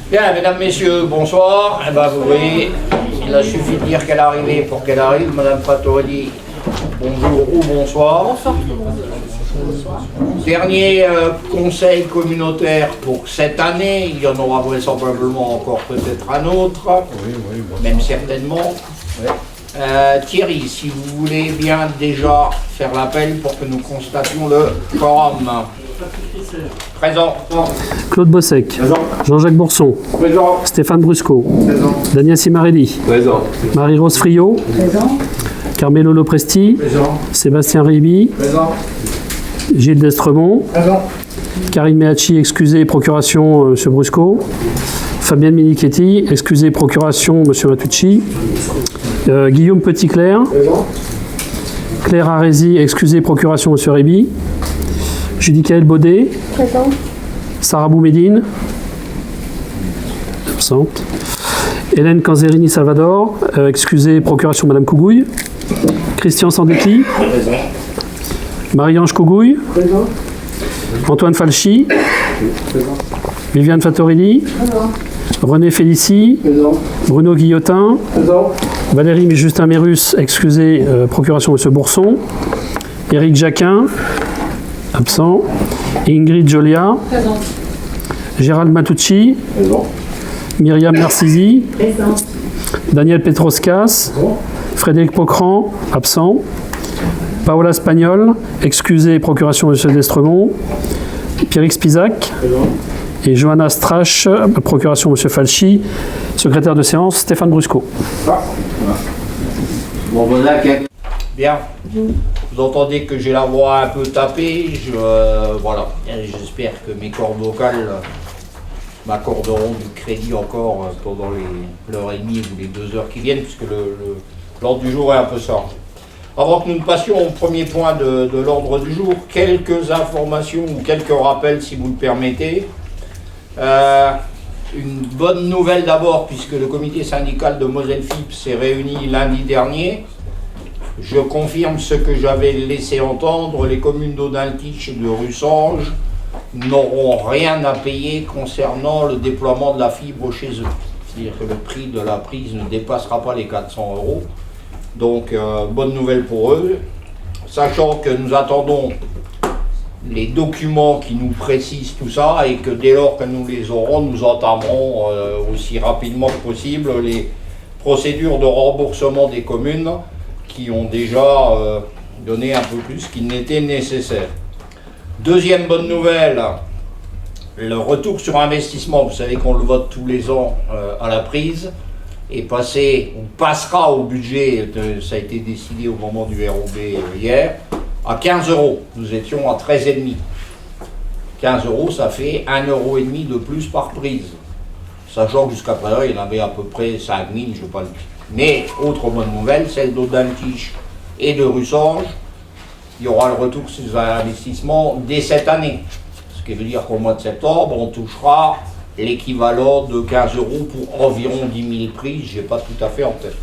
Bien, mesdames, messieurs, bonsoir. Eh ben, vous voyez, il a suffi de dire qu'elle est arrivée pour qu'elle arrive. Madame Fattori, bonjour ou bonsoir. Bonsoir. Dernier conseil communautaire pour cette année. Il y en aura vraisemblablement encore peut-être un autre, même certainement. Thierry, si vous voulez bien déjà faire l'appel pour que nous constations le quorum. Présent. Claude Bossec. Présent. Jean-Jacques Bourson. Présent. Stéphane Brusco. Présent. Daniel Simarelli. Présent. Marie-Rose Friot. Présent. Carmelo Lopresti. Présent. Sébastien Riby. Présent. Gilles Destremont. Présent. Karine Mehachi, excusez, procuration, M. Brusco. Fabienne Minichetti, excusez, procuration, M. Matucci. Guillaume Petitclerc. Présent. Claire Arési, excusez, procuration, M. Riby. Judicaël Baudet. Présent. Sarah Boumedine. Absente. Hélène Canzerini Salvador, excusez, procuration Madame Cougouille. Christian Sandeki. Présent. Marie-Ange Cougouille. Présent. Antoine Falchi. Présent. Viviane Fattorini. Présent. René Félicie. Présent. Bruno Guillotin. Présent. Valérie Justin Mérus, excusez, procuration M. Bourson. Éric Jacquin. Absent. Ingrid Jolia. Présent. Gérald Matucci. Présent. Myriam Narcisi. Présent. Daniel Petroscas. Présent. Frédéric Pocran. Absent. Paola Spagnol, excusez, procuration M. Destremont. Pierrick Spisac. Présent. Et Johanna Strache, procuration M. Falchi. Secrétaire de séance, Stéphane Brusco. Bon, voilà. Bien. Vous entendez que j'ai la voix un peu tapée. Voilà. J'espère que mes cordes vocales m'accorderont du crédit encore pendant l'heure et demie ou les 2 heures qui viennent, puisque l'ordre du jour est un peu chargé. Avant que nous ne passions au premier point de l'ordre du jour, quelques informations ou quelques rappels, si vous le permettez. Une bonne nouvelle d'abord, puisque le comité syndical de Moselle-FIP s'est réuni lundi dernier. Je confirme ce que j'avais laissé entendre, les communes d'Audintiche et de Russange n'auront rien à payer concernant le déploiement de la fibre chez eux. C'est-à-dire que le prix de la prise ne dépassera pas les 400 €. Donc, bonne nouvelle pour eux, sachant que nous attendons les documents qui nous précisent tout ça et que dès lors que nous les aurons, nous entamerons aussi rapidement que possible les procédures de remboursement des communes qui ont déjà donné un peu plus qu'il n'était nécessaire. Deuxième bonne nouvelle, le retour sur investissement. Vous savez qu'on le vote tous les ans à la prise. Et passera au budget, ça a été décidé au moment du ROB hier, à 15 €. Nous étions à 13,5 €. 15 €, ça fait 1,5 € de plus par prise. Sachant que jusqu'à présent, il y en avait à peu près 5 000, je ne vais pas le dire. Mais, autre bonne nouvelle, celle d'Audintiche et de Russange, il y aura le retour sur les investissements dès cette année. Ce qui veut dire qu'au mois de septembre, on touchera l'équivalent de 15 € pour environ 10 000 prises, je n'ai pas tout à fait en tête.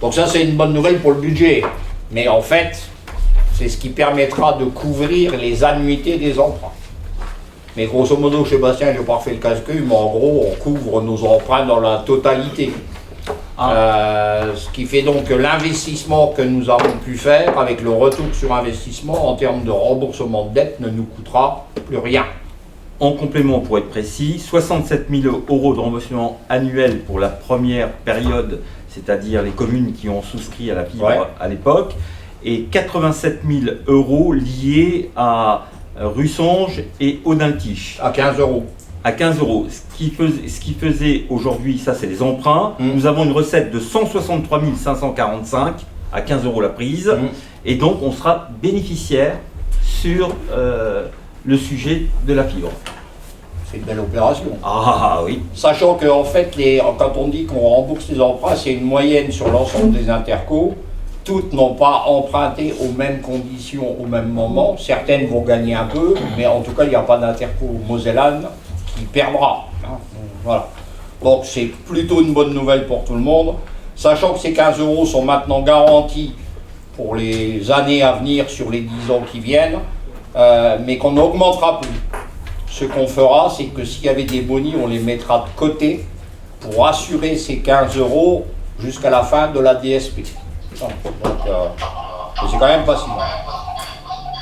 Donc ça, c'est une bonne nouvelle pour le budget. Mais en fait, c'est ce qui permettra de couvrir les annuités des emprunts. Mais grosso modo, Sébastien, je n'ai pas refait le calcul, mais en gros, on couvre nos emprunts dans la totalité. Ce qui fait donc que l'investissement que nous avons pu faire, avec le retour sur investissement, en termes de remboursement de dette, ne nous coûtera plus rien. En complément, pour être précis, 67 000 € de remboursement annuel pour la première période, c'est-à-dire les communes qui ont souscrit à la fibre à l'époque, et 87 000 € liés à Russange et Audintiche. À 15 €. À 15 €. Ce qui faisait aujourd'hui, ça c'est les emprunts, nous avons une recette de 163 545 à 15 € la prise, et donc on sera bénéficiaire sur le sujet de la fibre. C'est une belle opération. Ah oui. Sachant qu'en fait, quand on dit qu'on rembourse les emprunts, c'est une moyenne sur l'ensemble des intercos. Toutes n'ont pas emprunté aux mêmes conditions au même moment. Certaines vont gagner un peu, mais en tout cas, il n'y a pas d'interco mosellane qui perdra. Hein. Voilà. Donc c'est plutôt une bonne nouvelle pour tout le monde, sachant que ces 15 € sont maintenant garantis pour les années à venir sur les 10 ans qui viennent, mais qu'on n'augmentera plus. Ce qu'on fera, c'est que s'il y avait des bonus, on les mettra de côté pour assurer ces 15 € jusqu'à la fin de la DSP. Donc, c'est quand même pas si mal.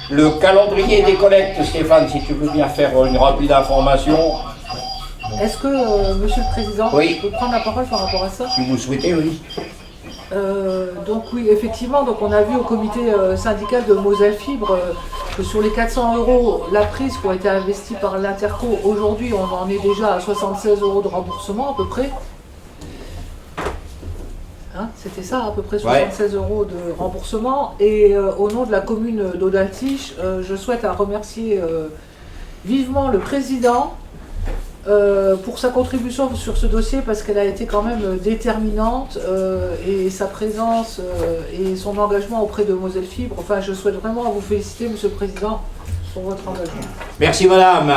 Le calendrier des collectes, Stéphane, si tu veux bien faire une rapide information. Est-ce que, Monsieur le Président, Oui. je peux prendre la parole par rapport à ça? Si vous souhaitez, oui. Donc oui, effectivement, donc on a vu au comité syndical de Moselle Fibre que sur les 400 €, la prise qui a été investie par l'Interco, aujourd'hui on en est déjà à 76 € de remboursement à peu près. Hein, c'était ça, à peu près 76 € de remboursement. Et au nom de la commune d'Audaltiche, je souhaite remercier vivement le président pour sa contribution sur ce dossier, parce qu'elle a été quand même déterminante, et sa présence et son engagement auprès de Moselle Fibre. Enfin, je souhaite vraiment vous féliciter, Monsieur le Président, pour votre engagement. Merci madame.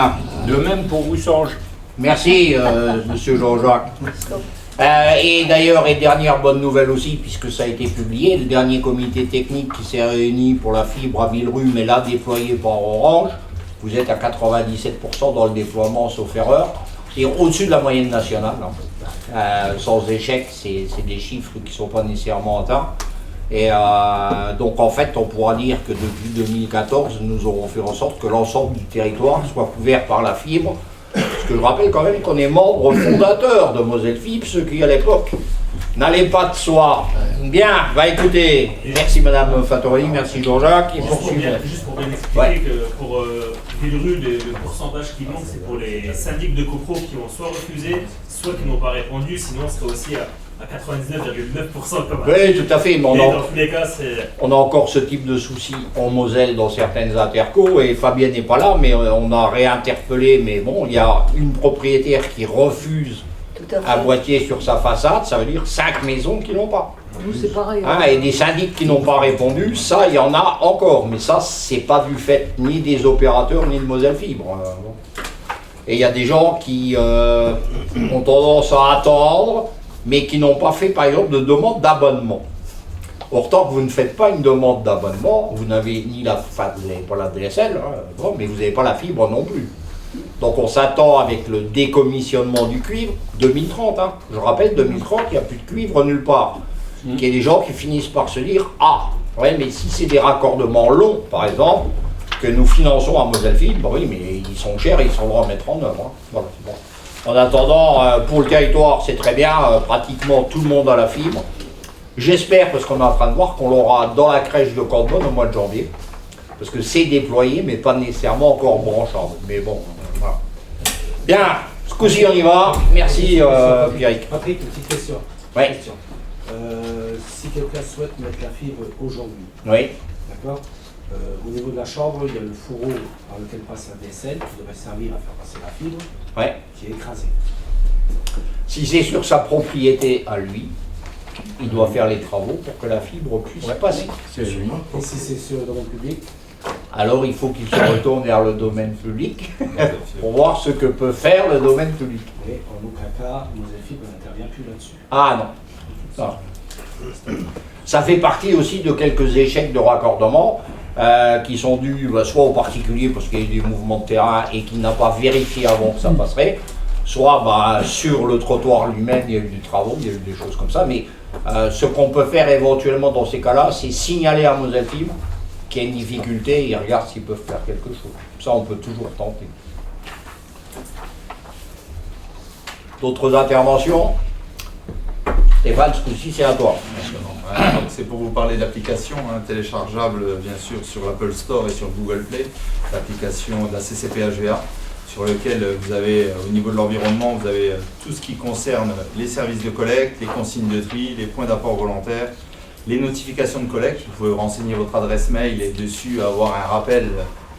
De même pour vous, Sange. Merci Monsieur Jean-Jacques. Et d'ailleurs, et dernière bonne nouvelle aussi, puisque ça a été publié, le dernier comité technique qui s'est réuni pour la fibre à Villerume est là déployé par Orange. Vous êtes à 97% dans le déploiement, sauf erreur. C'est au-dessus de la moyenne nationale. Sans échec, c'est des chiffres qui ne sont pas nécessairement atteints. Et donc en fait, on pourra dire que depuis 2014, nous aurons fait en sorte que l'ensemble du territoire soit couvert par la fibre. Parce que je rappelle quand même qu'on est membre fondateur de Moselle Fibre, ce qui à l'époque n'allait pas de soi. Bien, bah écoutez, merci Madame Fattori, merci Jean-Jacques. Juste pour bien expliquer que pour Villerume, le pourcentage qui manque, c'est pour les syndics de copro qui ont soit refusé, soit qui n'ont pas répondu, sinon on serait aussi à 99,9% comme Oui, tout à fait, mais dans tous les cas, on a encore ce type de soucis en Moselle dans certaines intercos, et Fabien n'est pas là, mais on a réinterpellé, mais bon, il y a une propriétaire qui refuse un boîtier sur sa façade, ça veut dire 5 maisons qui n'ont pas. Nous, c'est pareil. Et des syndics qui n'ont pas répondu, ça, il y en a encore, mais ça, c'est pas du fait ni des opérateurs, ni de Moselle Fibre. Et il y a des gens qui ont tendance à attendre, mais qui n'ont pas fait, par exemple, de demande d'abonnement. Or, tant que vous ne faites pas une demande d'abonnement, vous n'avez ni vous n'avez pas la DSL, mais vous n'avez pas la fibre non plus. Donc on s'attend avec le décommissionnement du cuivre, 2030, je rappelle, 2030, il n'y a plus de cuivre nulle part. Il y a des gens qui finissent par se dire, ouais, mais si c'est des raccordements longs, par exemple, que nous finançons à Moselle Fibre, oui, mais ils sont chers et ils sont droits à mettre en œuvre. Voilà, bon. En attendant, pour le territoire, c'est très bien, pratiquement tout le monde a la fibre. J'espère, parce qu'on est en train de voir, qu'on l'aura dans la crèche de Cordonne au mois de janvier. Parce que c'est déployé, mais pas nécessairement encore branchant. Mais bon, voilà. Bien, ce coup-ci, on y va. Merci, Pierrick. Patrick, une petite question. Oui. Si quelqu'un souhaite mettre la fibre aujourd'hui, Oui. d'accord, au niveau de la chambre, il y a le fourreau par lequel passe la DSL qui devrait servir à faire passer la fibre, qui est écrasé. Si c'est sur sa propriété à lui, il doit faire les travaux pour que la fibre puisse passer. Et si c'est sur le domaine public, alors il faut qu'il se retourne vers le domaine public pour voir ce que peut faire le domaine public. et en aucun cas, Moselle Fibre n'intervient plus là-dessus. Ah non. Non. Ça fait partie aussi de quelques échecs de raccordement qui sont dus soit aux particuliers parce qu'il y a eu des mouvements de terrain et qu'il n'a pas vérifié avant que ça passerait, soit sur le trottoir lui-même, il y a eu des travaux, il y a eu des choses comme ça. Mais ce qu'on peut faire éventuellement dans ces cas-là, c'est signaler à Moselle Fibre qu'il y a une difficulté et ils regardent s'ils peuvent faire quelque chose. Ça, on peut toujours tenter. D'autres interventions? Stéphane, ce coup-ci, c'est à toi. C'est pour vous parler d'application téléchargeable, bien sûr, sur l'Apple Store et sur Google Play, l'application de la CCPHVA, sur lequel vous avez, au niveau de l'environnement, vous avez tout ce qui concerne les services de collecte, les consignes de tri, les points d'apport volontaire, les notifications de collecte. Vous pouvez renseigner votre adresse mail et dessus avoir un rappel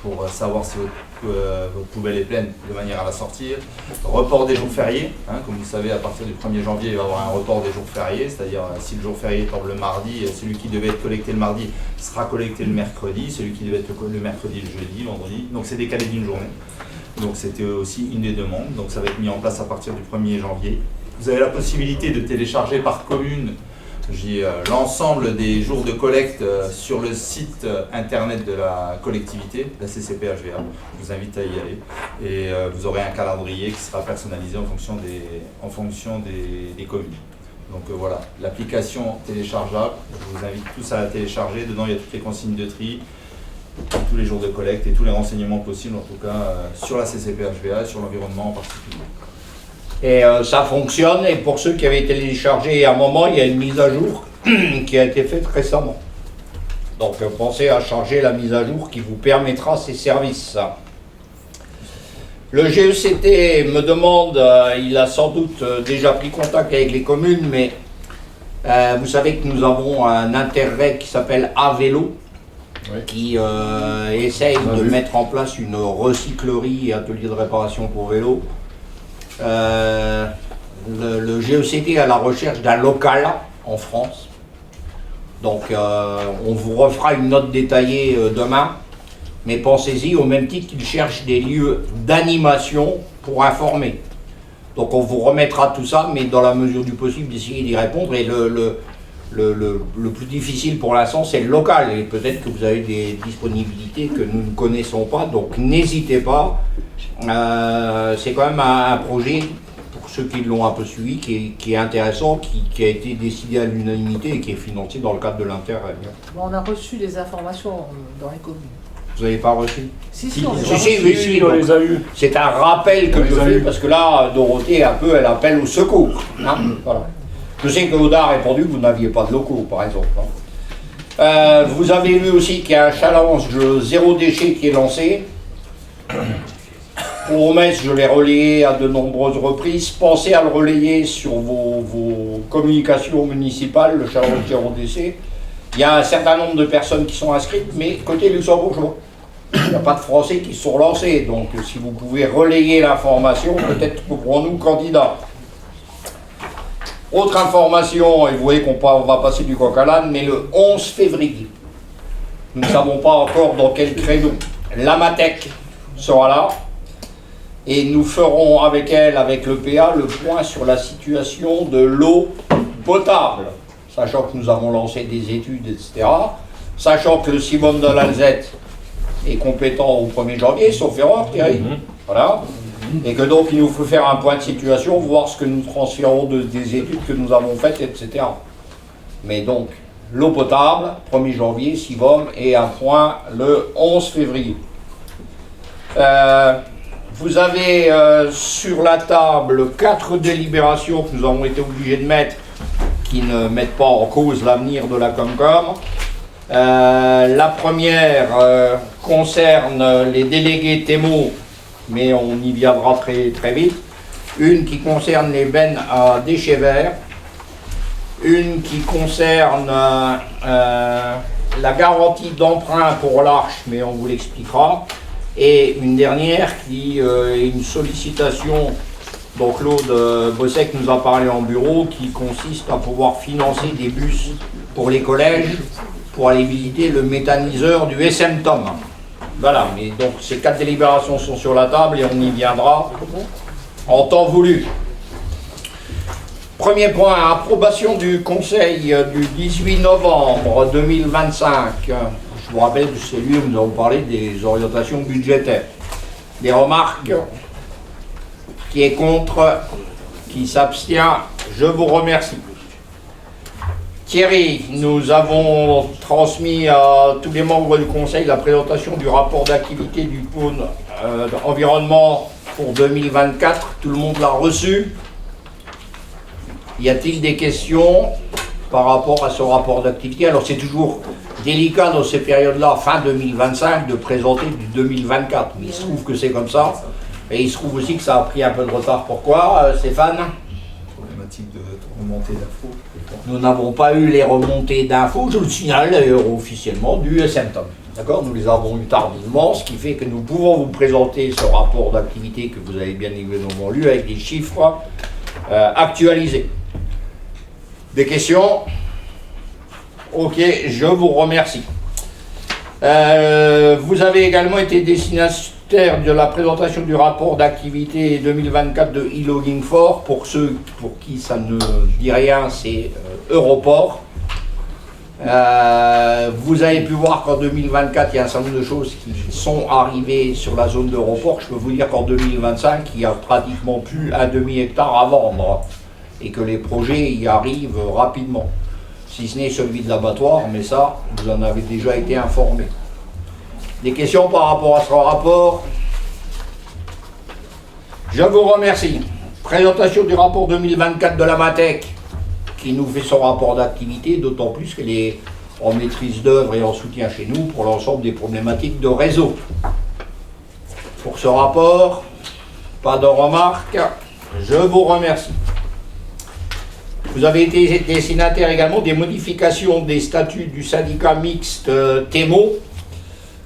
pour savoir si votre poubelle est pleine de manière à la sortir. Report des jours fériés, comme vous savez, à partir du 1er janvier, il va y avoir un report des jours fériés, c'est-à-dire si le jour férié tombe le mardi, celui qui devait être collecté le mardi sera collecté le mercredi, celui qui devait être le mercredi, le jeudi, vendredi, donc c'est décalé d'une journée. Donc c'était aussi une des demandes, donc ça va être mis en place à partir du 1er janvier. vous avez la possibilité de télécharger par commune l'ensemble des jours de collecte sur le site internet de la collectivité, la CCP-HVA. Je vous invite à y aller et vous aurez un calendrier qui sera personnalisé en fonction des communes. Donc voilà, l'application téléchargeable, je vous invite tous à la télécharger. Dedans, il y a toutes les consignes de tri, tous les jours de collecte et tous les renseignements possibles, en tout cas, sur la CCP-HVA et sur l'environnement en particulier. Et ça fonctionne, et pour ceux qui avaient téléchargé à un moment, il y a une mise à jour qui a été faite récemment. Donc pensez à charger la mise à jour qui vous permettra ces services. Le GECT me demande, il a sans doute déjà pris contact avec les communes, mais vous savez que nous avons un interreg qui s'appelle A-Vélo, qui essaye de mettre en place une recyclerie et atelier de réparation pour vélo. Le GECT est à la recherche d'un local en France. Donc on vous refera une note détaillée demain. Mais pensez-y, au même titre qu'ils cherchent des lieux d'animation pour informer. Donc on vous remettra tout ça, mais dans la mesure du possible, d'essayer d'y répondre. Et le plus difficile pour l'instant, c'est le local. Et peut-être que vous avez des disponibilités que nous ne connaissons pas. Donc n'hésitez pas. C'est quand même un projet, pour ceux qui l'ont un peu suivi, qui est intéressant, qui a été décidé à l'unanimité et qui est financé dans le cadre de l'Interreg. On a reçu des informations dans les communes. Vous n'avez pas reçu? Si, on les a reçus. On les a eus. C'est un rappel que je fais, parce que là, Dorothée, un peu, elle appelle au secours. Hein, voilà. Je sais que Aude a répondu que vous n'aviez pas de locaux, par exemple. Vous avez vu aussi qu'il y a un challenge zéro déchet qui est lancé. Pour Metz, je l'ai relayé à de nombreuses reprises. Pensez à le relayer sur vos communications municipales, le challenge zéro déchet. Il y a un certain nombre de personnes qui sont inscrites, mais côté luxembourgeois. Il n'y a pas de Français qui se sont lancés. Donc si vous pouvez relayer l'information, peut-être trouverons-nous candidats. Autre information, et vous voyez qu'on va passer du coq à l'âne, mais le 11 février, nous ne savons pas encore dans quel créneau, l'Amatec sera là. Et nous ferons avec elle, avec le PA, le point sur la situation de l'eau potable. Sachant que nous avons lancé des études, etc. Sachant que le Simone de l'Alzette est compétent au 1er janvier, sauf erreur, Thierry. Voilà. Et que donc il nous faut faire un point de situation, voir ce que nous transférons des études que nous avons faites, etc. Mais donc, l'eau potable, 1er janvier, Sivom, et un point le 11 février. Vous avez sur la table 4 délibérations que nous avons été obligés de mettre, qui ne mettent pas en cause l'avenir de la Comcom. La première concerne les délégués TEMO, mais on y viendra très, très vite. Une qui concerne les bennes à déchets verts. Une qui concerne la garantie d'emprunt pour l'Arche, mais on vous l'expliquera. Et une dernière qui est une sollicitation dont Claude Bossec nous a parlé en bureau, qui consiste à pouvoir financer des bus pour les collèges pour aller visiter le méthaniseur du SM-Tom. Voilà, mais donc ces 4 délibérations sont sur la table et on y viendra en temps voulu. Premier point, approbation du Conseil du 18 novembre 2025. Je vous rappelle que c'est lui où nous avons parlé des orientations budgétaires. Des remarques? Qui est contre? Qui s'abstient? Je vous remercie. Thierry, nous avons transmis à tous les membres du Conseil la présentation du rapport d'activité du pôle environnement pour 2024. Tout le monde l'a reçu. Y a-t-il des questions par rapport à ce rapport d'activité? Alors c'est toujours délicat dans ces périodes-là, fin 2025, de présenter du 2024. Mais il se trouve que c'est comme ça. Et il se trouve aussi que ça a pris un peu de retard. Pourquoi, Stéphane? Problématique de remontée d'infos. Nous n'avons pas eu les remontées d'infos, je le signale d'ailleurs officiellement, du SM-Tom. D'accord? Nous les avons eu tardivement, ce qui fait que nous pouvons vous présenter ce rapport d'activité que vous avez bien évidemment lu avec des chiffres actualisés. Des questions? Ok, je vous remercie. Vous avez également été destinataire volontaire de la présentation du rapport d'activité 2024 de e-logging for. Pour ceux pour qui ça ne dit rien, c'est Europort. Vous avez pu voir qu'en 2024, il y a un certain nombre de choses qui sont arrivées sur la zone d'Europort. Je peux vous dire qu'en 2025, il y a pratiquement plus un demi-hectare à vendre et que les projets y arrivent rapidement. Si ce n'est celui de l'abattoir, mais ça, vous en avez déjà été informé. Des questions par rapport à ce rapport? Je vous remercie. Présentation du rapport 2024 de la MATEC, qui nous fait son rapport d'activité, d'autant plus qu'elle est en maîtrise d'œuvre et en soutien chez nous pour l'ensemble des problématiques de réseau. Pour ce rapport, pas de remarques, je vous remercie. Vous avez été destinataire également des modifications des statuts du syndicat mixte TEMO,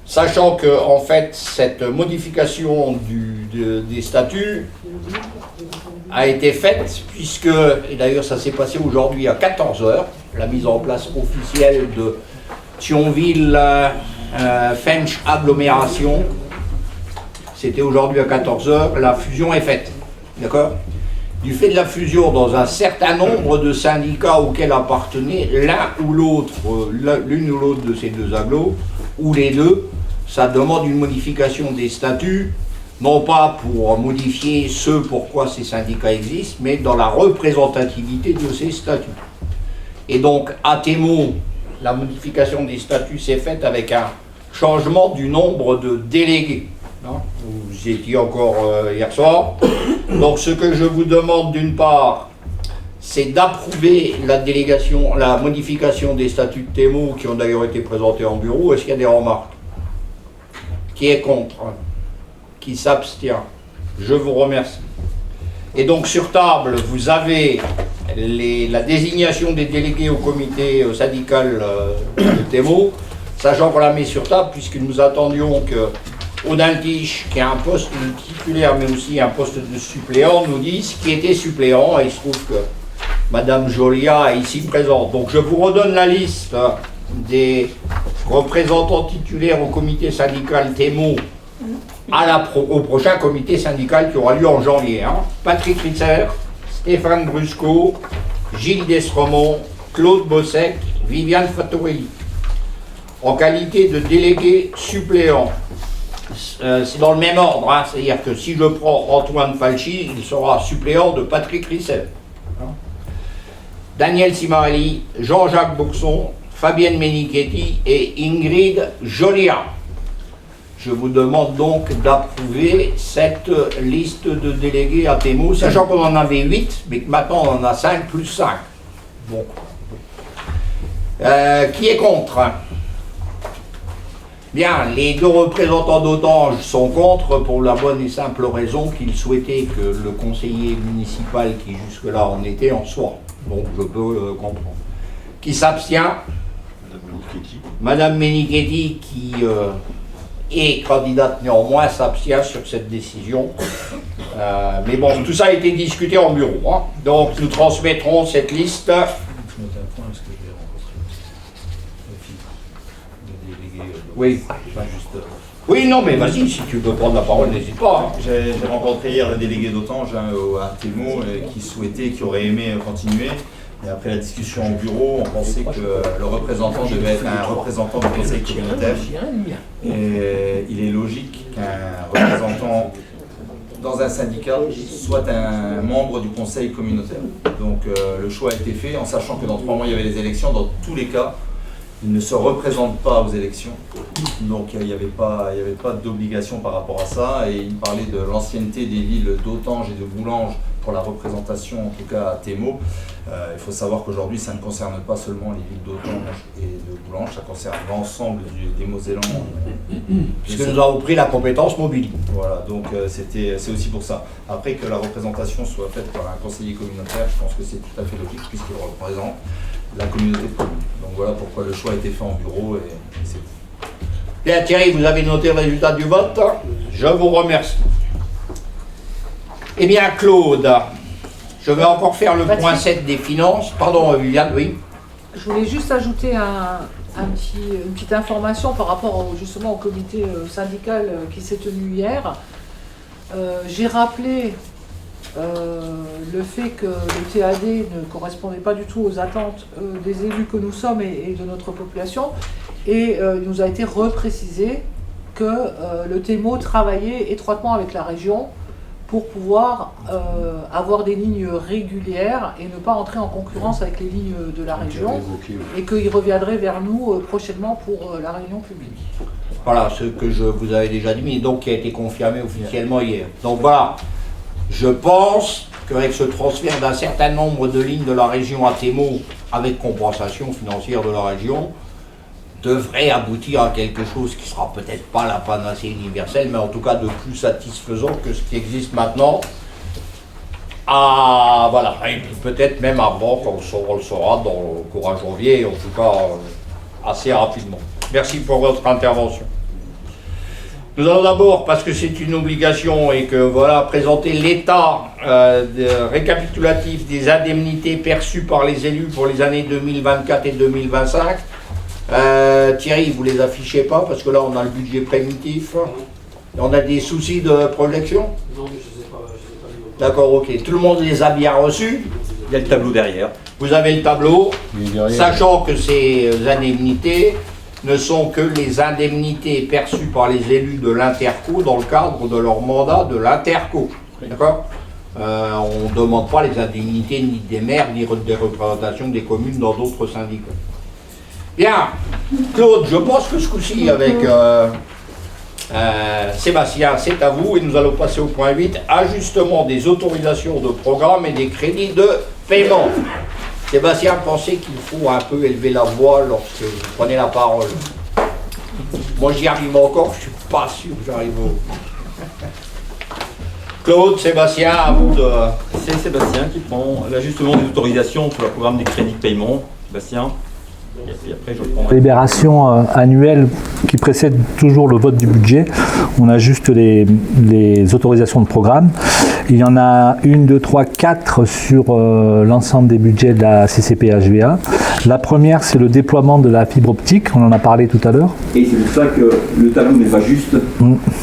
sachant que en fait cette modification des statuts a été faite puisque, et d'ailleurs ça s'est passé aujourd'hui à 14h, la mise en place officielle de Thionville Fench Agglomération, c'était aujourd'hui à 14h, la fusion est faite, d'accord ? Du fait de la fusion dans un certain nombre de syndicats auxquels appartenaient l'un ou l'autre, l'une ou l'autre de ces deux agglos, ou les deux, ça demande une modification des statuts, non pas pour modifier ce pourquoi ces syndicats existent, mais dans la représentativité de ces statuts. Et donc, à TEMO, la modification des statuts s'est faite avec un changement du nombre de délégués. Vous y étiez encore hier soir. Donc ce que je vous demande d'une part, c'est d'approuver la modification des statuts de TEMO qui ont d'ailleurs été présentés en bureau. Est-ce qu'il y a des remarques? Qui est contre? Qui s'abstient? Je vous remercie. Et donc sur table, vous avez la désignation des délégués au comité syndical de TEMO, sachant qu'on la met sur table puisque nous attendions que Audintiche, qui a un poste de titulaire mais aussi un poste de suppléant, nous disent qui était suppléant, et il se trouve que Madame Jolia est ici présente. Donc je vous redonne la liste des représentants titulaires au comité syndical TEMO au prochain comité syndical qui aura lieu en janvier. Patrick Ritzer, Stéphane Brusco, Gilles Desremont, Claude Bossec, Viviane Fattorelli. En qualité de délégué suppléant, c'est dans le même ordre, c'est-à-dire que si je prends Antoine Falchi, il sera suppléant de Patrick Rissel. Daniel Simarelli, Jean-Jacques Boxon, Fabienne Menichetti et Ingrid Jolia. Je vous demande donc d'approuver cette liste de délégués à TEMO, sachant qu'on en avait 8, mais que maintenant on en a 5 plus 5. Bon. Qui est contre? Bien, les deux représentants d'Autange sont contre pour la bonne et simple raison qu'ils souhaitaient que le conseiller municipal qui jusque-là en était en soit. Donc je peux comprendre. Qui s'abstient? Madame Menichetti, qui est candidate néanmoins, s'abstient sur cette décision. Mais bon, tout ça a été discuté en bureau. Donc nous transmettrons cette liste. Oui. Oui, non, mais vas-y, si tu veux prendre la parole, n'hésite pas. J'ai rencontré hier le délégué d'Autange à TEMO qui aurait aimé continuer. Et après la discussion au bureau, on pensait que le représentant devait être un représentant du conseil communautaire. Et il est logique qu'un représentant dans un syndicat soit un membre du conseil communautaire. Donc le choix a été fait en sachant que dans 3 mois il y avait les élections. Dans tous les cas, il ne se représente pas aux élections, donc il n'y avait pas d'obligation par rapport à ça, et il parlait de l'ancienneté des villes d'Autange et de Boulanges pour la représentation, en tout cas à TEMO. Il faut savoir qu'aujourd'hui ça ne concerne pas seulement les villes d'Autange et de Boulanges, ça concerne l'ensemble des Mosellans. Puisque nous avons pris la compétence mobile. Voilà, donc c'est aussi pour ça. Après que la représentation soit faite par un conseiller communautaire, je pense que c'est tout à fait logique puisqu'il représente la communauté de communes. Donc voilà pourquoi le choix a été fait en bureau et c'est tout. Bien Thierry, vous avez noté le résultat du vote. Je vous remercie. Eh bien Claude, je vais encore faire le point 7 des finances. Pardon Viviane, oui. Je voulais juste ajouter une petite information par rapport justement au comité syndical qui s'est tenu hier. J'ai rappelé le fait que le TAD ne correspondait pas du tout aux attentes des élus que nous sommes et de notre population. Et il nous a été reprécisé que le TMO travaillait étroitement avec la région pour pouvoir avoir des lignes régulières et ne pas entrer en concurrence avec les lignes de la région, et qu'il reviendrait vers nous prochainement pour la réunion publique. Voilà, ce que je vous avais déjà dit, mais donc qui a été confirmé officiellement hier. Donc voilà, je pense qu'avec ce transfert d'un certain nombre de lignes de la région à TMO, avec compensation financière de la région, devrait aboutir à quelque chose qui sera peut-être pas la panacée universelle, mais en tout cas de plus satisfaisant que ce qui existe maintenant. Ah, voilà, et puis peut-être même avant, on le saura dans le courant janvier, en tout cas assez rapidement. Merci pour votre intervention. Nous allons d'abord, parce que c'est une obligation et que voilà, présenter l'état récapitulatif des indemnités perçues par les élus pour les années 2024 et 2025. Thierry, vous les affichez pas parce que là on a le budget primitif. On a des soucis de projection? Non, mais je sais pas. D'accord, ok. Tout le monde les a bien reçus? Il y a le tableau derrière. Vous avez le tableau, sachant que ces indemnités ne sont que les indemnités perçues par les élus de l'Interco dans le cadre de leur mandat de l'Interco. D'accord? On ne demande pas les indemnités ni des maires, ni des représentations des communes dans d'autres syndicats. Bien, Claude, je pense que ce coup-ci, avec Sébastien, c'est à vous, et nous allons passer au point 8, ajustement des autorisations de programme et des crédits de paiement. Sébastien pensait qu'il faut un peu élever la voix lorsque vous prenez la parole. Moi, j'y arrive encore, je ne suis pas sûr que j'arrive au... Claude, Sébastien, à vous de... C'est Sébastien qui prend l'ajustement des autorisations sur le programme des crédits de paiement. Sébastien. Et après, je reprendrai. Libération annuelle qui précède toujours le vote du budget. On ajuste les autorisations de programme. Il y en a 1, 2, 3, 4 sur l'ensemble des budgets de la CCP-HVA. La première, c'est le déploiement de la fibre optique. On en a parlé tout à l'heure. Et c'est pour ça que le tableau n'est pas juste,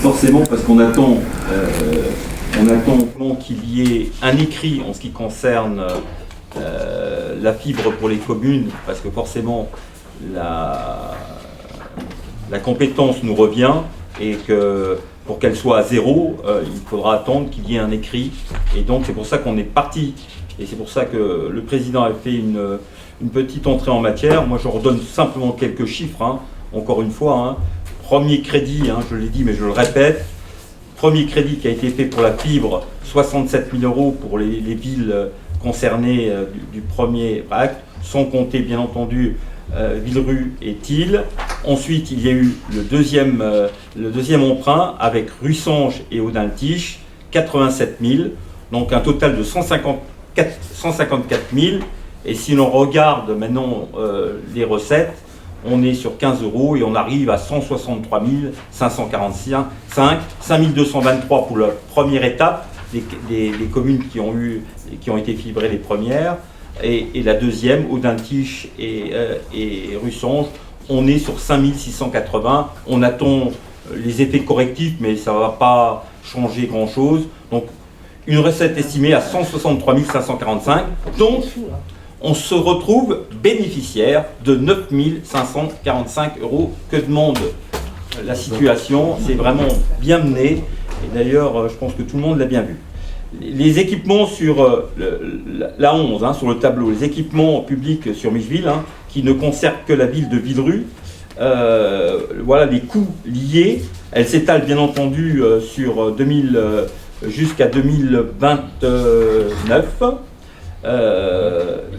forcément, parce qu'on attend qu'il y ait un écrit en ce qui concerne la fibre pour les communes, parce que forcément la compétence nous revient et que pour qu'elle soit à zéro, il faudra attendre qu'il y ait un écrit. Et donc c'est pour ça qu'on est parti, et c'est pour ça que le président a fait une petite entrée en matière. Moi je redonne simplement quelques chiffres, encore une fois. Premier crédit, je l'ai dit mais je le répète, premier crédit qui a été fait pour la fibre, 67 000 € pour les villes concernées du premier acte, sans compter bien entendu Villerue et Thil. Ensuite, il y a eu le deuxième emprunt avec Russange et Audin-le-Tiche, 87 000, donc un total de 154 000. Et si l'on regarde maintenant les recettes, on est sur 15 € et on arrive à 163 545, 5 223 pour la première étape, les communes qui ont été fibrées les premières, et la deuxième, Audin-le-Tiche et Russange, on est sur 5 680. On attend les effets correctifs, mais ça ne va pas changer grand-chose. Donc, une recette estimée à 163 545. Donc, on se retrouve bénéficiaire de 9 545 €. Que demande la situation? C'est vraiment bien mené. Et d'ailleurs, je pense que tout le monde l'a bien vu. Les équipements sur la 11, sur le tableau, les équipements publics sur Micheville, qui ne concernent que la ville de Villerue, voilà les coûts liés. Elles s'étalent bien entendu sur jusqu'à 2029.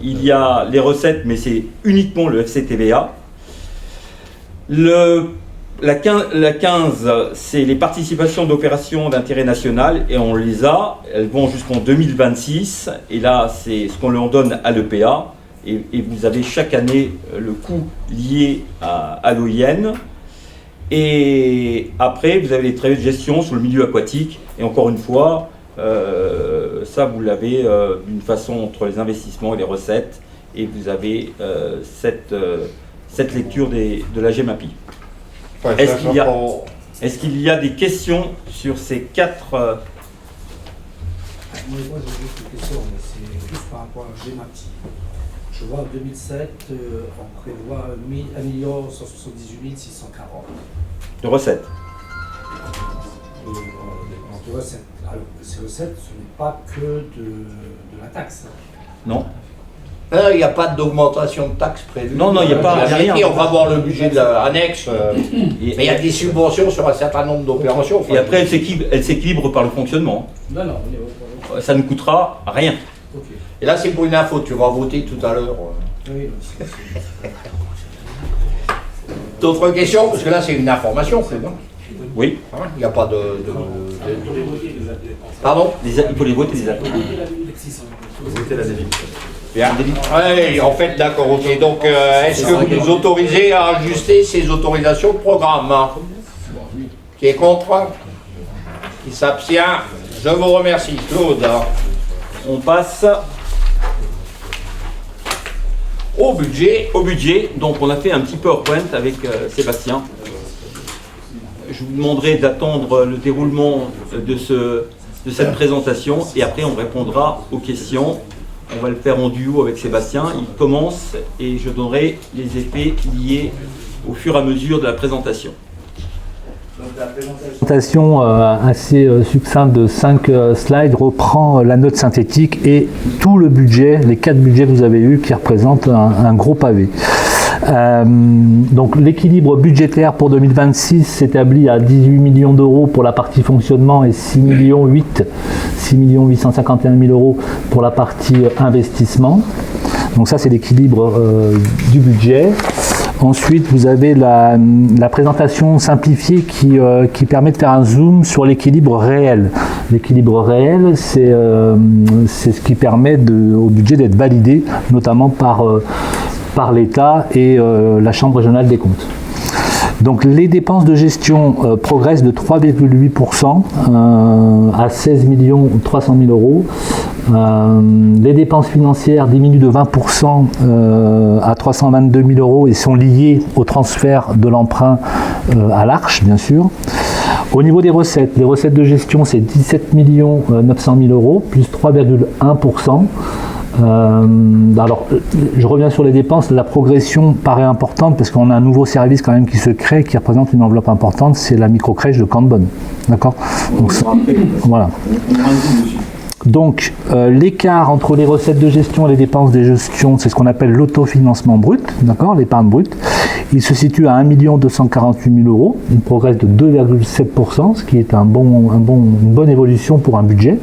Il y a les recettes, mais c'est uniquement le FCTVA. La 15, c'est les participations d'opérations d'intérêt national, et on les a, elles vont jusqu'en 2026, et là c'est ce qu'on leur donne à l'EPA, et vous avez chaque année le coût lié à l'OIN, et après vous avez les travaux de gestion sur le milieu aquatique, et encore une fois, ça vous l'avez d'une façon entre les investissements et les recettes, et vous avez cette lecture de la GEMAPI. Ouais, Est-ce qu'il y a des questions sur ces 4 Moi j'ai juste une question, mais c'est juste par rapport à la GEMAPI. Je vois en 2007, on prévoit 1 178 640 de recettes? De recettes. Alors, ces recettes, ce n'est pas que de la taxe. Non. Il n'y a pas d'augmentation de taxes prévue. Non, il n'y a pas rien. On va voir le budget de l'annexe. Mais il y a des subventions sur un certain nombre d'opérations. Et après, elle s'équilibre par le fonctionnement. Non. Ça ne coûtera rien. Okay. Et là, c'est pour une info. Tu vas voter tout à l'heure. Oui, D'autres questions? Parce que là, c'est une information, c'est bon. Oui. Il n'y a pas de... Pardon? Il faut les voter, les actes. Voter la débit. Bien. Ouais, en fait, d'accord, ok. Donc, est-ce que vous nous autorisez à ajuster ces autorisations de programme? Qui est contre? Qui s'abstient? Je vous remercie. Claude. On passe au budget. Donc, on a fait un petit PowerPoint avec Sébastien. Je vous demanderai d'attendre le déroulement de cette présentation et après on répondra aux questions. On va le faire en duo avec Sébastien. Il commence et je donnerai les effets liés au fur et à mesure de la présentation. Donc, la présentation assez succincte de 5 slides reprend la note synthétique et tout le budget, les 4 budgets que vous avez eus qui représentent un gros pavé. Donc l'équilibre budgétaire pour 2026 s'établit à 18 millions d'euros pour la partie fonctionnement et 6 851 000 euros pour la partie investissement. Donc ça c'est l'équilibre du budget. Ensuite vous avez la présentation simplifiée qui permet de faire un zoom sur l'équilibre réel. L'équilibre réel c'est ce qui permet au budget d'être validé notamment par l'État et la Chambre régionale des comptes. Donc les dépenses de gestion progressent de 3,8% à 16 300 000 euros. Les dépenses financières diminuent de 20% à 322 000 euros et sont liées au transfert de l'emprunt à l'Arche, bien sûr. Au niveau des recettes, les recettes de gestion, c'est 17 900 000 euros, plus 3,1%. Alors, je reviens sur les dépenses. La progression paraît importante parce qu'on a un nouveau service quand même qui se crée, qui représente une enveloppe importante, c'est la microcrèche de Cambonne. D'accord ? Donc, voilà. Donc, l'écart entre les recettes de gestion et les dépenses de gestion, c'est ce qu'on appelle l'autofinancement brut, d'accord, l'épargne brute. Il se situe à 1 248 000 euros, il progresse de 2,7%, ce qui est une bonne évolution pour un budget.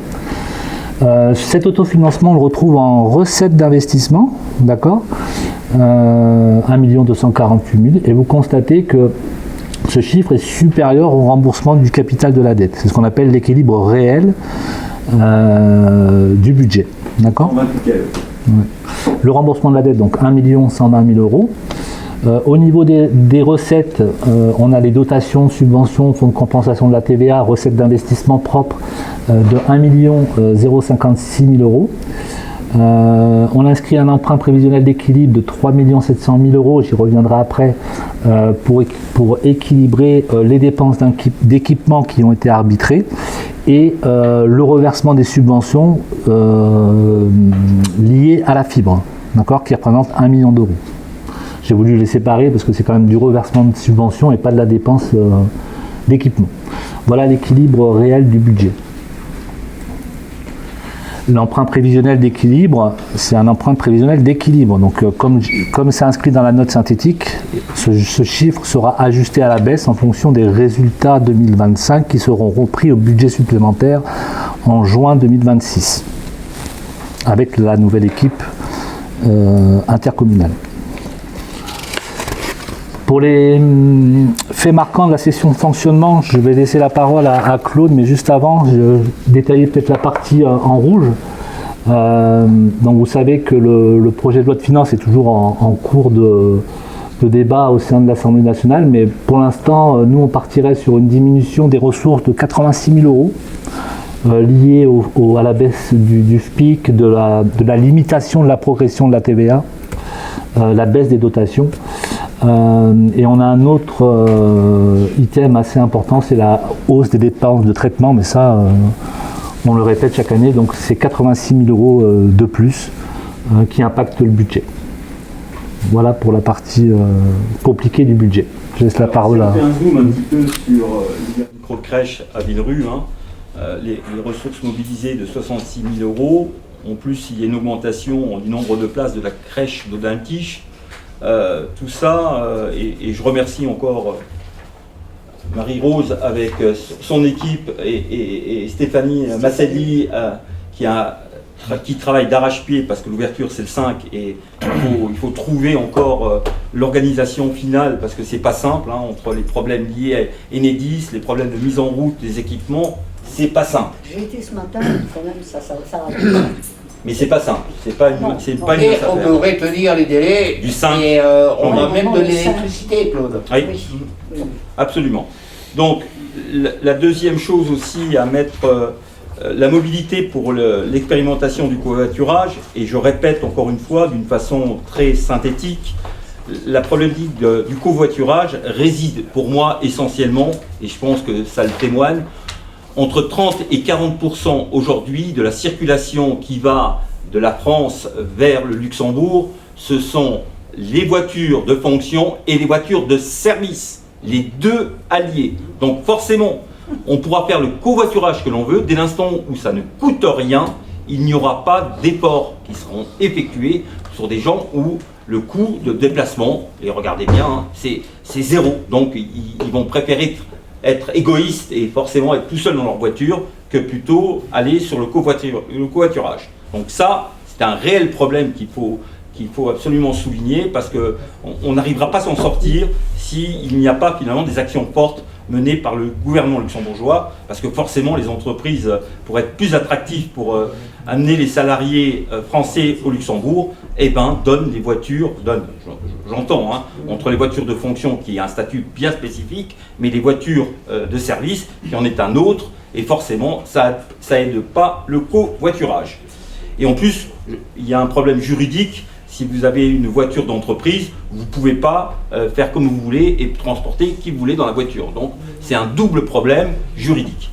Cet autofinancement, on le retrouve en recettes d'investissement, d'accord, 1 248 000, et vous constatez que ce chiffre est supérieur au remboursement du capital de la dette. C'est ce qu'on appelle l'équilibre réel du budget, d'accord. Ouais. Le remboursement de la dette, donc 1 120 000 euros. Au niveau des recettes, on a les dotations, subventions, fonds de compensation de la TVA, recettes d'investissement propres de 1 056 000 euros. On inscrit un emprunt prévisionnel d'équilibre de 3 700 000 euros, j'y reviendrai après, pour équilibrer les dépenses d'équipement qui ont été arbitrées et le reversement des subventions liées à la fibre, d'accord, qui représente 1 million d'euros. J'ai voulu les séparer parce que c'est quand même du reversement de subventions et pas de la dépense d'équipement. Voilà l'équilibre réel du budget. L'emprunt prévisionnel d'équilibre, c'est un emprunt prévisionnel d'équilibre. Donc comme c'est inscrit dans la note synthétique, ce chiffre sera ajusté à la baisse en fonction des résultats 2025 qui seront repris au budget supplémentaire en juin 2026 avec la nouvelle équipe intercommunale. Pour les faits marquants de la session de fonctionnement, je vais laisser la parole à Claude, mais juste avant, je détaillais peut-être la partie en rouge. Donc vous savez que le projet de loi de finances est toujours en cours de débat au sein de l'Assemblée nationale, mais pour l'instant, nous on partirait sur une diminution des ressources de 86 000 euros liées à la baisse du SPIC, de la limitation de la progression de la TVA, la baisse des dotations. Et on a un autre item assez important, c'est la hausse des dépenses de traitement, mais ça, on le répète chaque année, donc c'est 86 000 euros de plus qui impactent le budget. Voilà pour la partie compliquée du budget. Je laisse la parole à... Si on fait un zoom un petit peu sur les micro-crèches à Villerue, les ressources mobilisées de 66 000 euros. En plus, il y a une augmentation du nombre de places de la crèche d'Audin-le-Tiche. Tout ça, et je remercie encore Marie-Rose avec son équipe et Stéphanie Masselli qui travaille d'arrache-pied parce que l'ouverture c'est le 5 et il faut trouver encore l'organisation finale parce que c'est pas simple entre les problèmes liés à Enedis, les problèmes de mise en route des équipements, c'est pas simple. J'ai été ce matin, quand même, ça mais c'est pas simple, c'est pas une mais on peut retenir les délais du 5 et on a même de l'électricité, Claude. Oui, absolument. Donc la deuxième chose aussi à mettre, la mobilité pour l'expérimentation du covoiturage, et je répète encore une fois d'une façon très synthétique, la problématique du covoiturage réside pour moi essentiellement, et je pense que ça le témoigne, entre 30 et 40% aujourd'hui de la circulation qui va de la France vers le Luxembourg, ce sont les voitures de fonction et les voitures de service, les deux alliés. Donc forcément, on pourra faire le covoiturage que l'on veut, dès l'instant où ça ne coûte rien, il n'y aura pas d'efforts qui seront effectués sur des gens où le coût de déplacement, et regardez bien, c'est zéro. Donc ils vont préférer être égoïstes et forcément être tout seuls dans leur voiture que plutôt aller sur le covoiturage. Donc ça, c'est un réel problème qu'il faut absolument souligner parce qu'on n'arrivera pas à s'en sortir s'il n'y a pas finalement des actions fortes menées par le gouvernement luxembourgeois, parce que forcément les entreprises, pour être plus attractives, pour amener les salariés français au Luxembourg, donnent les voitures, j'entends, entre les voitures de fonction qui a un statut bien spécifique, mais les voitures de service qui en est un autre, et forcément ça aide pas le covoiturage. Et en plus, il y a un problème juridique. Si vous avez une voiture d'entreprise, vous ne pouvez pas faire comme vous voulez et transporter qui vous voulez dans la voiture. Donc c'est un double problème juridique.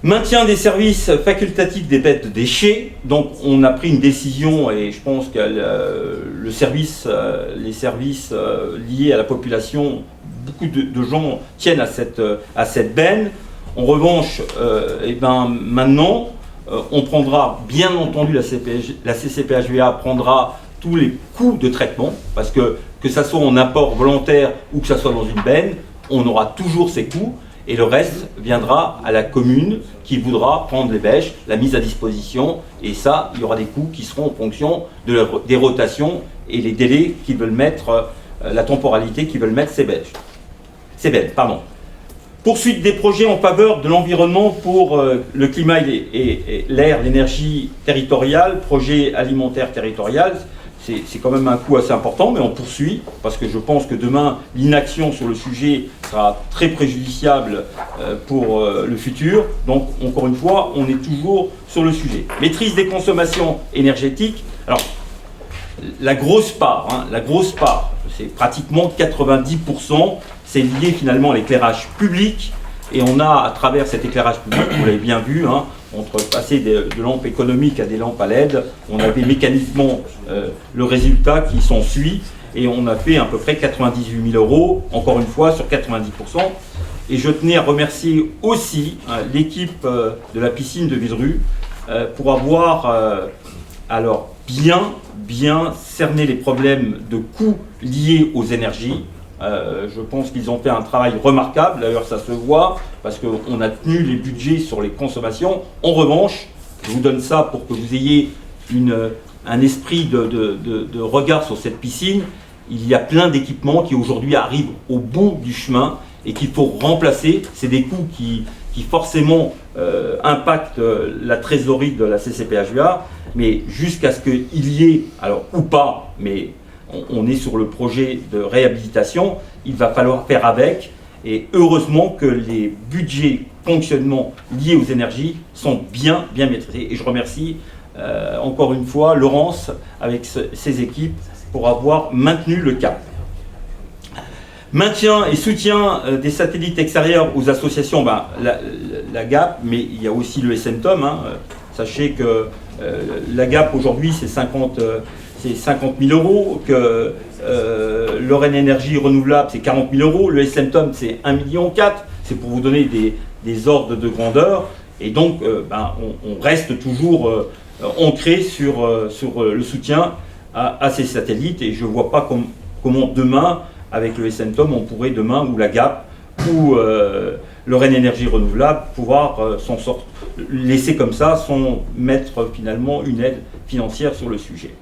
Maintien des services facultatifs des bêtes de déchets. Donc on a pris une décision et je pense que les services liés à la population, beaucoup de gens tiennent à cette benne. En revanche, maintenant, on prendra, bien entendu, la CCPHVA prendra tous les coûts de traitement, parce que ça soit en apport volontaire ou que ça soit dans une benne, on aura toujours ces coûts, et le reste viendra à la commune qui voudra prendre les bêches, la mise à disposition, et ça, il y aura des coûts qui seront en fonction des rotations et les délais qu'ils veulent mettre, la temporalité qu'ils veulent mettre ces bennes. Poursuite des projets en faveur de l'environnement pour le climat et l'air, l'énergie territoriale, projet alimentaire territorial. C'est quand même un coût assez important, mais on poursuit, parce que je pense que demain, l'inaction sur le sujet sera très préjudiciable pour le futur. Donc, encore une fois, on est toujours sur le sujet. Maîtrise des consommations énergétiques. Alors, la grosse part, c'est pratiquement 90%, c'est lié finalement à l'éclairage public. Et on a, à travers cet éclairage public, vous l'avez bien vu, entre passer de lampes économiques à des lampes à LED, on avait mécaniquement le résultat qui s'ensuit, et on a fait à peu près 98 000 euros, encore une fois, sur 90%. Et je tenais à remercier aussi l'équipe de la piscine de Villerue pour avoir bien cerné les problèmes de coûts liés aux énergies. Je pense qu'ils ont fait un travail remarquable, d'ailleurs ça se voit, parce qu'on a tenu les budgets sur les consommations. En revanche, je vous donne ça pour que vous ayez un esprit de regard sur cette piscine. Il y a plein d'équipements qui aujourd'hui arrivent au bout du chemin et qu'il faut remplacer. C'est des coûts qui forcément impactent la trésorerie de la CCPHVA, mais jusqu'à ce qu'il y ait, alors ou pas, mais on est sur le projet de réhabilitation, il va falloir faire avec, Et heureusement que les budgets fonctionnement liés aux énergies sont bien maîtrisés. Et je remercie encore une fois Laurence avec ses équipes pour avoir maintenu le cap. Maintien et soutien des satellites extérieurs aux associations, la GAP, mais il y a aussi le SMTOM. Sachez que la GAP aujourd'hui c'est 50 000 euros, que Lorraine Énergie Renouvelable c'est 40 000 euros, le SMTOM c'est 1,4 million, c'est pour vous donner des ordres de grandeur, et donc on reste toujours ancré sur le soutien à ces satellites, et je ne vois pas comment demain, avec le SMTOM, on pourrait demain, ou la GAP, ou Lorraine Énergie Renouvelable, pouvoir s'en sortir, laisser comme ça, sans mettre finalement une aide financière sur le sujet.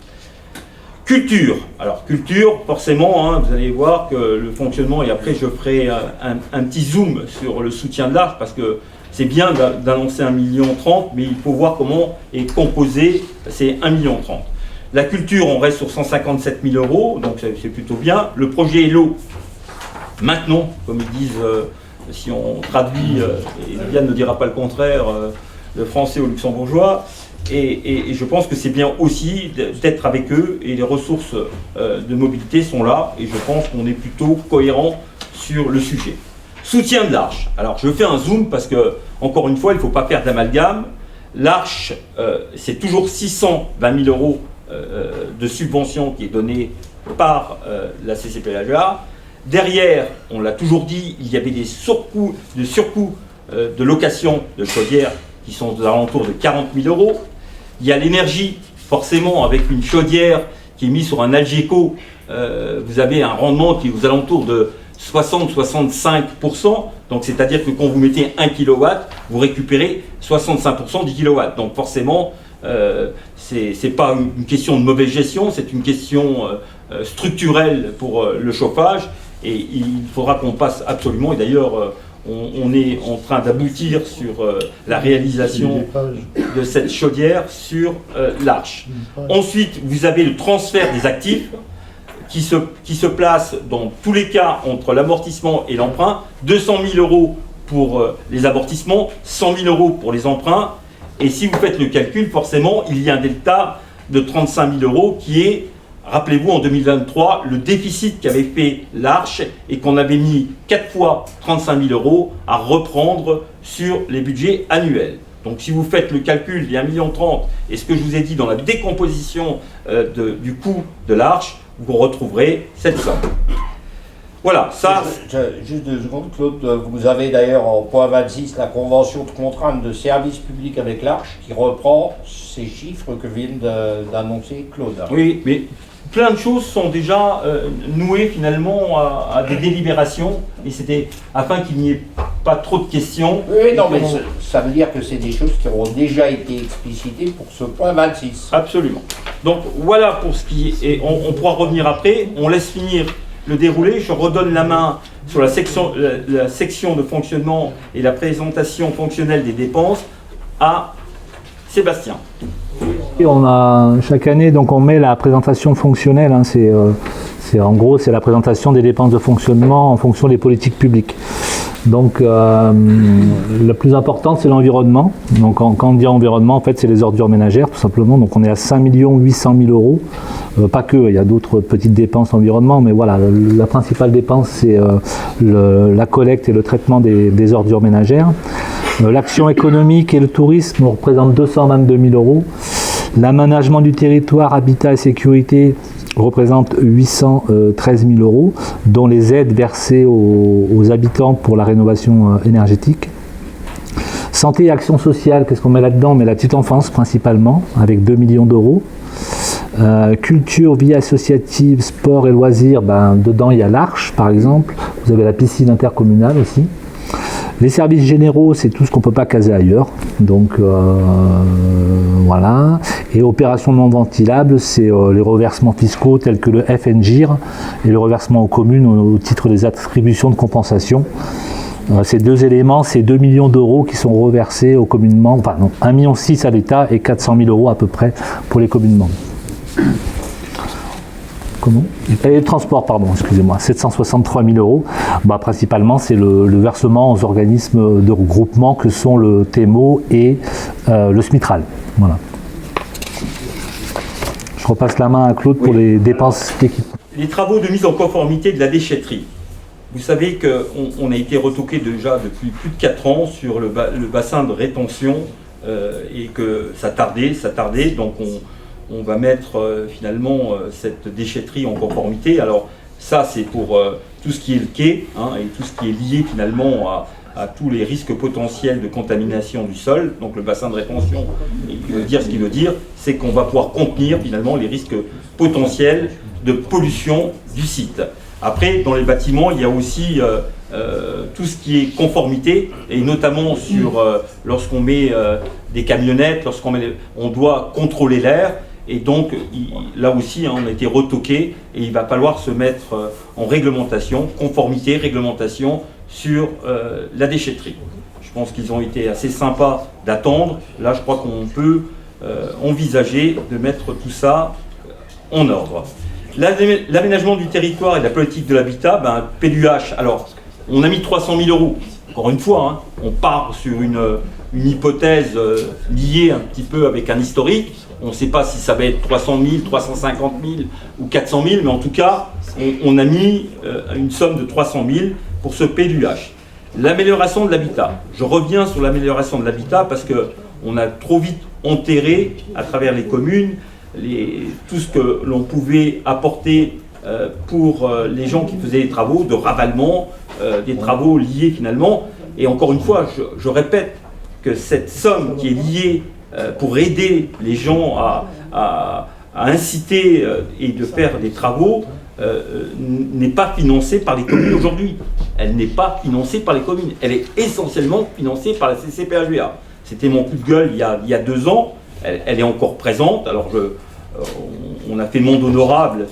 Culture. Alors culture, forcément, vous allez voir que le fonctionnement, et après je ferai un petit zoom sur le soutien de l'ARCH, parce que c'est bien d'annoncer 1,30 million, mais il faut voir comment est composé ces 1,30 million. La culture, on reste sur 157 000 euros, donc c'est plutôt bien. Le projet Hello, maintenant, comme ils disent, si on traduit, et Yann ne dira pas le contraire, le français au luxembourgeois, et je pense que c'est bien aussi d'être avec eux, et les ressources de mobilité sont là, et je pense qu'on est plutôt cohérent sur le sujet. Soutien de l'Arche. Alors je fais un zoom parce que, encore une fois, il ne faut pas faire d'amalgame. L'Arche, c'est toujours 620 000 euros de subvention qui est donnée par la CCPHEA. Derrière, on l'a toujours dit, il y avait des surcoûts de location de chaudières qui sont aux alentours de 40 000 euros. Il y a l'énergie, forcément, avec une chaudière qui est mise sur un Algeco, vous avez un rendement qui est aux alentours de 60-65%. Donc c'est-à-dire que quand vous mettez 1 kW, vous récupérez 65% du kW. Donc forcément, c'est pas une question de mauvaise gestion, c'est une question structurelle pour le chauffage, et il faudra qu'on passe absolument, et d'ailleurs on est en train d'aboutir sur la réalisation de cette chaudière sur l'Arche. Ensuite, vous avez le transfert des actifs qui se place dans tous les cas entre l'amortissement et l'emprunt, 200 000 euros pour les amortissements, 100 000 euros pour les emprunts. Et si vous faites le calcul, forcément, il y a un delta de 35 000 euros qui est, rappelez-vous, en 2023, le déficit qu'avait fait l'Arche et qu'on avait mis 4 fois 35 000 euros à reprendre sur les budgets annuels. Donc si vous faites le calcul des 1,30 million et ce que je vous ai dit dans la décomposition du coût de l'Arche, vous retrouverez cette somme. Voilà, ça... Juste 2 secondes, Claude. Vous avez d'ailleurs en point 26 la convention de contrainte de service public avec l'Arche qui reprend ces chiffres que vient d'annoncer Claude. Oui, mais plein de choses sont déjà nouées finalement à des délibérations, et c'était afin qu'il n'y ait pas trop de questions. Oui, non, mais ça veut dire que c'est des choses qui auront déjà été explicitées pour ce point 26. Absolument. Donc voilà pour ce qui est, et on pourra revenir après, on laisse finir le déroulé. Je redonne la main sur la section de fonctionnement et la présentation fonctionnelle des dépenses à Sébastien. Et on a chaque année, donc on met la présentation fonctionnelle, en gros c'est la présentation des dépenses de fonctionnement en fonction des politiques publiques. Donc la plus importante c'est l'environnement. Donc quand on dit environnement, en fait c'est les ordures ménagères tout simplement. Donc on est à 5 800 000 euros. Pas que, il y a d'autres petites dépenses environnement, mais voilà, la principale dépense c'est la collecte et le traitement des ordures ménagères. L'action économique et le tourisme représentent 222 000 euros. L'aménagement du territoire, habitat et sécurité représente 813 000 euros, dont les aides versées aux habitants pour la rénovation énergétique. Santé et action sociale, qu'est-ce qu'on met là-dedans? On met la petite enfance principalement, avec 2 millions d'euros. Culture, vie associative, sport et loisirs, dedans il y a l'Arche par exemple. Vous avez la piscine intercommunale aussi. Les services généraux, c'est tout ce qu'on ne peut pas caser ailleurs. Donc voilà. Et opérations non ventilables, c'est les reversements fiscaux tels que le FNGIR et le reversement aux communes au titre des attributions de compensation. Ces deux éléments, c'est 2 millions d'euros qui sont reversés aux communes membres, 1,6 million à l'État et 400 000 euros à peu près pour les communes membres. Comment ? Et les transports, pardon, excusez-moi, 763 000 euros. Bah, principalement, c'est le versement aux organismes de regroupement que sont le TMO et le SMITRAL. Voilà. Je repasse la main à Claude pour les dépenses d'équipement. Les travaux de mise en conformité de la déchetterie. Vous savez qu'on a été retoqué déjà depuis plus de 4 ans sur le bassin de rétention et que ça tardait. Donc on va mettre finalement cette déchetterie en conformité. Alors ça c'est pour tout ce qui est le quai et tout ce qui est lié finalement à tous les risques potentiels de contamination du sol. Donc le bassin de rétention, il veut dire ce qu'il veut dire, c'est qu'on va pouvoir contenir finalement les risques potentiels de pollution du site. Après, dans les bâtiments, il y a aussi tout ce qui est conformité, et notamment lorsqu'on met des camionnettes, on doit contrôler l'air, et donc là aussi on a été retoqué, et il va falloir se mettre en réglementation, conformité, réglementation sur la déchetterie. Je pense qu'ils ont été assez sympas d'attendre. Là, je crois qu'on peut envisager de mettre tout ça en ordre. L'aménagement du territoire et la politique de l'habitat, PLUH, alors on a mis 300 000 euros. Encore une fois, on part sur une hypothèse liée un petit peu avec un historique. On ne sait pas si ça va être 300 000, 350 000 ou 400 000, mais en tout cas, on a mis une somme de 300 000 pour ce PLUH. L'amélioration de l'habitat. Je reviens sur l'amélioration de l'habitat parce qu'on a trop vite enterré à travers les communes tout ce que l'on pouvait apporter pour les gens qui faisaient des travaux, de ravalement, des travaux liés finalement. Et encore une fois, je répète que cette somme qui est liée pour aider les gens à inciter et de faire des travaux n'est pas financée par les communes aujourd'hui. Elle n'est pas financée par les communes. Elle est essentiellement financée par la CCPHVA. C'était mon coup de gueule il y a 2 ans. Elle est encore présente. Alors on a fait monde honorable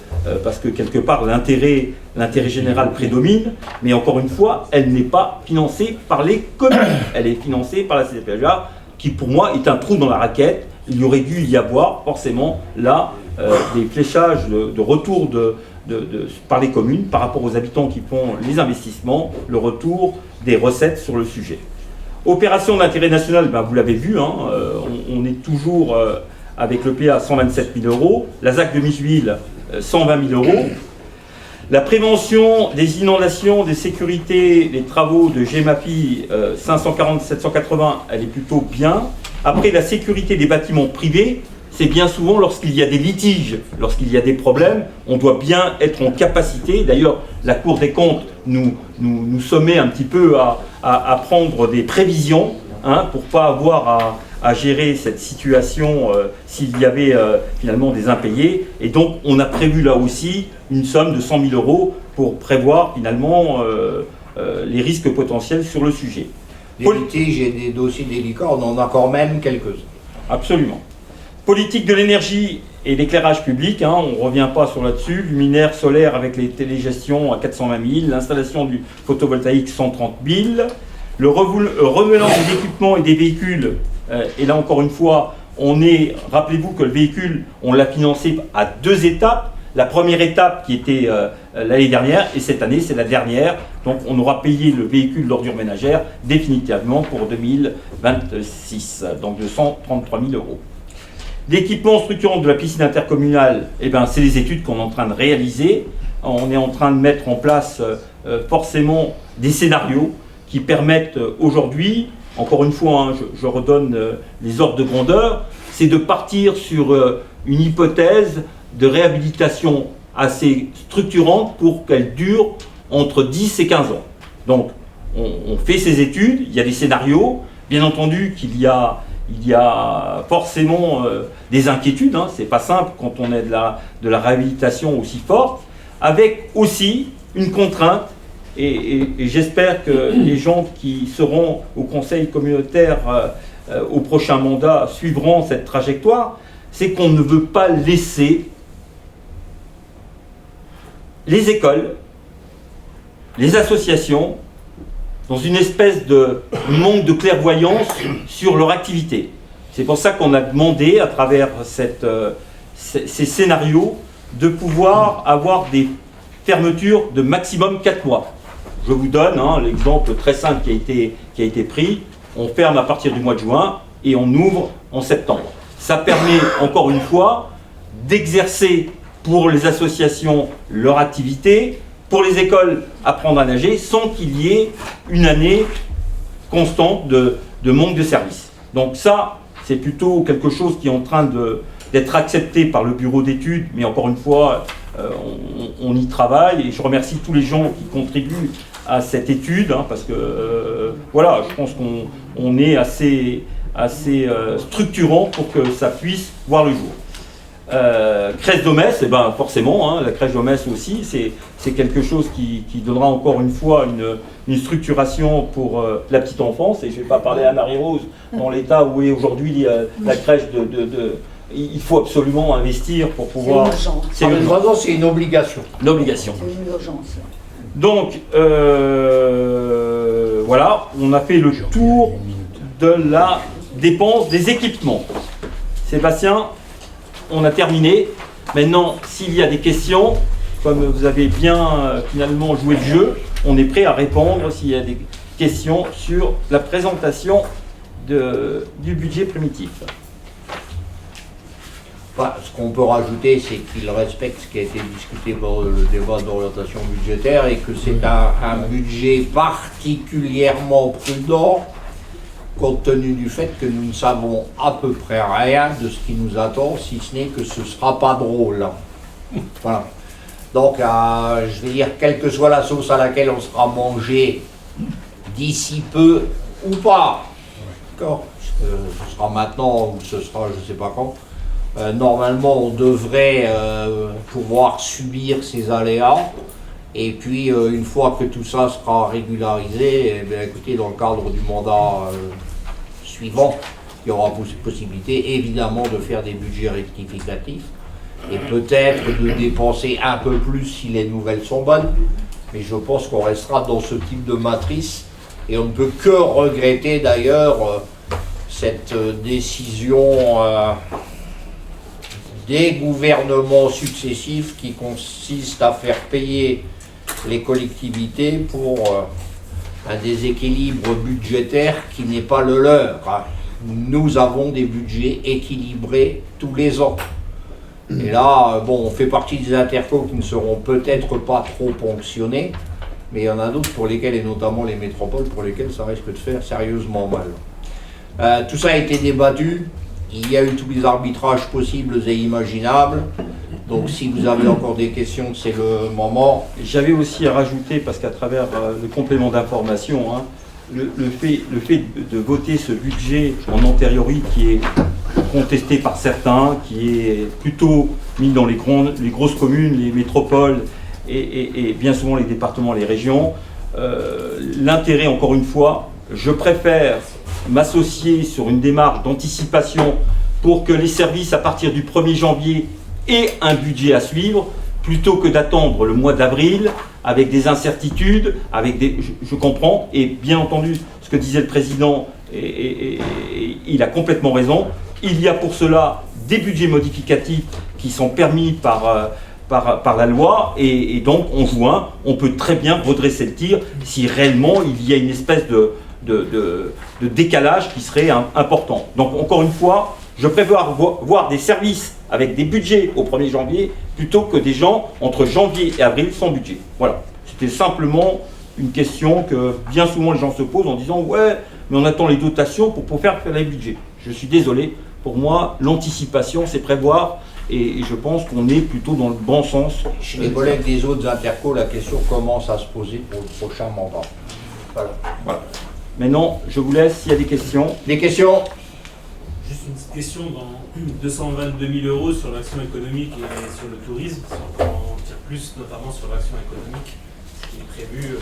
parce que quelque part l'intérêt général prédomine, mais encore une fois, elle n'est pas financée par les communes. Elle est financée par la CCPHVA, qui pour moi est un trou dans la raquette. Il y aurait dû y avoir forcément là des fléchages de retour par les communes par rapport aux habitants qui font les investissements, le retour des recettes sur le sujet. Opération d'intérêt national, vous l'avez vu, on est toujours avec le PA 127 000 euros, la ZAC de Micheville 120 000 euros. La prévention des inondations, des sécurités, les travaux de GEMAPI 540-780, elle est plutôt bien. Après, la sécurité des bâtiments privés, c'est bien souvent lorsqu'il y a des litiges, lorsqu'il y a des problèmes, on doit bien être en capacité. D'ailleurs, la Cour des comptes nous sommet un petit peu à prendre des prévisions pour ne pas avoir à gérer cette situation s'il y avait finalement des impayés. Et donc, on a prévu là aussi une somme de 100 000 euros pour prévoir finalement les risques potentiels sur le sujet. Des litiges et des dossiers délicats, on en a quand même quelques-uns. Absolument. Politique de l'énergie et l'éclairage public, on ne revient pas sur là-dessus. Luminaire solaire avec les télégestions à 420 000, l'installation du photovoltaïque 130 000, le renouvellement des équipements et des véhicules. Et là encore une fois, rappelez-vous que le véhicule, on l'a financé à 2 étapes. La première étape qui était l'année dernière, et cette année c'est la dernière. Donc on aura payé le véhicule d'ordure ménagère définitivement pour 2026, donc de 133 000 euros. L'équipement structurant de la piscine intercommunale, c'est les études qu'on est en train de réaliser. On est en train de mettre en place forcément des scénarios qui permettent aujourd'hui, encore une fois, je redonne les ordres de grandeur, c'est de partir sur une hypothèse de réhabilitation assez structurante pour qu'elle dure entre 10 et 15 ans. Donc, on fait ces études, il y a des scénarios, bien entendu qu'il y a forcément des inquiétudes, c'est pas simple quand on est de la réhabilitation aussi forte, avec aussi une contrainte, et j'espère que les gens qui seront au conseil communautaire au prochain mandat suivront cette trajectoire, c'est qu'on ne veut pas laisser les écoles, les associations, dans une espèce de manque de clairvoyance sur leur activité. C'est pour ça qu'on a demandé, à travers ces scénarios, de pouvoir avoir des fermetures de maximum 4 mois. Je vous donne l'exemple très simple qui a été pris. On ferme à partir du mois de juin et on ouvre en septembre. Ça permet, encore une fois, d'exercer pour les associations leur activité, pour les écoles apprendre à nager, sans qu'il y ait une année constante de manque de services. Donc ça, c'est plutôt quelque chose qui est en train d'être accepté par le bureau d'études, mais encore une fois, on y travaille et je remercie tous les gens qui contribuent à cette étude, parce que voilà, je pense qu'on est assez structurant pour que ça puisse voir le jour. Crèche Domès, forcément, la crèche Domès aussi, c'est quelque chose qui donnera encore une fois une structuration pour la petite enfance. Et je ne vais pas parler à Marie-Rose dans l'état où est aujourd'hui la crèche il faut absolument investir pour pouvoir... C'est une urgence. C'est une obligation. Une obligation. C'est une urgence. Donc, voilà, on a fait le tour de la dépense des équipements. Sébastien, on a terminé. Maintenant, s'il y a des questions, comme vous avez bien finalement joué le jeu, on est prêt à répondre s'il y a des questions sur la présentation du budget primitif. Ce qu'on peut rajouter, c'est qu'il respecte ce qui a été discuté dans le débat d'orientation budgétaire et que c'est un budget particulièrement prudent compte tenu du fait que nous ne savons à peu près rien de ce qui nous attend, si ce n'est que ce ne sera pas drôle. Voilà. Donc, je vais dire, quelle que soit la sauce à laquelle on sera mangé d'ici peu ou pas, d'accord, ce sera maintenant ou ce sera je ne sais pas quand, normalement on devrait pouvoir subir ces aléas. Et puis, une fois que tout ça sera régularisé, écoutez, dans le cadre du mandat suivant, il y aura possibilité évidemment de faire des budgets rectificatifs et peut-être de dépenser un peu plus si les nouvelles sont bonnes. Mais je pense qu'on restera dans ce type de matrice et on ne peut que regretter d'ailleurs cette décision des gouvernements successifs qui consiste à faire payer les collectivités pour un déséquilibre budgétaire qui n'est pas le leur. Nous avons des budgets équilibrés tous les ans. Et là, bon, on fait partie des intercos qui ne seront peut-être pas trop ponctionnés, mais il y en a d'autres pour lesquels, et notamment les métropoles, pour lesquels ça risque de faire sérieusement mal. Tout ça a été débattu. Il y a eu tous les arbitrages possibles et imaginables. Donc si vous avez encore des questions, c'est le moment. J'avais aussi à rajouter, parce qu'à travers le complément d'information, le fait de voter ce budget en antériori qui est contesté par certains, qui est plutôt mis dans les grosses communes, les métropoles et bien souvent les départements, les régions, l'intérêt, encore une fois, je préfère m'associer sur une démarche d'anticipation pour que les services à partir du 1er janvier aient un budget à suivre, plutôt que d'attendre le mois d'avril avec des incertitudes, je comprends, et bien entendu ce que disait le président, et il a complètement raison, il y a pour cela des budgets modificatifs qui sont permis par la loi, et donc en juin, on peut très bien redresser le tir si réellement il y a une espèce de décalage qui serait important. Donc encore une fois, je préfère voir des services avec des budgets au 1er janvier plutôt que des gens entre janvier et avril sans budget. Voilà, c'était simplement une question que bien souvent les gens se posent en disant « ouais, mais on attend les dotations pour faire les budgets ». Je suis désolé, pour moi, l'anticipation, c'est prévoir, et je pense qu'on est plutôt dans le bon sens. Chez les collègues des autres intercos, la question commence à se poser pour le prochain mandat. Voilà. Maintenant, je vous laisse s'il y a des questions. Des questions? Juste une petite question, dans 222 000 € sur l'action économique et sur le tourisme, si on peut en dire plus, notamment sur l'action économique, ce qui est prévu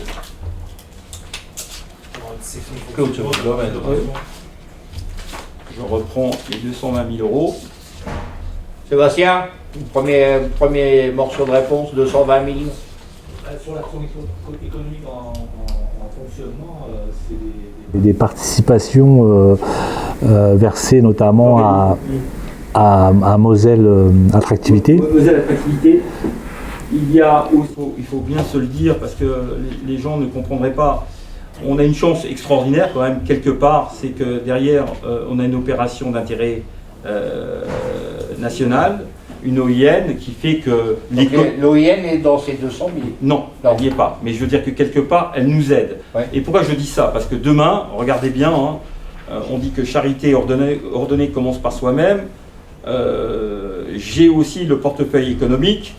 dans une section de fonctionnement. Je reprends les 220 000 €. Sébastien, premier morceau de réponse, 220 000. Sur l'action économique en fonctionnement, c'est des participations versées notamment à Moselle Attractivité. Moselle Attractivité, il faut bien se le dire parce que les gens ne comprendraient pas. On a une chance extraordinaire quand même quelque part, c'est que derrière on a une opération d'intérêt national, une OIN qui fait que... L'OIN est dans ces 200 000. Non, elle n'y est pas. Mais je veux dire que quelque part, elle nous aide. Ouais. Et pourquoi je dis ça? Parce que demain, regardez bien, on dit que charité ordonnée commence par soi-même. J'ai aussi le portefeuille économique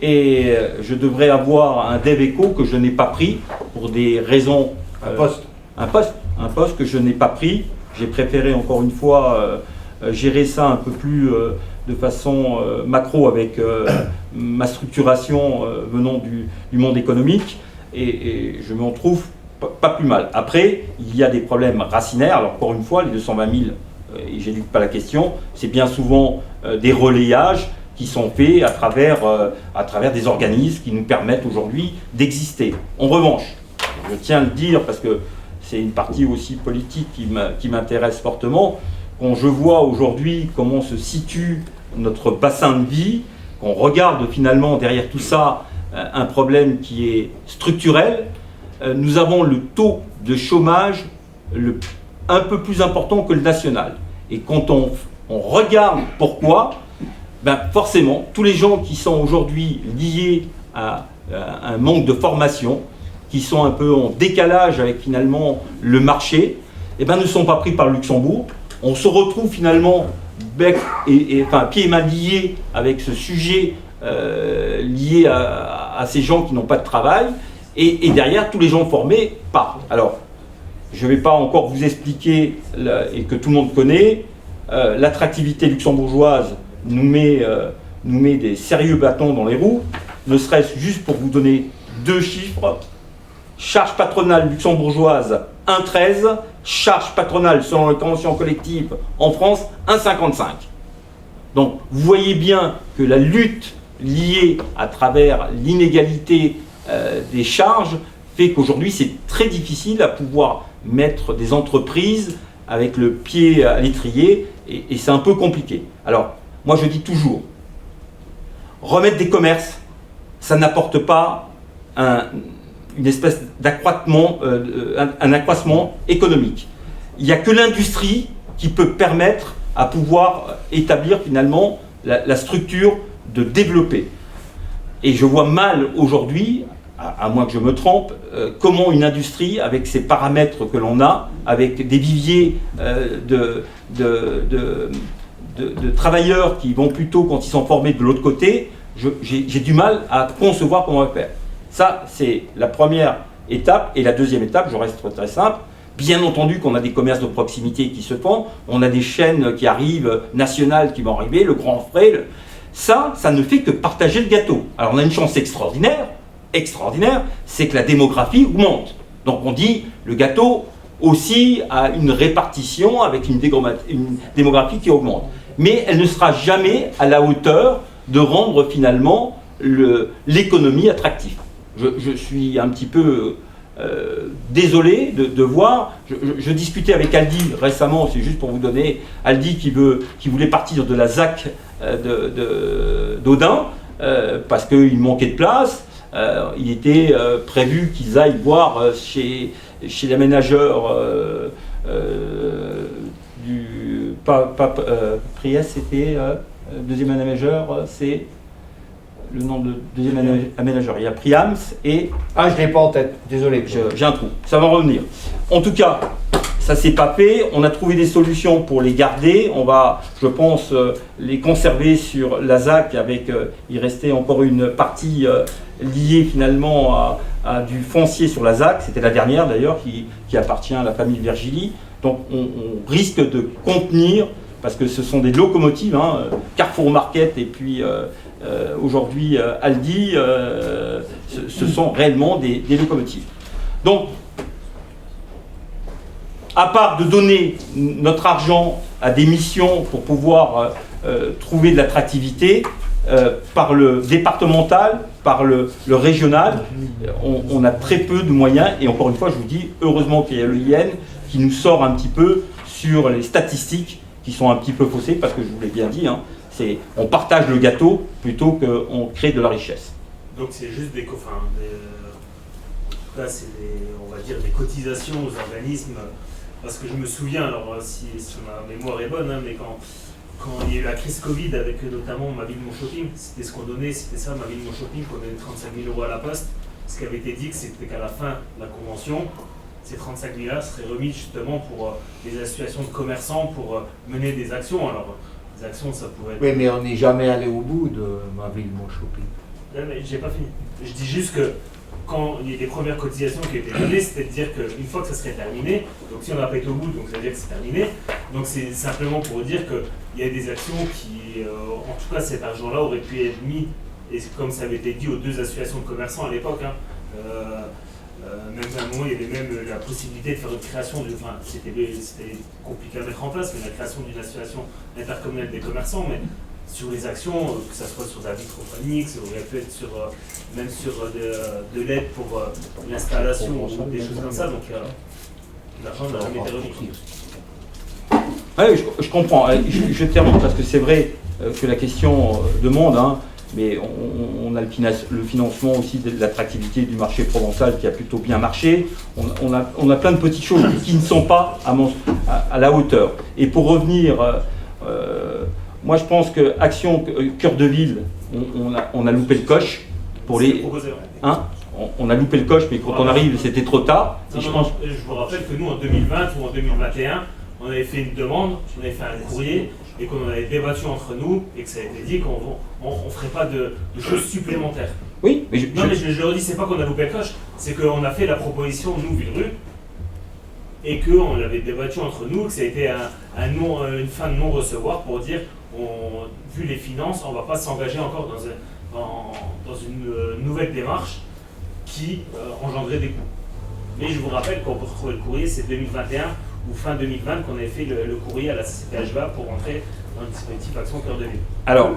et je devrais avoir un DevEco que je n'ai pas pris pour des raisons... Un poste que je n'ai pas pris. J'ai préféré encore une fois gérer ça un peu plus de façon macro avec ma structuration venant du monde économique et je m'en trouve pas plus mal. Après, il y a des problèmes racinaires. Alors encore une fois, les 220 000, et j'élude pas la question, c'est bien souvent des relayages qui sont faits à travers des organismes qui nous permettent aujourd'hui d'exister. En revanche, je tiens à le dire parce que c'est une partie aussi politique qui m'intéresse fortement. Quand je vois aujourd'hui comment se situe notre bassin de vie, qu'on regarde finalement derrière tout ça un problème qui est structurel, nous avons le taux de chômage un peu plus important que le national. Et quand on regarde pourquoi, ben forcément, tous les gens qui sont aujourd'hui liés à un manque de formation, qui sont un peu en décalage avec finalement le marché, eh ben, ne sont pas pris par le Luxembourg. On se retrouve finalement pieds et mains liés avec ce sujet lié à ces gens qui n'ont pas de travail, et derrière, tous les gens formés partent. Alors, je ne vais pas encore vous expliquer, et que tout le monde connaît, l'attractivité luxembourgeoise nous met des sérieux bâtons dans les roues, ne serait-ce juste pour vous donner 2 chiffres. Charge patronale luxembourgeoise 1,13, charge patronale selon les conventions collectives en France 1,55. Donc vous voyez bien que la lutte liée à travers l'inégalité des charges fait qu'aujourd'hui c'est très difficile à pouvoir mettre des entreprises avec le pied à l'étrier et c'est un peu compliqué. Alors moi je dis toujours, remettre des commerces, ça n'apporte pas une espèce d'accroissement, un accroissement économique. Il n'y a que l'industrie qui peut permettre à pouvoir établir finalement la structure de développer. Et je vois mal aujourd'hui, à moins que je me trompe, comment une industrie, avec ces paramètres que l'on a, avec des viviers de travailleurs qui vont plutôt, quand ils sont formés de l'autre côté, j'ai du mal à concevoir comment on va faire. Ça, c'est la première étape. Et la deuxième étape, je reste très simple. Bien entendu qu'on a des commerces de proximité qui se font, on a des chaînes qui arrivent, nationales qui vont arriver, le grand frais. Ça ne fait que partager le gâteau. Alors on a une chance extraordinaire, c'est que la démographie augmente. Donc on dit, le gâteau aussi a une répartition avec une démographie qui augmente. Mais elle ne sera jamais à la hauteur de rendre finalement l'économie attractive. Je suis un petit peu désolé de voir, je discutais avec Aldi récemment, c'est juste pour vous donner, Aldi qui voulait partir de la ZAC d'Audun parce qu'il manquait de place. Il était prévu qu'ils aillent voir chez l'aménageur Priest, c'était deuxième aménageur, c'est le nom de deuxième aménageur. Il y a Priams et... Ah, je ne l'ai pas en tête, désolé. J'ai un trou, ça va revenir. En tout cas, ça s'est pas fait. On a trouvé des solutions pour les garder. On va, je pense, les conserver sur la ZAC avec... il restait encore une partie liée finalement à du foncier sur la ZAC. C'était la dernière d'ailleurs qui appartient à la famille Virgili. Donc on risque de contenir, parce que ce sont des locomotives, hein, Carrefour Market et puis aujourd'hui Aldi, ce sont réellement des locomotives. Donc, à part de donner notre argent à des missions pour pouvoir trouver de l'attractivité, par le départemental, par le régional, on a très peu de moyens. Et encore une fois, je vous dis, heureusement qu'il y a le IN qui nous sort un petit peu sur les statistiques qui sont un petit peu faussées, parce que je vous l'ai bien dit, hein, on partage le gâteau plutôt qu'on crée de la richesse. Donc c'est juste en tout cas, c'est on va dire des cotisations aux organismes, parce que je me souviens, alors si ma mémoire est bonne, hein, mais quand il y a eu la crise Covid avec notamment Ma Ville Mon Shopping, c'était ce qu'on donnait, c'était ça, Ma Ville Mon Shopping, qu'on donnait 35 000 € à la Poste. Ce qui avait été dit, c'était qu'à la fin de la convention, ces 35 000 € seraient remis justement pour les associations de commerçants pour mener des actions. Alors, des actions, ça pourrait être... Oui, mais on n'est jamais allé au bout de Ma Ville Mon Shopping. Non, mais j'ai pas fini. Je dis juste que quand il y a des premières cotisations qui étaient données, c'était de dire qu'une fois que ça serait terminé, donc si on n'a pas été au bout, donc ça veut dire que c'est terminé. Donc c'est simplement pour dire qu'il y a des actions qui, en tout cas cet argent-là aurait pu être mis, et comme ça avait été dit aux 2 associations de commerçants à l'époque, hein, même à un moment il y avait même la possibilité de faire une création, enfin c'était compliqué à mettre en place, mais la création d'une association intercommunale des commerçants, mais sur les actions, que ce soit sur la vitrophonique, ça aurait pu être même sur de l'aide pour l'installation ou des choses comme ça. Donc l'argent n'a jamais été remis. Oui, je comprends. Je termine parce que c'est vrai que la question demande, hein, mais on a le financement aussi de l'attractivité du marché provençal qui a plutôt bien marché. On a plein de petites choses qui ne sont pas à la hauteur. Et pour revenir... moi, je pense que Action Cœur de Ville, on a loupé le coche pour les. Hein, on a loupé le coche, mais quand on arrive, c'était trop tard. Je vous rappelle que nous, en 2020 ou en 2021, on avait fait une demande, on avait fait un courrier, et qu'on en avait débattu entre nous, et que ça a été dit qu'on ne ferait pas de choses supplémentaires. Oui, mais je le redis, c'est pas qu'on a loupé le coche, c'est qu'on a fait la proposition, nous, Villerue, et qu'on l'avait débattu entre nous, que ça a été une fin de non-recevoir pour dire, vu les finances, on ne va pas s'engager encore dans une nouvelle démarche qui engendrait des coûts. Mais je vous rappelle qu'on peut retrouver le courrier, c'est 2021 ou fin 2020 qu'on avait fait le courrier à la CCPHVA pour entrer dans le dispositif Action Cœur de Ville. Alors,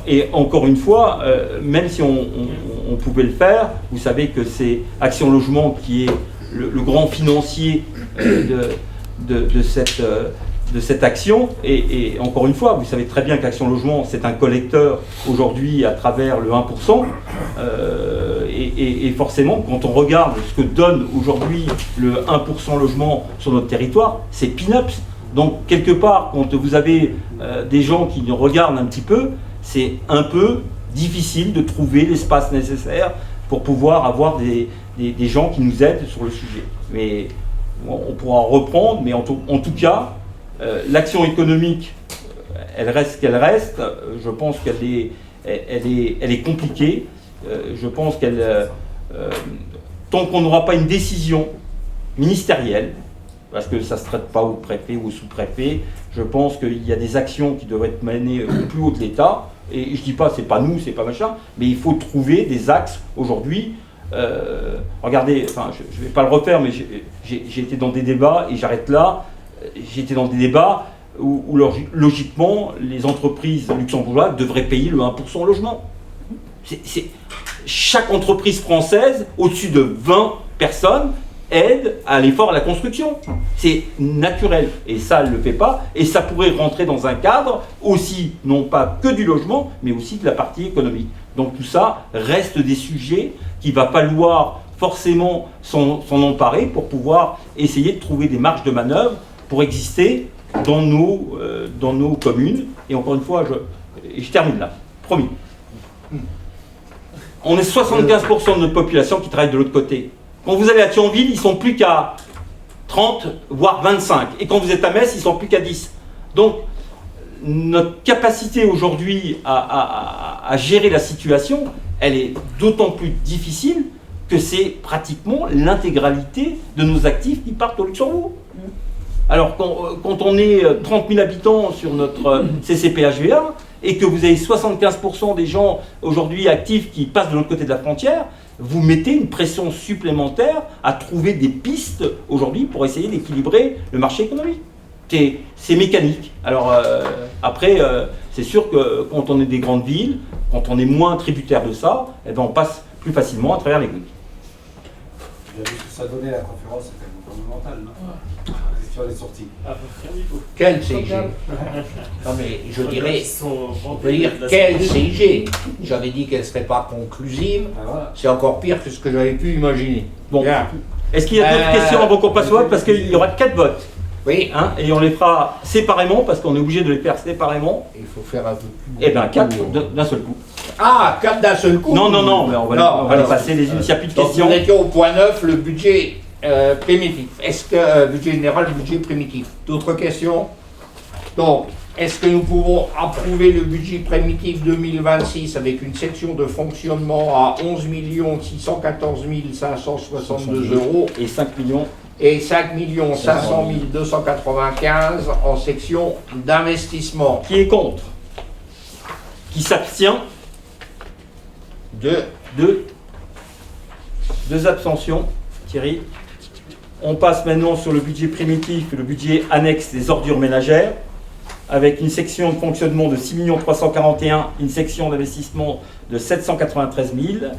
et encore une fois, même si on pouvait le faire, vous savez que c'est Action Logement qui est le grand financier de cette action, et encore une fois, vous savez très bien qu'Action Logement, c'est un collecteur aujourd'hui à travers le 1%, et forcément, quand on regarde ce que donne aujourd'hui le 1% logement sur notre territoire, c'est peanuts. Donc, quelque part, quand vous avez des gens qui nous regardent un petit peu, c'est un peu difficile de trouver l'espace nécessaire pour pouvoir avoir des gens qui nous aident sur le sujet. Mais on pourra reprendre, mais en tout cas, l'action économique, elle reste ce qu'elle reste. Je pense qu'elle est compliquée. Je pense tant qu'on n'aura pas une décision ministérielle, parce que ça ne se traite pas au préfet ou au sous-préfet, je pense qu'il y a des actions qui doivent être menées au plus haut de l'État. Et je ne dis pas, c'est pas nous, c'est pas machin, mais il faut trouver des axes aujourd'hui. Regardez, enfin, je ne vais pas le refaire, mais j'ai été dans des débats, et j'arrête là. J'ai été dans des débats où logiquement, les entreprises luxembourgeoises devraient payer le 1% logement. Chaque entreprise française, au-dessus de 20 personnes, aide à l'effort à la construction. C'est naturel. Et ça, elle ne le fait pas. Et ça pourrait rentrer dans un cadre aussi, non pas que du logement, mais aussi de la partie économique. Donc tout ça reste des sujets qu'il va falloir forcément s'en emparer pour pouvoir essayer de trouver des marges de manœuvre pour exister dans nos communes. Et encore une fois, je termine là, promis. On est 75% de notre population qui travaille de l'autre côté. Quand vous allez à Thionville, ils sont plus qu'à 30, voire 25. Et quand vous êtes à Metz, ils sont plus qu'à 10. Donc, notre capacité aujourd'hui à gérer la situation, elle est d'autant plus difficile que c'est pratiquement l'intégralité de nos actifs qui partent au Luxembourg. Alors, quand on est 30 000 habitants sur notre CCPHVA, et que vous avez 75% des gens aujourd'hui actifs qui passent de l'autre côté de la frontière, vous mettez une pression supplémentaire à trouver des pistes aujourd'hui pour essayer d'équilibrer le marché économique. C'est mécanique. Alors après, c'est sûr que quand on est des grandes villes, quand on est moins tributaire de ça, eh ben on passe plus facilement à travers les gouttes. Il a vu ce que ça donnait la conférence gouvernementale, non ? sur les sorties. Quel CIG? Non mais je dirais, on peut dire quel CIG? J'avais dit qu'elle ne serait pas conclusive, c'est encore pire que ce que j'avais pu imaginer. Bon, est-ce qu'il y a d'autres questions avant qu'on passe au vote? Parce qu'il y aura 4 votes. Oui. Hein, et on les fera séparément, parce qu'on est obligé de les faire séparément. Il faut faire un peu plus. Eh bien, 4 d'un seul coup. Ah, 4 d'un seul coup? Non, mais on va les passer les unes, s'il n'y a plus de questions. Donc nous étions au point 9, le budget primitif. Est-ce que, budget général, budget primitif. D'autres questions? Donc, est-ce que nous pouvons approuver le budget primitif 2026 avec une section de fonctionnement à 11 614 562 euros et 5 millions et 5 500 295 en section d'investissement? Qui est contre? Qui s'abstient? 2 abstentions. Thierry. On passe maintenant sur le budget primitif, le budget annexe des ordures ménagères, avec une section de fonctionnement de 6 341 000, une section d'investissement de 793 000.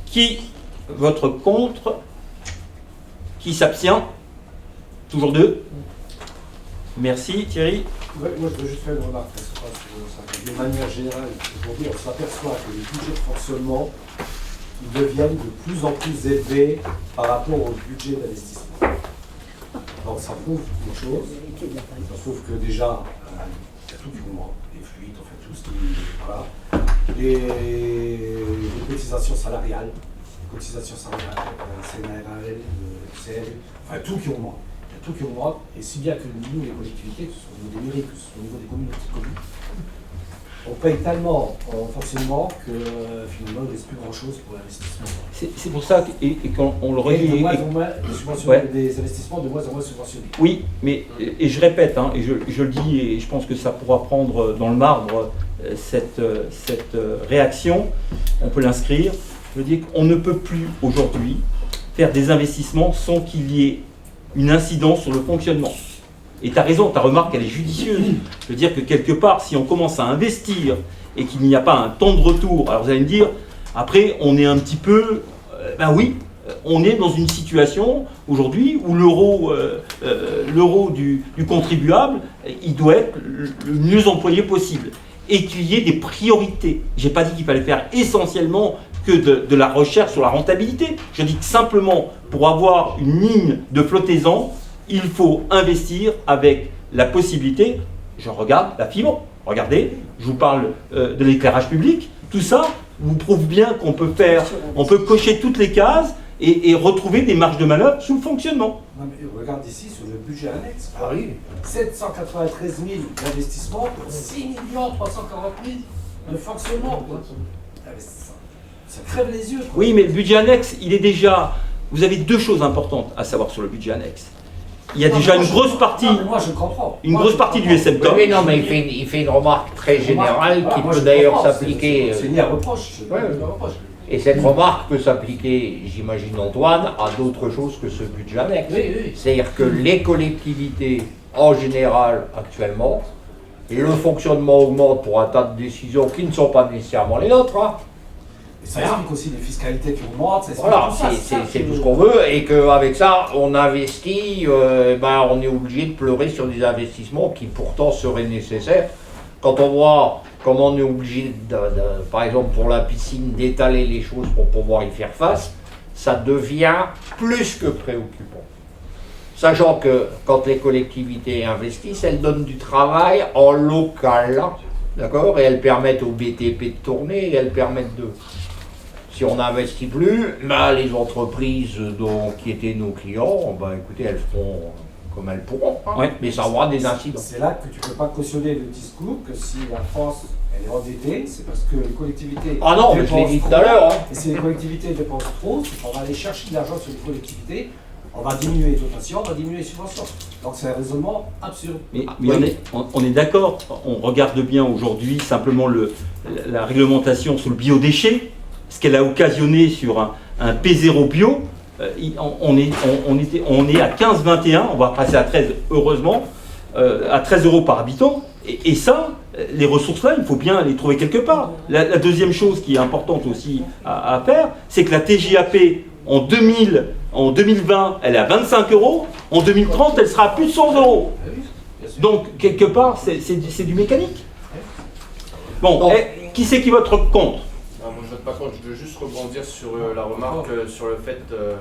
Qui vote contre? Qui s'abstient? Toujours 2. Merci Thierry. Ouais, moi je veux juste faire une remarque, de manière générale, aujourd'hui on s'aperçoit que les budgets de fonctionnement deviennent de plus en plus élevés par rapport au budget d'investissement. Donc ça prouve une chose, ça prouve que déjà, il y a tout qui augmente, les fluides, enfin tout ce qui... Voilà. Les cotisations salariales, CNRL, CL, enfin tout qui augmente. Il y a tout qui augmente, et si bien que nous, les collectivités, que ce soit au niveau des mairies, que ce soit au niveau des communes, on paye tellement en fonctionnement que finalement il ne reste plus grand chose pour l'investissement. C'est pour ça et qu'on le redit. Des investissements de moins en moins subventionnés. Oui, mais et je répète, hein, et je le dis, et je pense que ça pourra prendre dans le marbre cette réaction, on peut l'inscrire. Je veux dire qu'on ne peut plus aujourd'hui faire des investissements sans qu'il y ait une incidence sur le fonctionnement. Et tu as raison, ta remarque elle est judicieuse. Je veux dire que quelque part, si on commence à investir et qu'il n'y a pas un temps de retour, alors vous allez me dire, après on est un petit peu, ben oui, on est dans une situation aujourd'hui où l'euro du contribuable, il doit être le mieux employé possible. Et qu'il y ait des priorités. Je n'ai pas dit qu'il fallait faire essentiellement que de la recherche sur la rentabilité. Je dis que simplement, pour avoir une ligne de flottaison, il faut investir avec la possibilité, je regarde la fibre, regardez, je vous parle de l'éclairage public, tout ça vous prouve bien qu'on peut faire, on peut cocher toutes les cases et retrouver des marges de manœuvre sous le fonctionnement. Non, mais regarde ici sur le budget annexe. Ah oui. 793 000 d'investissement pour 6 340 000 de fonctionnement. Ça crève les yeux. Quoi. Oui, mais le budget annexe, il est déjà... Vous avez 2 choses importantes à savoir sur le budget annexe. Il y a déjà une grosse partie, moi je comprends. Une grosse partie du SMTOM. Oui, non, mais il fait une remarque très générale qui peut d'ailleurs s'appliquer. C'est ni un reproche. Et cette remarque peut s'appliquer, j'imagine Antoine, à d'autres choses que ce budget annexe. Oui. C'est-à-dire que les collectivités, en général, actuellement, le fonctionnement augmente pour un tas de décisions qui ne sont pas nécessairement les nôtres. Hein. Et ça explique aussi les fiscalités qui augmentent. Voilà, c'est tout ce qu'on veut, et qu'avec ça, on investit, on est obligé de pleurer sur des investissements qui pourtant seraient nécessaires. Quand on voit comment on est obligé, par exemple pour la piscine, d'étaler les choses pour pouvoir y faire face, ça devient plus que préoccupant. Sachant que quand les collectivités investissent, elles donnent du travail en local, d'accord, et elles permettent au BTP de tourner, et elles permettent de... Si on n'investit plus, les entreprises qui étaient nos clients, écoutez, elles feront comme elles pourront, hein, ouais. Mais ça aura des incidents. C'est là que tu ne peux pas cautionner le discours que si la France elle est endettée, c'est parce que les collectivités... Ah non, mais je l'ai dit tout à l'heure. Hein. Et si les collectivités dépensent trop, c'est qu'on va aller chercher de l'argent sur les collectivités, on va diminuer les dotations, on va diminuer les subventions. Donc c'est un raisonnement absurde. Mais on est d'accord, on regarde bien aujourd'hui simplement la réglementation sur le biodéchet, ce qu'elle a occasionné sur un P0 bio, on est à 15,21, on va passer à 13, heureusement, à 13 € par habitant. Et ça, les ressources là, il faut bien les trouver quelque part. La deuxième chose qui est importante aussi à faire, c'est que la TGAP en En 2020, elle est à 25 €. En 2030, elle sera à plus de 100 €. Donc, quelque part, c'est du mécanique. Bon, qui c'est qui vote contre? Moi, je vote pas contre. Je veux juste rebondir sur la remarque, sur le fait que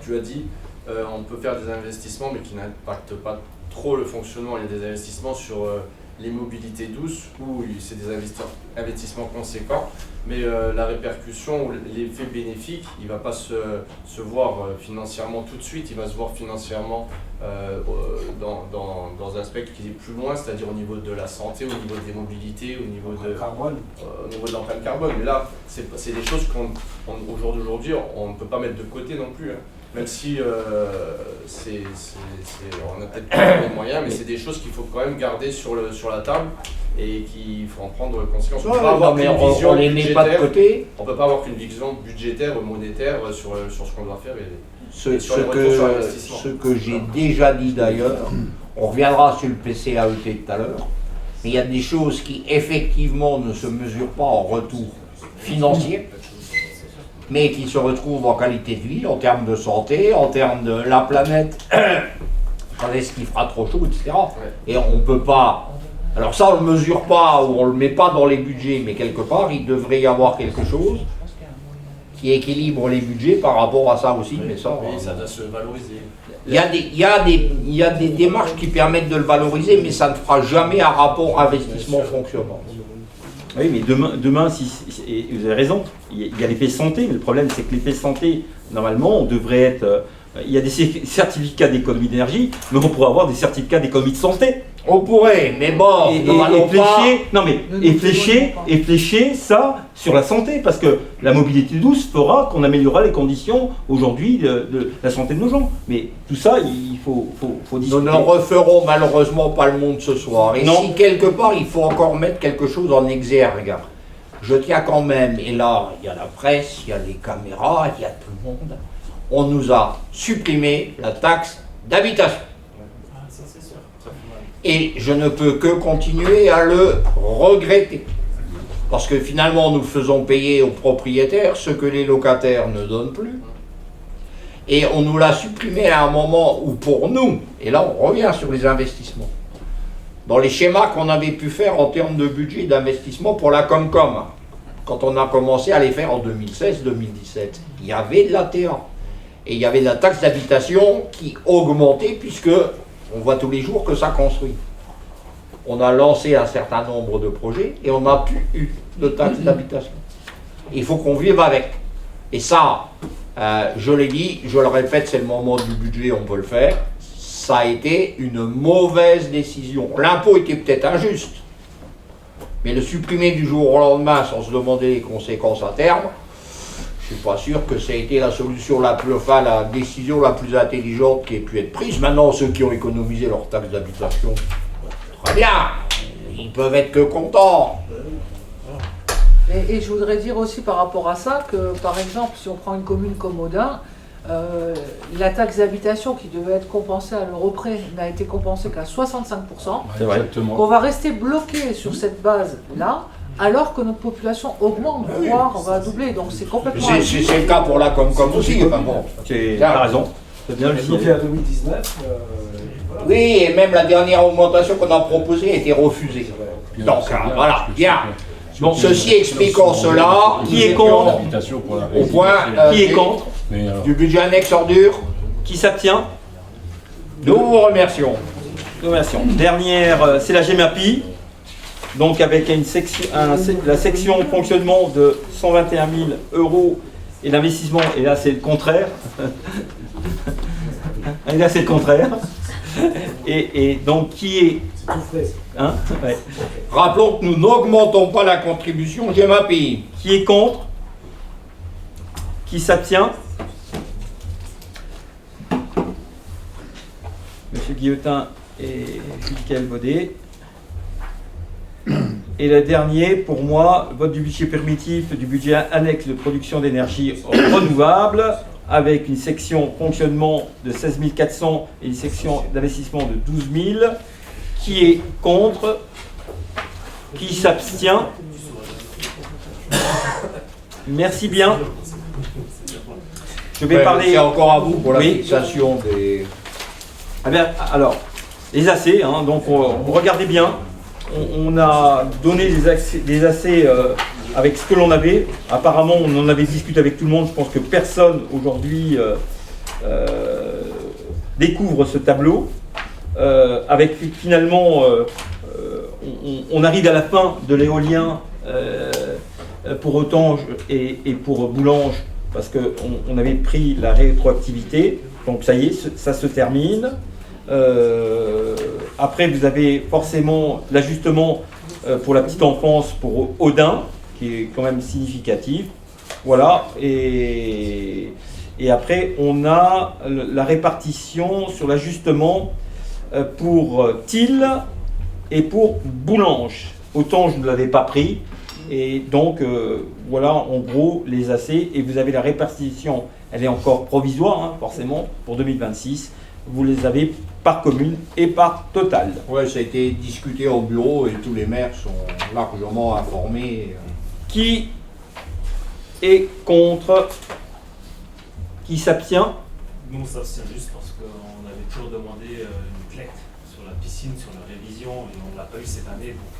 tu as dit on peut faire des investissements, mais qui n'impactent pas trop le fonctionnement. Il y a des investissements sur les mobilités douces, où c'est des investissements conséquents, mais la répercussion ou l'effet bénéfique, il ne va pas se voir financièrement tout de suite, il va se voir financièrement dans un spectre qui est plus loin, c'est-à-dire au niveau de la santé, au niveau des mobilités, au niveau de l'empreinte carbone. Mais là, c'est des choses qu'au jour d'aujourd'hui, on ne peut pas mettre de côté non plus. Hein. Même si on a peut-être pas les moyens, mais c'est des choses qu'il faut quand même garder sur la table et qu'il faut en prendre conscience. On ne peut pas avoir qu'une vision budgétaire. On peut pas avoir qu'une vision budgétaire ou monétaire sur ce qu'on doit faire. Ce que j'ai déjà dit d'ailleurs, on reviendra sur le PCAET tout à l'heure, mais il y a des choses qui effectivement ne se mesurent pas en retour financier, mais qui se retrouvent en qualité de vie, en termes de santé, en termes de la planète, quand est-ce qu'il fera trop chaud, etc. Et on ne peut pas... Alors ça, on ne le mesure pas ou on ne le met pas dans les budgets, mais quelque part, il devrait y avoir quelque chose qui équilibre les budgets par rapport à ça aussi. Mais ça, oui, ça doit se valoriser. Il y a des démarches qui permettent de le valoriser, mais ça ne fera jamais un rapport investissement-fonctionnement. Oui, mais demain et vous avez raison, il y a l'effet santé, mais le problème c'est que l'effet santé, normalement, on devrait être... il y a des certificats d'économie d'énergie, mais on pourrait avoir des certificats d'économie de santé. On pourrait, mais bon, et flécher ça sur la santé, parce que la mobilité douce fera qu'on améliorera les conditions aujourd'hui de la santé de nos gens. Mais tout ça, il faut discuter. Nous ne referons malheureusement pas le monde ce soir. Et si quelque part il faut encore mettre quelque chose en exergue, je tiens quand même, et là il y a la presse, il y a les caméras, il y a tout le monde, on nous a supprimé la taxe d'habitation. Et je ne peux que continuer à le regretter. Parce que finalement, nous faisons payer aux propriétaires ce que les locataires ne donnent plus. Et on nous l'a supprimé à un moment où pour nous, et là on revient sur les investissements, dans les schémas qu'on avait pu faire en termes de budget d'investissement pour la Comcom, quand on a commencé à les faire en 2016-2017, il y avait de la TA. Et il y avait de la taxe d'habitation qui augmentait puisque on voit tous les jours que ça construit. On a lancé un certain nombre de projets et on n'a plus eu de taxe d'habitation. Il faut qu'on vive avec. Et ça, je l'ai dit, je le répète, c'est le moment du budget, on peut le faire. Ça a été une mauvaise décision. L'impôt était peut-être injuste, mais le supprimer du jour au lendemain sans se demander les conséquences à terme, je ne suis pas sûr que ça a été la solution la décision la plus intelligente qui ait pu être prise. Maintenant, ceux qui ont économisé leur taxe d'habitation, très bien, ils peuvent être que contents. Et je voudrais dire aussi par rapport à ça que, par exemple, si on prend une commune comme Audun, la taxe d'habitation qui devait être compensée à l'euro près n'a été compensée qu'à 65%. C'est vrai. On va rester bloqué sur cette base-là, alors que notre population augmente, voire va doubler. Donc c'est complètement... C'est le cas pour la Comcom aussi. Enfin bon. Tu as raison. C'est bien le bloqué à 2019. Voilà. Oui, et même la dernière augmentation qu'on a proposée a été refusée. Donc voilà, bien. Bon, ceci expliquant cela, qui est contre au point qui est contre du budget annexe ordure, qui s'abstient. Nous vous remercions. Nous remercions. Dernière, c'est la GEMAPI. Donc avec la section fonctionnement de 121 000 € et l'investissement, et là c'est le contraire. Et là c'est le contraire. Et donc qui est... Hein, ouais. Rappelons que nous n'augmentons pas la contribution GEMAPI. Qui est contre? Qui s'abstient? Monsieur Guillotin et Michael Baudet. Et le dernier, pour moi, vote du budget permittif du budget annexe de production d'énergie renouvelable, avec une section fonctionnement de 16 400 et une section d'investissement de 12 000. Qui est contre? Qui s'abstient? Merci bien. je vais parler. C'est encore à vous pour la Oui. fixation des. Ah bien, alors, les AC, hein, donc regardez bien, on a donné des AC avec ce que l'on avait. Apparemment, on en avait discuté avec tout le monde. Je pense que personne aujourd'hui découvre ce tableau. Avec finalement, on arrive à la fin de l'éolien pour Autange et pour Boulange, parce qu'on avait pris la rétroactivité. Donc ça y est, ça se termine. Après, vous avez forcément l'ajustement pour la petite enfance pour Audin, qui est quand même significatif. Voilà. Et après, on a la répartition sur l'ajustement pour Tille et pour Boulange. Autant je ne l'avais pas pris. Et donc, voilà en gros les AC. Et vous avez la répartition, elle est encore provisoire, hein, forcément, pour 2026. Vous les avez par commune et par total. Ouais, ça a été discuté au bureau et tous les maires sont largement informés. Qui est contre? Qui s'abstient? Nous, on s'abstient juste parce qu'on avait toujours demandé une collecte sur la piscine, sur la révision, et on ne l'a pas eu cette année, donc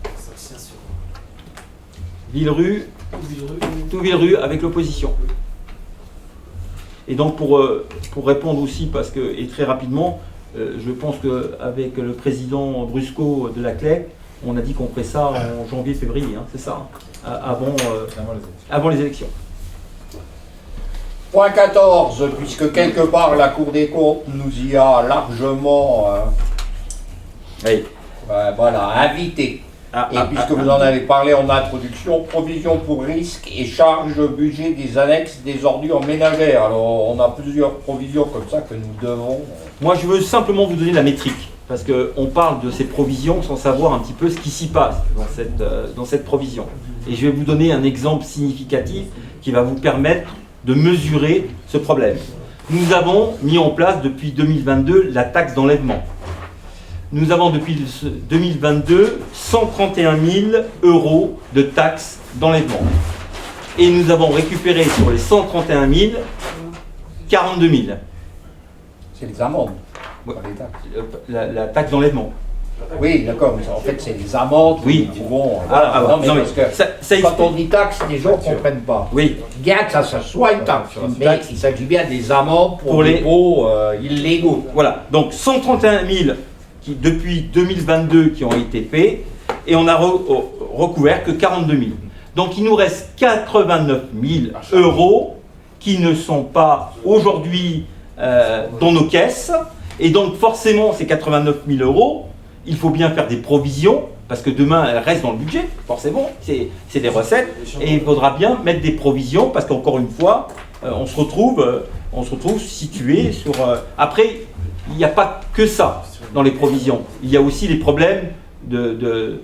on s'abstient sur... Villerue, tout Villerue avec l'opposition. Et donc pour répondre aussi, parce que, et très rapidement, je pense qu'avec le président Brusco de la CLEC, on a dit qu'on ferait ça en janvier-février, hein, c'est ça, hein, avant les élections. Point 14, puisque quelque part la Cour des comptes nous y a largement invité. Et puisque vous en avez parlé en introduction, provision pour risques et charges budget des annexes des ordures ménagères. Alors on a plusieurs provisions comme ça que nous devons... Moi je veux simplement vous donner la métrique, parce qu'on parle de ces provisions sans savoir un petit peu ce qui s'y passe dans cette provision. Et je vais vous donner un exemple significatif qui va vous permettre de mesurer ce problème. Nous avons mis en place depuis 2022 la taxe d'enlèvement. Nous avons depuis 2022 131 000 € de taxes d'enlèvement. Et nous avons récupéré sur les 131 000, 42 000. C'est les amendes. Ouais. La taxe d'enlèvement. Oui, d'accord, mais en fait c'est les amendes que nous pouvons... Non, mais parce que quand on dit taxe, les gens ne comprennent pas. Oui. Bien que ça soit une taxe, mais il s'agit bien des amendes pour les dépôts illégaux. Voilà, donc 131 000 qui, depuis 2022 qui ont été faits, et on a recouvert que 42 000. Donc il nous reste 89 000 € qui ne sont pas aujourd'hui dans nos caisses, et donc forcément ces 89 000 €, il faut bien faire des provisions, parce que demain elles restent dans le budget, forcément, c'est des recettes, et il faudra bien mettre des provisions, parce qu'encore une fois, on se retrouve situé sur... Après, il n'y a pas que ça dans les provisions, il y a aussi les problèmes de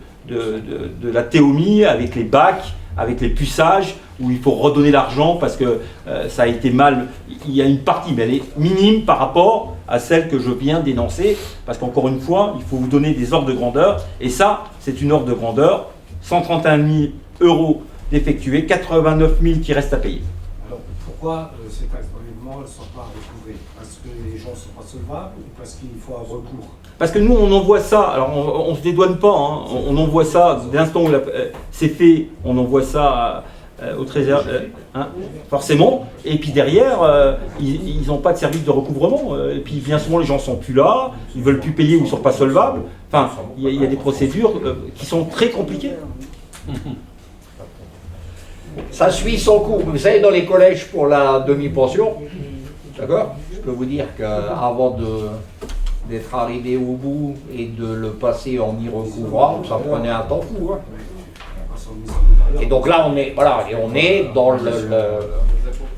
la théomie avec les bacs, avec les puçages, où il faut redonner l'argent parce que ça a été mal. Il y a une partie, mais elle est minime par rapport à celle que je viens d'énoncer, parce qu'encore une fois, il faut vous donner des ordres de grandeur, et ça, c'est une ordre de grandeur, 131 000 € d'effectués, 89 000 qui restent à payer. Alors pourquoi ces taxes d'enlèvement ne sont pas recouvrées? Parce que les gens ne sont pas solvables ou parce qu'il faut un recours? Parce que nous, on envoie ça, alors on ne se dédouane pas, hein, on envoie ça, dès l'instant où c'est fait, on envoie ça au Trésor, hein, forcément, et puis derrière, ils n'ont pas de service de recouvrement, et puis bien souvent les gens ne sont plus là, ils ne veulent plus payer ou ils ne sont pas solvables, enfin, il y a des procédures qui sont très compliquées. Ça suit son cours. Vous savez, dans les collèges pour la demi-pension, d'accord, je peux vous dire qu'avant d'être arrivé au bout et de le passer en y recouvrant, ça prenait un temps fou. Hein. Et donc là, on est dans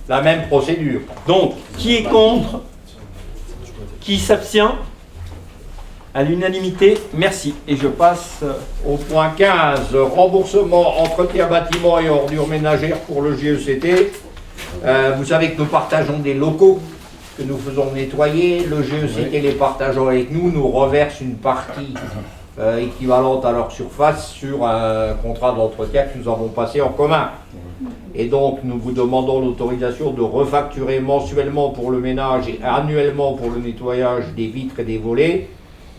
la même procédure. Donc, qui est contre? Qui s'abstient? À l'unanimité, merci. Et je passe au point 15, remboursement, entretien bâtiment et ordures ménagères pour le GECT. Vous savez que nous partageons des locaux que nous faisons nettoyer. Le GECT les partageant avec nous reverse une partie équivalente à leur surface sur un contrat d'entretien que nous avons passé en commun. Et donc, nous vous demandons l'autorisation de refacturer mensuellement pour le ménage et annuellement pour le nettoyage des vitres et des volets,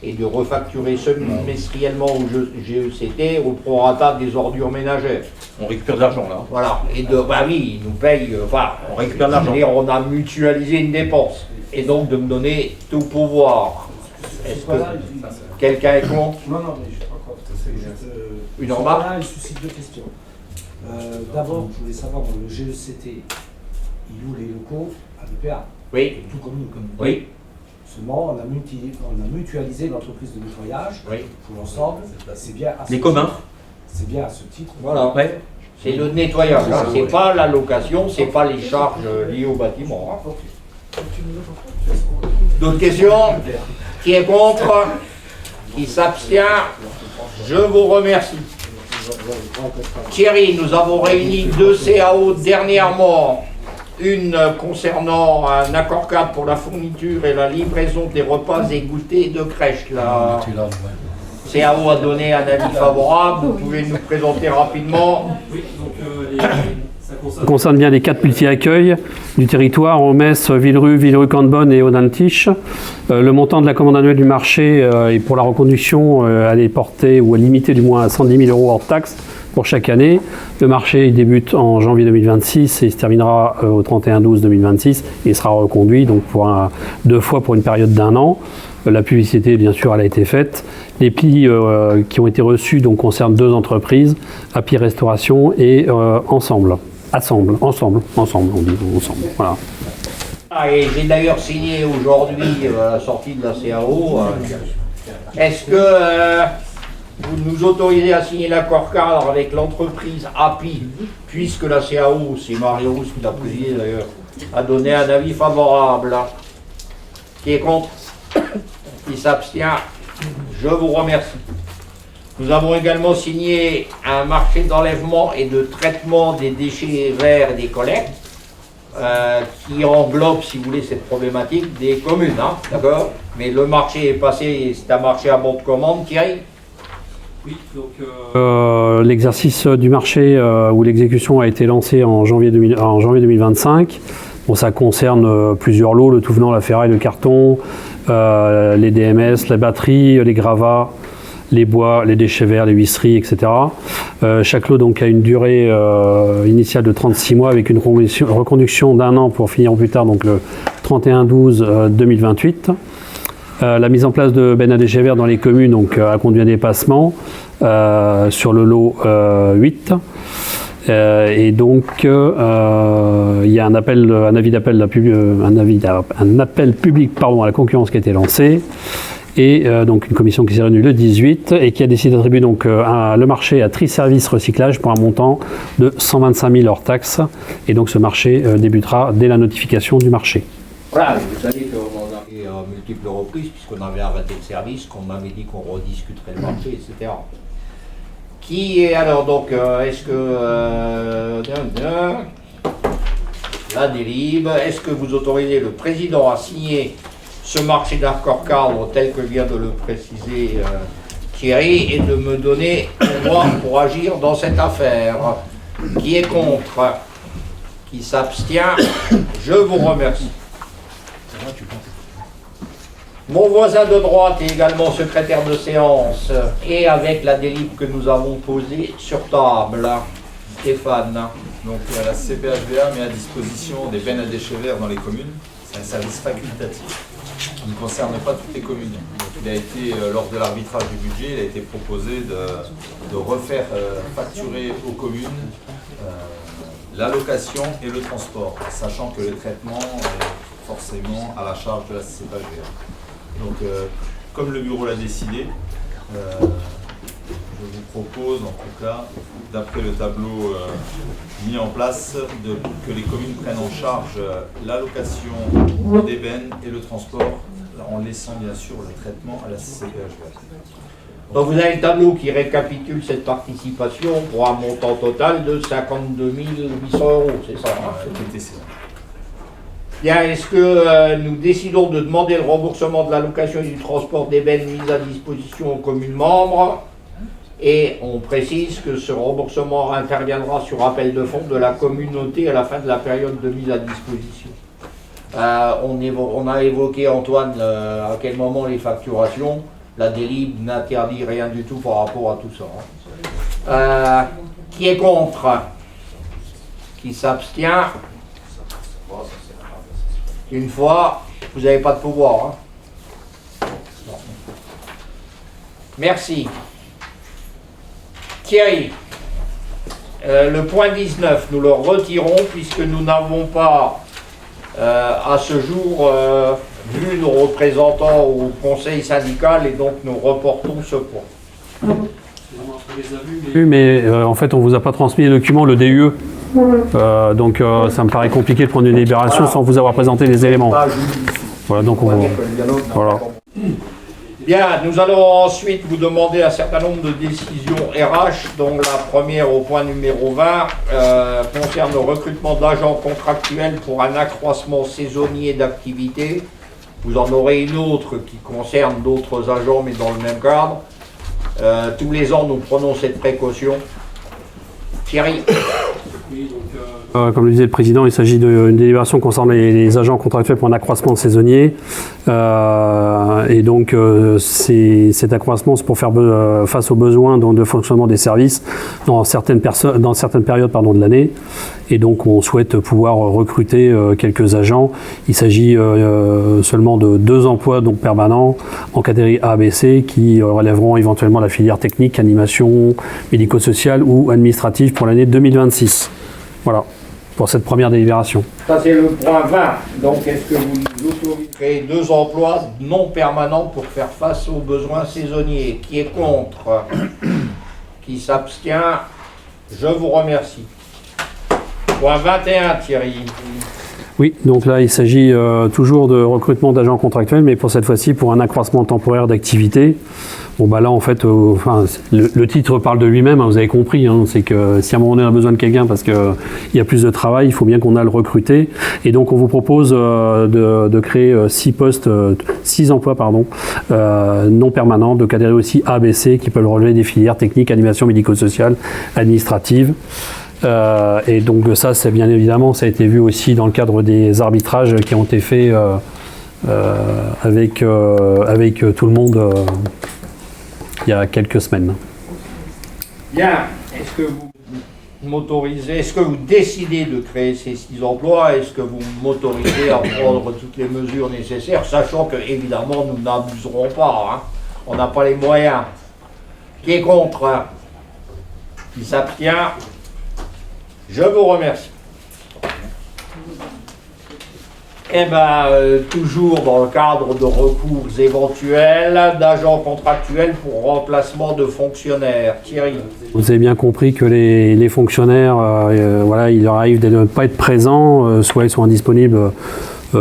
et de refacturer semestriellement au GECT au prorata des ordures ménagères. On récupère de l'argent là. Voilà. Et bah oui, ils nous payent, on récupère de l'argent. On a mutualisé une dépense. Et donc de me donner tout pouvoir. Est-ce que quelqu'un est contre? Non, mais je ne suis pas contre. C'est juste, une remarque. Là, il suscite deux questions. D'abord, je voulais savoir, le GECT, il loue les locaux à l'EPA. Oui. Tout comme nous. Oui. Seulement, on a mutualisé l'entreprise de nettoyage pour l'ensemble. C'est bien à ce les communs. C'est bien à ce titre. Voilà. Ouais. C'est le nettoyage. Hein. C'est pas la location, c'est pas les charges liées au bâtiment. Hein. D'autres questions? Qui est contre? Qui s'abstient? Je vous remercie. Thierry, nous avons réuni 2 CAO dernièrement. Une concernant un accord cadre pour la fourniture et la livraison des repas et goûters de crèche. La CAO a donné un avis favorable. Vous pouvez nous présenter rapidement? Oui, donc ça concerne bien les 4 multi-accueils du territoire, en Metz, Villerue, Villeruy-Cambonne et Audintiche. Le montant de la commande annuelle du marché et pour la reconduction, elle est portée ou limitée du moins à 110 000 € hors taxe pour chaque année. Le marché débute en janvier 2026 et se terminera au 31/12/2026 et sera reconduit donc pour 2 fois pour une période d'1 an. La publicité, bien sûr, elle a été faite. Les plis qui ont été reçus donc, concernent 2 entreprises, Happy Restauration et Ensemble. On dit ensemble. Voilà. Et j'ai d'ailleurs signé aujourd'hui à la sortie de la CAO. Est-ce que vous nous autorisez à signer l'accord cadre avec l'entreprise Happy, puisque la CAO, c'est Marie-Rose qui l'a présidé d'ailleurs, a donné un avis favorable? Qui est contre? Qui s'abstient? Je vous remercie. Nous avons également signé un marché d'enlèvement et de traitement des déchets verts et des collectes qui englobe, si vous voulez, cette problématique des communes, hein, d'accord? Mais le marché est passé, c'est un marché à bon de commande, Thierry? Oui, donc l'exercice du marché où l'exécution a été lancée en janvier 2025. Bon, ça concerne plusieurs lots, le tout venant, la ferraille, le carton, les DMS, la batterie, les gravats, les bois, les déchets verts, les huisseries, etc. Chaque lot donc, a une durée initiale de 36 mois avec une reconduction d'1 an pour finir plus tard, donc le 31/12/2028. La mise en place de bennes à déchets verts dans les communes donc, a conduit à un dépassement sur le lot 8. Et donc, il y a un appel public à la concurrence qui a été lancé. Et donc une commission qui s'est réunie le 18 et qui a décidé d'attribuer donc le marché à Tri-Service Recyclage pour un montant de 125 000 hors taxes. Et donc ce marché débutera dès la notification du marché. Voilà, vous savez qu'on en a fait à multiples reprises, puisqu'on avait arrêté le service, qu'on avait dit qu'on rediscuterait le marché, etc. Qui est alors donc, est-ce que... la délib, est-ce que vous autorisez le président à signer ce marché d'accord cadre tel que vient de le préciser Thierry et de me donner le droit pour agir dans cette affaire? Qui est contre? Qui s'abstient? Je vous remercie. Mon voisin de droite est également secrétaire de séance et avec la délib que nous avons posée sur table. Stéphane. Donc la CPHVA met à disposition des bennes à déchets verts dans les communes. C'est un service facultatif qui ne concerne pas toutes les communes. Donc, il a été, lors de l'arbitrage du budget, il a été proposé de refaire facturer aux communes l'allocation et le transport, sachant que le traitement est forcément à la charge de la CPHVA. Donc, comme le bureau l'a décidé, je vous propose, en tout cas, d'après le tableau mis en place, que les communes prennent en charge l'allocation des bennes et le transport, en laissant bien sûr le traitement à la CPHVA. Donc vous avez le tableau qui récapitule cette participation pour un montant total de 52 800 €, c'est ça, hein? Bien, est-ce que nous décidons de demander le remboursement de l'allocation et du transport d'ébène mise à disposition aux communes membres Et on précise que ce remboursement interviendra sur appel de fonds de la communauté à la fin de la période de mise à disposition. On a évoqué, Antoine, à quel moment les facturations. La délib n'interdit rien du tout par rapport à tout ça. Qui est contre? Qui s'abstient? Une fois, vous n'avez pas de pouvoir. Non. Merci. Thierry, le point 19, nous le retirons puisque nous n'avons pas à ce jour vu nos représentants au conseil syndical et donc nous reportons ce point. Mais en fait, on ne vous a pas transmis les documents, le DUE. Donc ça me paraît compliqué de prendre une délibération sans vous avoir présenté les éléments. Voilà, donc on va... Voilà. Bien, nous allons ensuite vous demander un certain nombre de décisions RH, dont la première au point numéro 20 concerne le recrutement d'agents contractuels pour un accroissement saisonnier d'activité. Vous en aurez une autre qui concerne d'autres agents, mais dans le même cadre. Tous les ans, nous prenons cette précaution. Thierry. Comme le disait le Président, il s'agit d'une délibération concernant les agents contractuels pour un accroissement saisonnier. Et donc, cet accroissement, c'est pour faire face aux besoins de fonctionnement des services dans certaines périodes de l'année. Et donc, on souhaite pouvoir recruter quelques agents. Il s'agit seulement de 2 emplois donc permanents en catégorie A, B, C qui relèveront éventuellement la filière technique, animation, médico-sociale ou administrative pour l'année 2026. Voilà, pour cette première délibération. Ça, c'est le point 20. Donc, est-ce que vous nous autorisez à créer 2 emplois non permanents pour faire face aux besoins saisonniers? Qui est contre? Qui s'abstient? Je vous remercie. Point 21, Thierry. Oui, donc là, il s'agit toujours de recrutement d'agents contractuels, mais pour cette fois-ci, pour un accroissement temporaire d'activité. Bon, bah là, en fait, le titre parle de lui-même, hein, vous avez compris. Hein, c'est que si à un moment donné, on a besoin de quelqu'un parce qu'il y a plus de travail, il faut bien qu'on aille le recruter. Et donc, on vous propose de créer 6 emplois non permanents, de catégorie aussi A, B, C, qui peuvent relever des filières techniques, animation médico-sociale, administrative. Et donc ça, c'est bien évidemment, ça a été vu aussi dans le cadre des arbitrages qui ont été faits avec tout le monde il y a quelques semaines. Bien. Est-ce que vous m'autorisez, est-ce que vous décidez de créer ces 6 emplois? Est-ce que vous m'autorisez à prendre toutes les mesures nécessaires, sachant que évidemment nous n'abuserons pas, hein. On n'a pas les moyens. Qui est contre? Qui s'abstient? Je vous remercie. Eh bien, toujours dans le cadre de recours éventuels d'agents contractuels pour remplacement de fonctionnaires. Thierry. Vous avez bien compris que les fonctionnaires, voilà, il leur arrive de ne pas être présents, soit ils sont indisponibles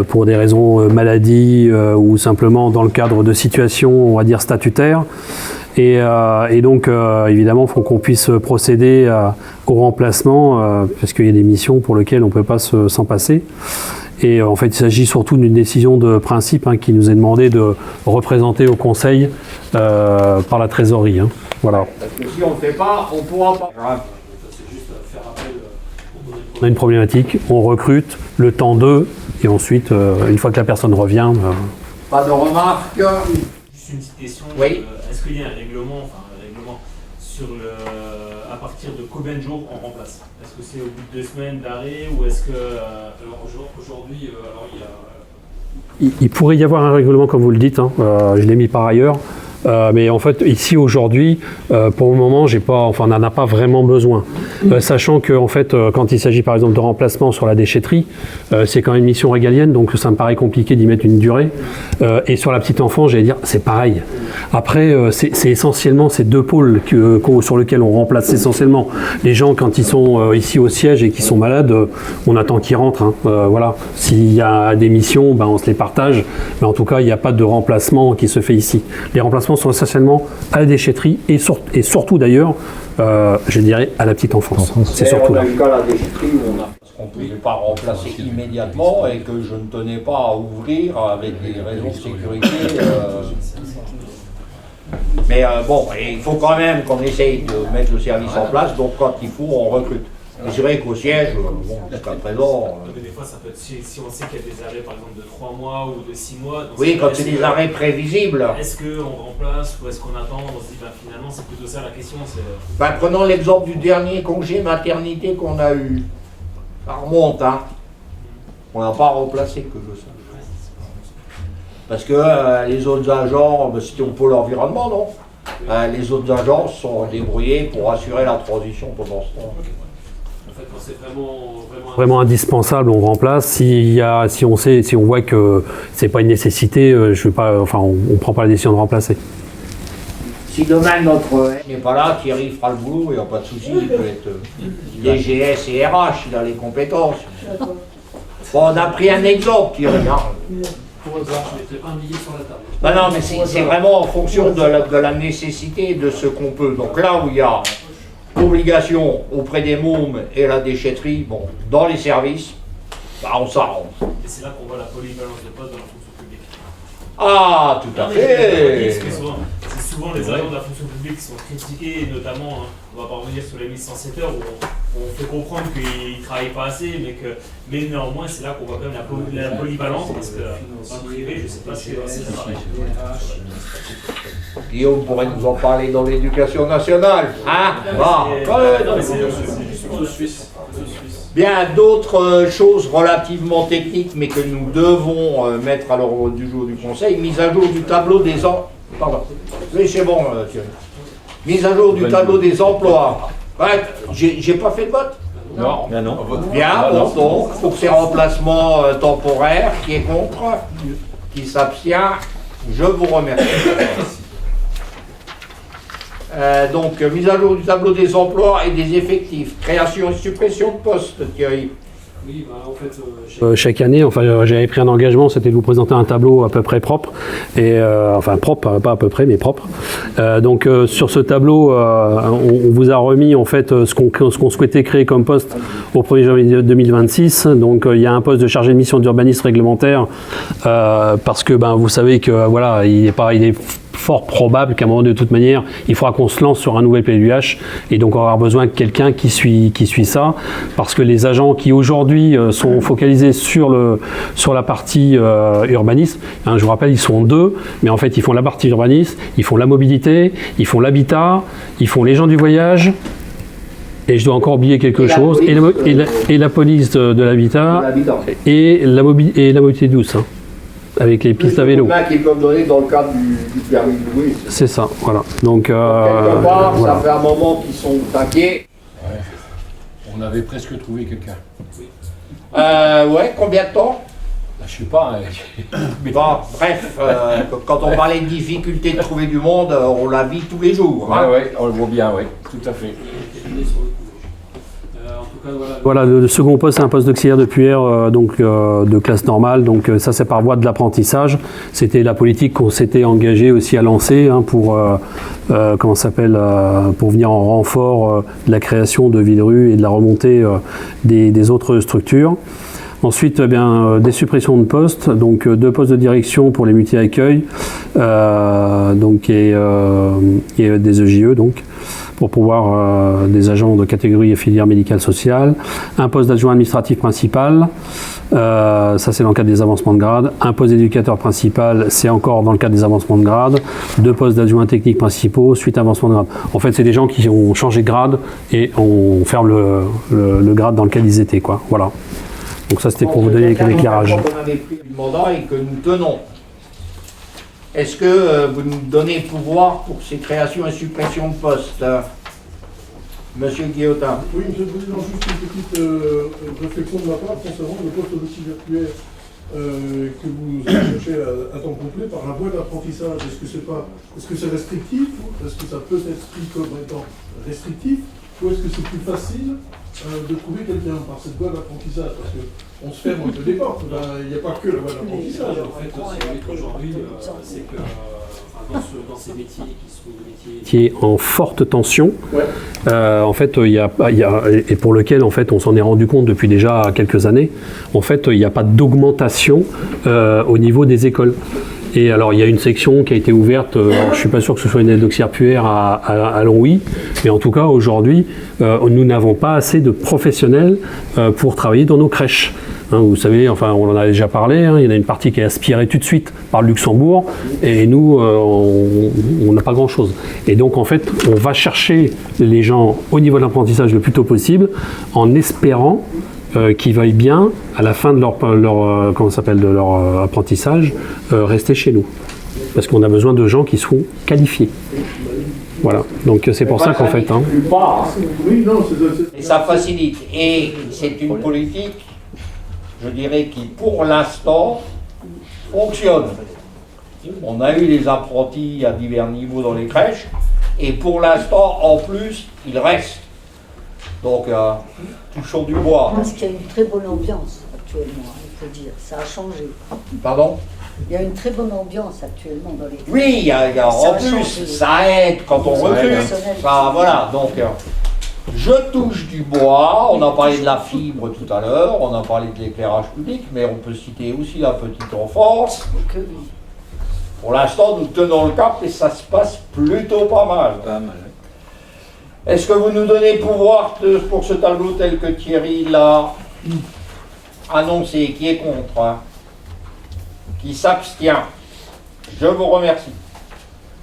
pour des raisons maladie ou simplement dans le cadre de situations, on va dire, statutaires. Et donc, évidemment, il faut qu'on puisse procéder au remplacement, parce qu'il y a des missions pour lesquelles on ne peut pas s'en passer. Et en fait, il s'agit surtout d'une décision de principe qui nous est demandé de représenter au Conseil par la trésorerie. Hein. Voilà. Parce que si on ne le fait pas, on ne pourra pas. C'est juste faire appel. On a une problématique, on recrute le temps d'eux, et ensuite, une fois que la personne revient... Pas de remarques? Juste une petite question. Oui. Est-ce qu'il y a un règlement sur à partir de combien de jours on remplace? Est-ce que c'est au bout de 2 semaines d'arrêt ou est-ce que aujourd'hui il pourrait y avoir un règlement comme vous le dites, hein, je l'ai mis par ailleurs. Mais en fait, ici aujourd'hui, pour le moment, on n'en a pas vraiment besoin. Sachant que, en fait, quand il s'agit par exemple de remplacement sur la déchetterie, c'est quand même une mission régalienne, donc ça me paraît compliqué d'y mettre une durée. Et sur la petite enfance, j'allais dire, c'est pareil. Après, c'est essentiellement ces 2 pôles sur lesquels on remplace essentiellement les gens quand ils sont ici au siège et qui sont malades. On attend qu'ils rentrent. Hein, voilà. S'il y a des missions, on se les partage. Mais en tout cas, il n'y a pas de remplacement qui se fait ici. Les remplacements sont essentiellement à la déchetterie et surtout d'ailleurs, je dirais, à la petite enfance. C'est surtout là. On a eu qu'à la déchetterie où on ne pouvait pas remplacer immédiatement et que je ne tenais pas à ouvrir avec des raisons de sécurité. Mais bon, et il faut quand même qu'on essaye de mettre le service en place, donc quand il faut, on recrute. Mais c'est vrai qu'au siège, bon, jusqu'à présent... Des fois, ça peut être, si on sait qu'il y a des arrêts, par exemple, de 3 mois ou de 6 mois... Oui, quand c'est des arrêts prévisibles. Est-ce qu'on remplace ou est-ce qu'on attend? On se dit, finalement, c'est plutôt ça la question. Prenons l'exemple du dernier congé maternité qu'on a eu. Ça remonte, hein. On n'a pas remplacé, que je sache. Parce que les autres agents, c'était au pôle environnement, non? Les autres agents se sont débrouillés pour assurer la transition pendant ce temps. En fait, quand c'est vraiment indispensable, on remplace. Si on voit que c'est pas une nécessité, on prend pas la décision de remplacer. Si demain notre n'est pas là, Thierry fera le boulot, il n'y a pas de souci, il peut être DGS et RH, il a les compétences. Bon, on a pris un exemple, Thierry. Pour exemple, je mettrai un billet sur la table. Non, mais c'est vraiment en fonction de la nécessité de ce qu'on peut. Donc là où il y a obligation auprès des mômes et la déchetterie, bon, dans les services, on s'arrange. Et c'est là qu'on voit la polyvalence de poste dans la fonction publique. Ah, tout à fait. C'est souvent les agents de la fonction publique qui sont critiqués, notamment, on va pas revenir sur les 1107 heures où on fait comprendre qu'ils ne travaillent pas assez, mais néanmoins c'est là qu'on voit quand même la polyvalence, parce que dans le privé, je ne sais pas si c'est le travail. Guillaume pourrait nous en parler dans l'éducation nationale. Hein? Bien, d'autres choses relativement techniques, mais que nous devons mettre à l'ordre du jour du Conseil, mise à jour du tableau des Pardon. Oui, c'est bon, Thierry. Mise à jour du tableau des emplois. Ouais, j'ai pas fait de vote? Non. Bien, donc, pour ces remplacements temporaires, qui est contre? Qui s'abstient? Je vous remercie. Donc, mise à jour du tableau des emplois et des effectifs. Création et suppression de postes, Thierry. Oui, en fait, chaque année, j'avais pris un engagement, c'était de vous présenter un tableau à peu près propre, et propre, pas à peu près, mais propre. Donc sur ce tableau, on vous a remis en fait ce qu'on souhaitait créer comme poste au 1er janvier 2026. Donc il y a un poste de chargé de mission d'urbanisme réglementaire, parce que vous savez que voilà, il est fort probable qu'à un moment, de toute manière, il faudra qu'on se lance sur un nouvel PLUH, et donc on va avoir besoin de quelqu'un qui suit ça, parce que les agents qui aujourd'hui sont focalisés sur la partie urbanisme, je vous rappelle, ils sont 2, mais en fait ils font la partie urbanisme, ils font la mobilité, ils font l'habitat, ils font les gens du voyage, et je dois encore oublier quelque chose, et la police de l'habitat, et la mobilité douce. Avec les pistes à vélo. Qui peuvent donner dans le cadre du permis de louer. C'est ça, voilà. Donc, quelque part, voilà. Ça fait un moment qu'ils sont inquiets. Ouais. On avait presque trouvé quelqu'un. Ouais, combien de temps? Je sais pas. Bon, bref, quand on parlait de difficulté de trouver du monde, on la vit tous les jours. Hein. Ouais, on le voit bien, oui, tout à fait. Voilà, le second poste, c'est un poste d'auxiliaire de PUR, de classe normale. Donc ça, c'est par voie de l'apprentissage. C'était la politique qu'on s'était engagé aussi à lancer pour venir en renfort de la création de Villerupt et de la remontée des autres structures. Ensuite, des suppressions de postes, donc 2 postes de direction pour les multi-accueils, et des EJE, donc, pour pouvoir des agents de catégorie et filière médicale sociale, un poste d'adjoint administratif principal, ça c'est dans le cadre des avancements de grade, un poste d'éducateur principal, c'est encore dans le cadre des avancements de grade, 2 postes d'adjoints techniques principaux, suite avancement de grade. En fait, c'est des gens qui ont changé de grade et on ferme le grade dans lequel ils étaient, quoi. Voilà. Donc ça, c'était pour vous donner quelques éclairages. On avait pris le mandat et que nous tenons. Est-ce que vous nous donnez pouvoir pour ces créations et suppressions de postes? Monsieur Guillotin. Oui, Monsieur le Président, juste une petite réflexion de ma part concernant le poste d'auxiliaire que vous cherchez à temps complet par la voie d'apprentissage. Est-ce que c'est restrictif ou est-ce que ça peut être pris comme étant restrictif ou est-ce que c'est plus facile de trouver quelqu'un par cette voie d'apprentissage? Parce qu'on se ferme un peu des portes, il n'y a pas que la voie d'apprentissage. En fait, aujourd'hui, c'est que dans ces métiers qui sont des métiers en forte tension, en fait, et pour lequel en fait, on s'en est rendu compte depuis déjà quelques années, en fait, il n'y a pas d'augmentation au niveau des écoles. Et alors, il y a une section qui a été ouverte, alors, je ne suis pas sûr que ce soit une aide auxiliaire à Longwy, mais en tout cas, aujourd'hui, nous n'avons pas assez de professionnels pour travailler dans nos crèches. Hein, vous savez, enfin, on en a déjà parlé, hein, il y en a une partie qui est aspirée tout de suite par le Luxembourg, et nous, on n'a pas grand-chose. Et donc, en fait, on va chercher les gens au niveau de l'apprentissage le plus tôt possible, en espérant qu'ils veuillent bien, à la fin de leur apprentissage, rester chez nous. Parce qu'on a besoin de gens qui sont qualifiés. Voilà, donc c'est pour ça qu'en fait... Hein, et ça facilite. Et c'est une politique, je dirais, qui pour l'instant fonctionne. On a eu les apprentis à divers niveaux dans les crèches, et pour l'instant, en plus, ils restent. Donc, touchons du bois. Parce qu'il y a une très bonne ambiance actuellement, il faut dire. Ça a changé. Pardon? Il y a une très bonne ambiance actuellement dans les crèches. Oui, il y a en plus, ça aide quand on recrute. Voilà, donc, je touche du bois. On a parlé de la fibre tout à l'heure, on a parlé de l'éclairage public, mais on peut citer aussi la petite enfance. Pour l'instant, nous tenons le cap et ça se passe plutôt pas mal. Pas mal. Est-ce que vous nous donnez pouvoir pour ce tableau tel que Thierry l'a annoncé? Qui est contre, hein? Qui s'abstient? Je vous remercie.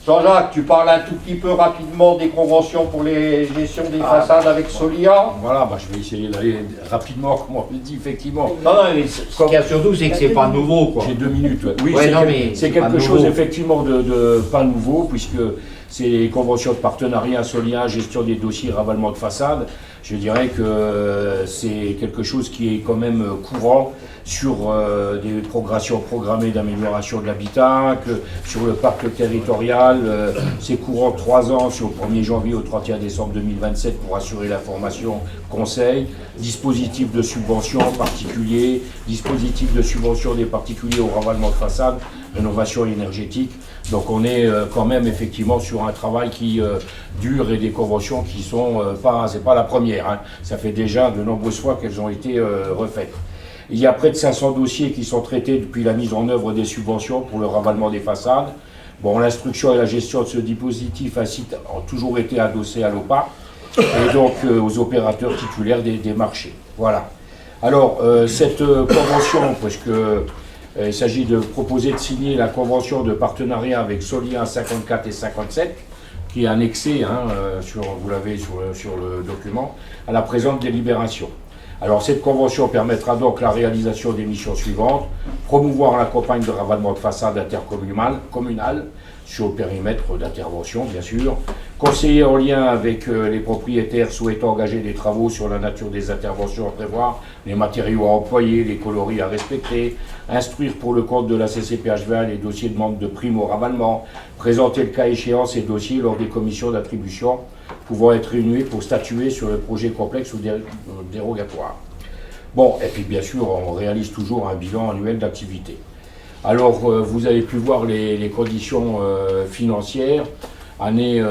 Jean-Jacques, tu parles un tout petit peu rapidement des conventions pour les gestions des façades avec Solia. Voilà, bah, je vais essayer d'aller rapidement, comme on le dit, effectivement. Non, mais ce qu'il y a surtout, c'est que c'est pas nouveau, quoi. J'ai 2 minutes. Ouais. Oui, ouais, c'est quelque chose, effectivement, de pas nouveau, puisque c'est les conventions de partenariat Solia, gestion des dossiers, ravalement de façade. Je dirais que c'est quelque chose qui est quand même courant sur des progressions programmées d'amélioration de l'habitat, que sur le parc territorial, c'est courant 3 ans, sur le 1er janvier au 31 décembre 2027 pour assurer la formation conseil, dispositif de subvention particulier, dispositif de subvention des particuliers au ravalement de façade, rénovation énergétique. Donc on est quand même effectivement sur un travail qui dure et des conventions qui sont c'est pas la première, hein. Ça fait déjà de nombreuses fois qu'elles ont été refaites. Il y a près de 500 dossiers qui sont traités depuis la mise en œuvre des subventions pour le ravalement des façades. Bon, l'instruction et la gestion de ce dispositif ont toujours été adossées à l'OPA et donc aux opérateurs titulaires des marchés. Voilà. Alors, cette convention, parce que il s'agit de proposer de signer la convention de partenariat avec Solia 54 et 57, qui est annexée, hein, vous l'avez sur le document, à la présente délibération. Alors cette convention permettra donc la réalisation des missions suivantes: promouvoir la campagne de ravalement de façade intercommunale sur le périmètre d'intervention, bien sûr, conseiller en lien avec les propriétaires souhaitant engager des travaux sur la nature des interventions à prévoir, les matériaux à employer, les coloris à respecter, instruire pour le compte de la CCPHVA les dossiers de demande de prime au ravalement, présenter le cas échéant ces dossiers lors des commissions d'attribution pouvant être réunies pour statuer sur le projet complexe ou dérogatoire. Bon, et puis bien sûr, on réalise toujours un bilan annuel d'activité. Alors, vous avez pu voir les conditions financières, année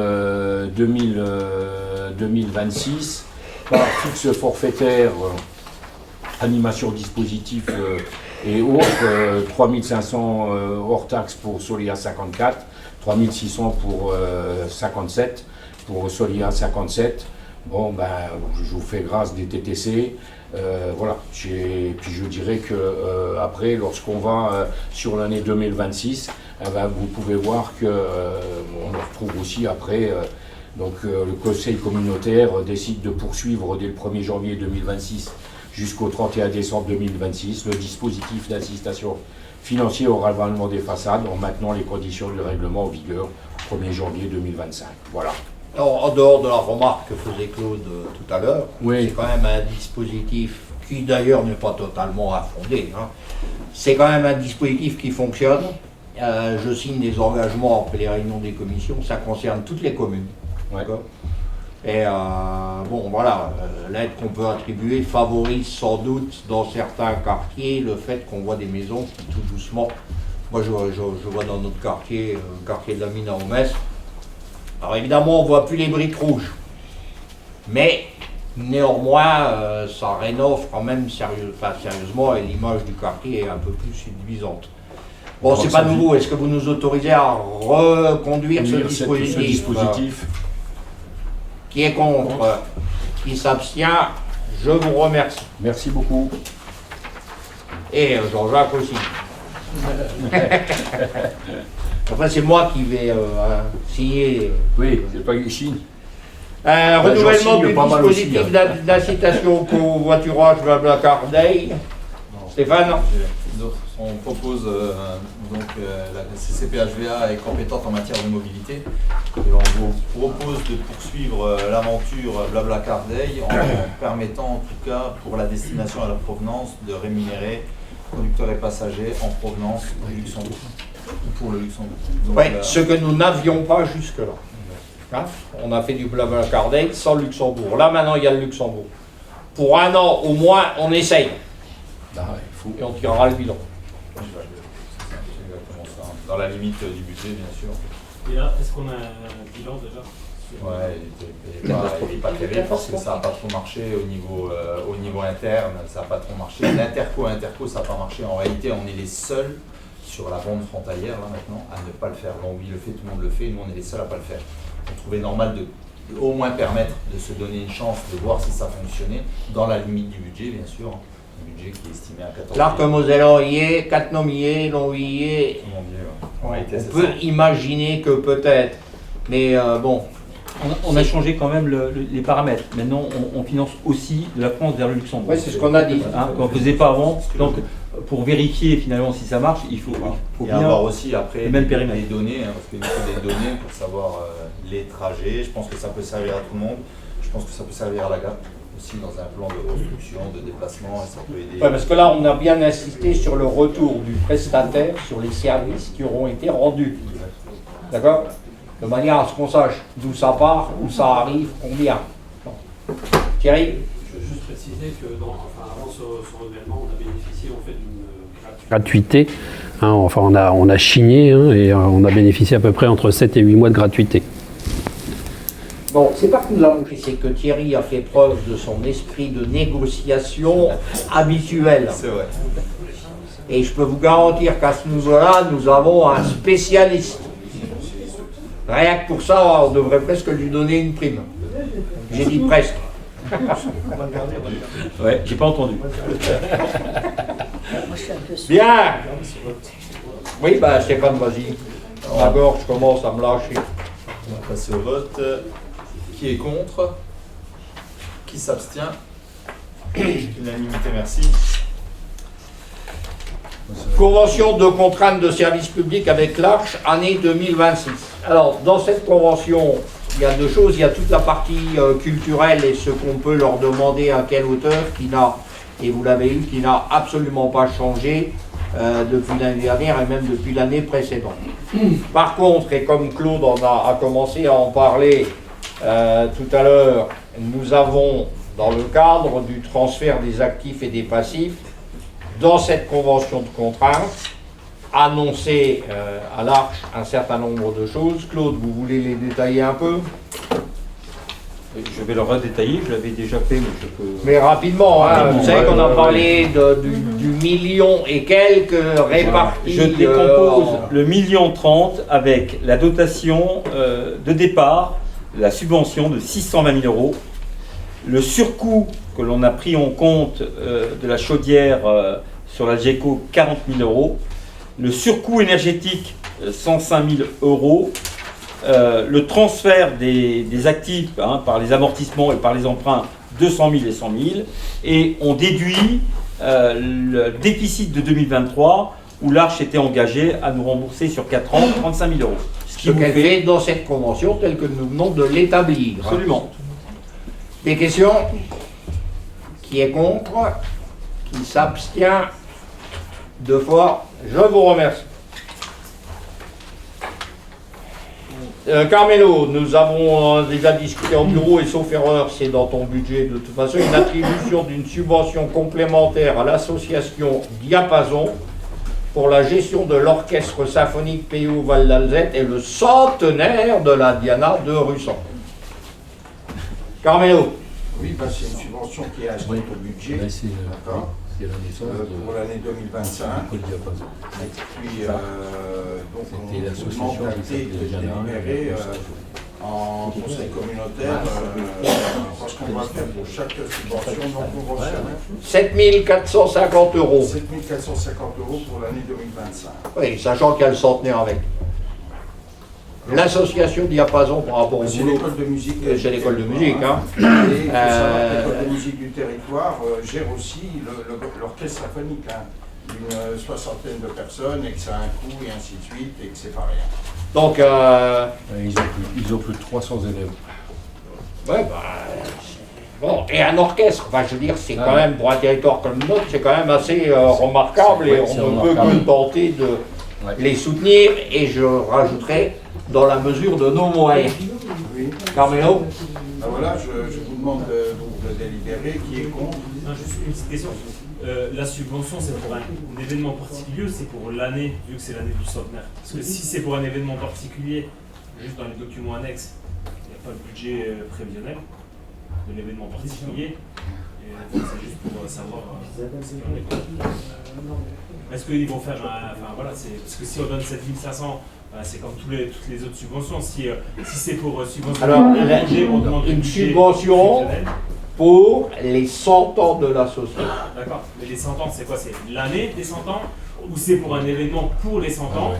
2026, par fixe forfaitaire, animation dispositif et autres, 3500 hors taxe pour Solia 54, 3600 pour 57, pour Solia 57. Bon, ben, je vous fais grâce des TTC. Voilà. Puis je dirais que après, lorsqu'on va sur l'année 2026, ben, vous pouvez voir que on retrouve aussi après. Donc le Conseil communautaire décide de poursuivre dès le 1er janvier 2026 jusqu'au 31 décembre 2026 le dispositif d'incitation financière au ravalement des façades en maintenant les conditions du règlement en vigueur au 1er janvier 2025. Voilà. Alors, en dehors de la remarque que faisait Claude tout à l'heure, oui. C'est quand même un dispositif qui d'ailleurs n'est pas totalement infondé. Hein. C'est quand même un dispositif qui fonctionne. Je signe des engagements après les réunions des commissions, ça concerne toutes les communes. Ouais. Et bon voilà, l'aide qu'on peut attribuer favorise sans doute dans certains quartiers le fait qu'on voit des maisons qui tout doucement, moi je vois dans notre quartier, le quartier de la Mine à Omès, alors évidemment on ne voit plus les briques rouges, mais néanmoins ça rénove quand même sérieusement et l'image du quartier est un peu plus séduisante. Bon, c'est pas nouveau. Est-ce que vous nous autorisez à reconduire ce dispositif? Qui est contre? Qui s'abstient? Je vous remercie. Merci beaucoup. Et Jean-Jacques aussi. Enfin, c'est moi qui vais signer. Oui, c'est pas qu'il signe. Renouvellement du dispositif d'incitation au covoiturage Blablacar Day. Stéphane? On propose, la CCPHVA est compétente en matière de mobilité. Et on vous propose de poursuivre l'aventure Blablacar Day en permettant, en tout cas, pour la destination à la provenance, de rémunérer conducteurs et passagers en provenance du Luxembourg. Pour le Luxembourg. Oui, ce que nous n'avions pas jusque-là. Hein? On a fait du Blablacar Day sans Luxembourg. Là, maintenant, il y a le Luxembourg. Pour un an, au moins, on essaye. Et on tirera le bilan. Dans la limite du budget, bien sûr. Et là, est-ce qu'on a un bilan déjà? Ouais, il n'est pas terrible parce que ça n'a pas trop marché au niveau interne, ça n'a pas trop marché. L'interco, ça n'a pas marché. En réalité, on est les seuls sur la bande frontalière là maintenant à ne pas le faire. Bon, oui, le fait, tout le monde le fait, nous on est les seuls à ne pas le faire. On trouvait normal de au moins permettre de se donner une chance de voir si ça fonctionnait dans la limite du budget, bien sûr. Le budget qui est estimé à 14 L'arc Mosellan y est, Cattenom y est, Long y est. On peut imaginer que peut-être, mais bon. On a changé quand même les paramètres. Maintenant, on finance aussi de la France vers le Luxembourg. Oui, c'est ce qu'on a dit. Hein, qu'on ne faisait pas avant. Donc, pour vérifier finalement si ça marche, il faut bien avoir aussi après le même périmètre. Les données, hein, parce qu'il faut des données pour savoir les trajets. Je pense que ça peut servir à tout le monde. Je pense que ça peut servir à la GAP aussi dans un plan de construction, de déplacement, et ça peut aider. Ouais, parce que là, on a bien insisté sur le retour du prestataire sur les services qui auront été rendus. D'accord? De manière à ce qu'on sache d'où ça part, où ça arrive, combien. Bon. Thierry? Je veux juste préciser que avant ce renouvellement, on a bénéficié en fait d'une gratuité. Hein, enfin, on a chigné hein, et on a bénéficié à peu près entre 7 et 8 mois de gratuité. Bon, c'est pas que nous avons fait, c'est que Thierry a fait preuve de son esprit de négociation habituel. C'est vrai. Et je peux vous garantir qu'à ce niveau-là, nous avons un spécialiste. Rien que pour ça, on devrait presque lui donner une prime. J'ai dit presque. Ouais, j'ai pas entendu. Bien. Oui, bah Stéphane, vas-y. La gorge commence à me lâcher. On va passer au vote. Qui est contre? Qui s'abstient? Unanimité, merci. Convention de contrainte de service public avec l'Arche, année 2026. Alors, dans cette convention, il y a deux choses. Il y a toute la partie culturelle et ce qu'on peut leur demander à quelle hauteur, qui n'a, et vous l'avez eu, qui n'a absolument pas changé depuis l'année dernière et même depuis l'année précédente. Par contre, et comme Claude a commencé à en parler tout à l'heure, nous avons, dans le cadre du transfert des actifs et des passifs, dans cette convention de contrainte, annoncé à l'Arche un certain nombre de choses. Claude, vous voulez les détailler un peu? Je vais le redétailler, je l'avais déjà fait, mais je peux... Mais rapidement, hein, vous savez qu'on a parlé du million et quelques répartis. Je décompose le 1,30 million avec la dotation de départ, la subvention de 620 000 €, le surcoût que l'on a pris en compte de la chaudière sur la GECO, 40 000 €, le surcoût énergétique, 105 000 €, le transfert des actifs hein, par les amortissements et par les emprunts, 200 000 et 100 000, et on déduit le déficit de 2023 où l'Arche était engagée à nous rembourser sur 4 ans 35 000 €. Ce qu'elle fait dans cette convention telle que nous venons de l'établir. Absolument. Des questions? Qui est contre? Qui s'abstient? 2 fois. Je vous remercie. Carmelo, nous avons déjà discuté en bureau et sauf erreur, c'est dans ton budget de toute façon, une attribution d'une subvention complémentaire à l'association Diapason pour la gestion de l'orchestre symphonique PO Val d'Alzette et le centenaire de la Diana de Russan. Carmelo. Oui, c'est une subvention qui est inscrite au budget. C'était la naissance pour l'année 2025. Nicole Diapason. Et puis, donc, on demande d'acter de délibérer en conseil communautaire parce qu'on va faire pour chaque subvention non conventionnelle. 7 450 euros. 7 450 euros pour l'année 2025. Oui, sachant qu'il y a le centenaire avec. L'association Diapason par rapport au c'est boulot. l'école de musique. C'est l'école de musique. Hein. Et il faut savoir que l'école de musique du territoire gère aussi l'orchestre symphonique. Hein. Une soixantaine de personnes et que ça a un coût et ainsi de suite et que c'est pas rien. Donc, ils ont plus de 300 élèves. Ouais, bon, et un orchestre, enfin, je veux dire, c'est quand même, pour un territoire comme le nôtre, c'est quand même assez remarquable et on ne peut que tenter de les soutenir et je rajouterai dans la mesure de nos moyens. Oui. Carmelo? Voilà, je vous demande de délibérer. Qui est contre? Juste une petite question. La subvention, c'est pour un événement particulier ou c'est pour l'année, vu que c'est l'année du centenaire? Parce que si c'est pour un événement particulier, juste dans les documents annexes, il n'y a pas de budget prévisionnel de l'événement particulier. Et donc c'est juste pour savoir ce qu'il en est. Est-ce qu'ils vont faire un. Enfin voilà, parce que si on donne 7500, c'est comme toutes les autres subventions. Si c'est pour subventionner Alors, budget, on demande une subvention pour les 100 ans de l'association. D'accord, mais les 100 ans, c'est quoi? C'est l'année des 100 ans ou c'est pour un événement pour les 100 ans?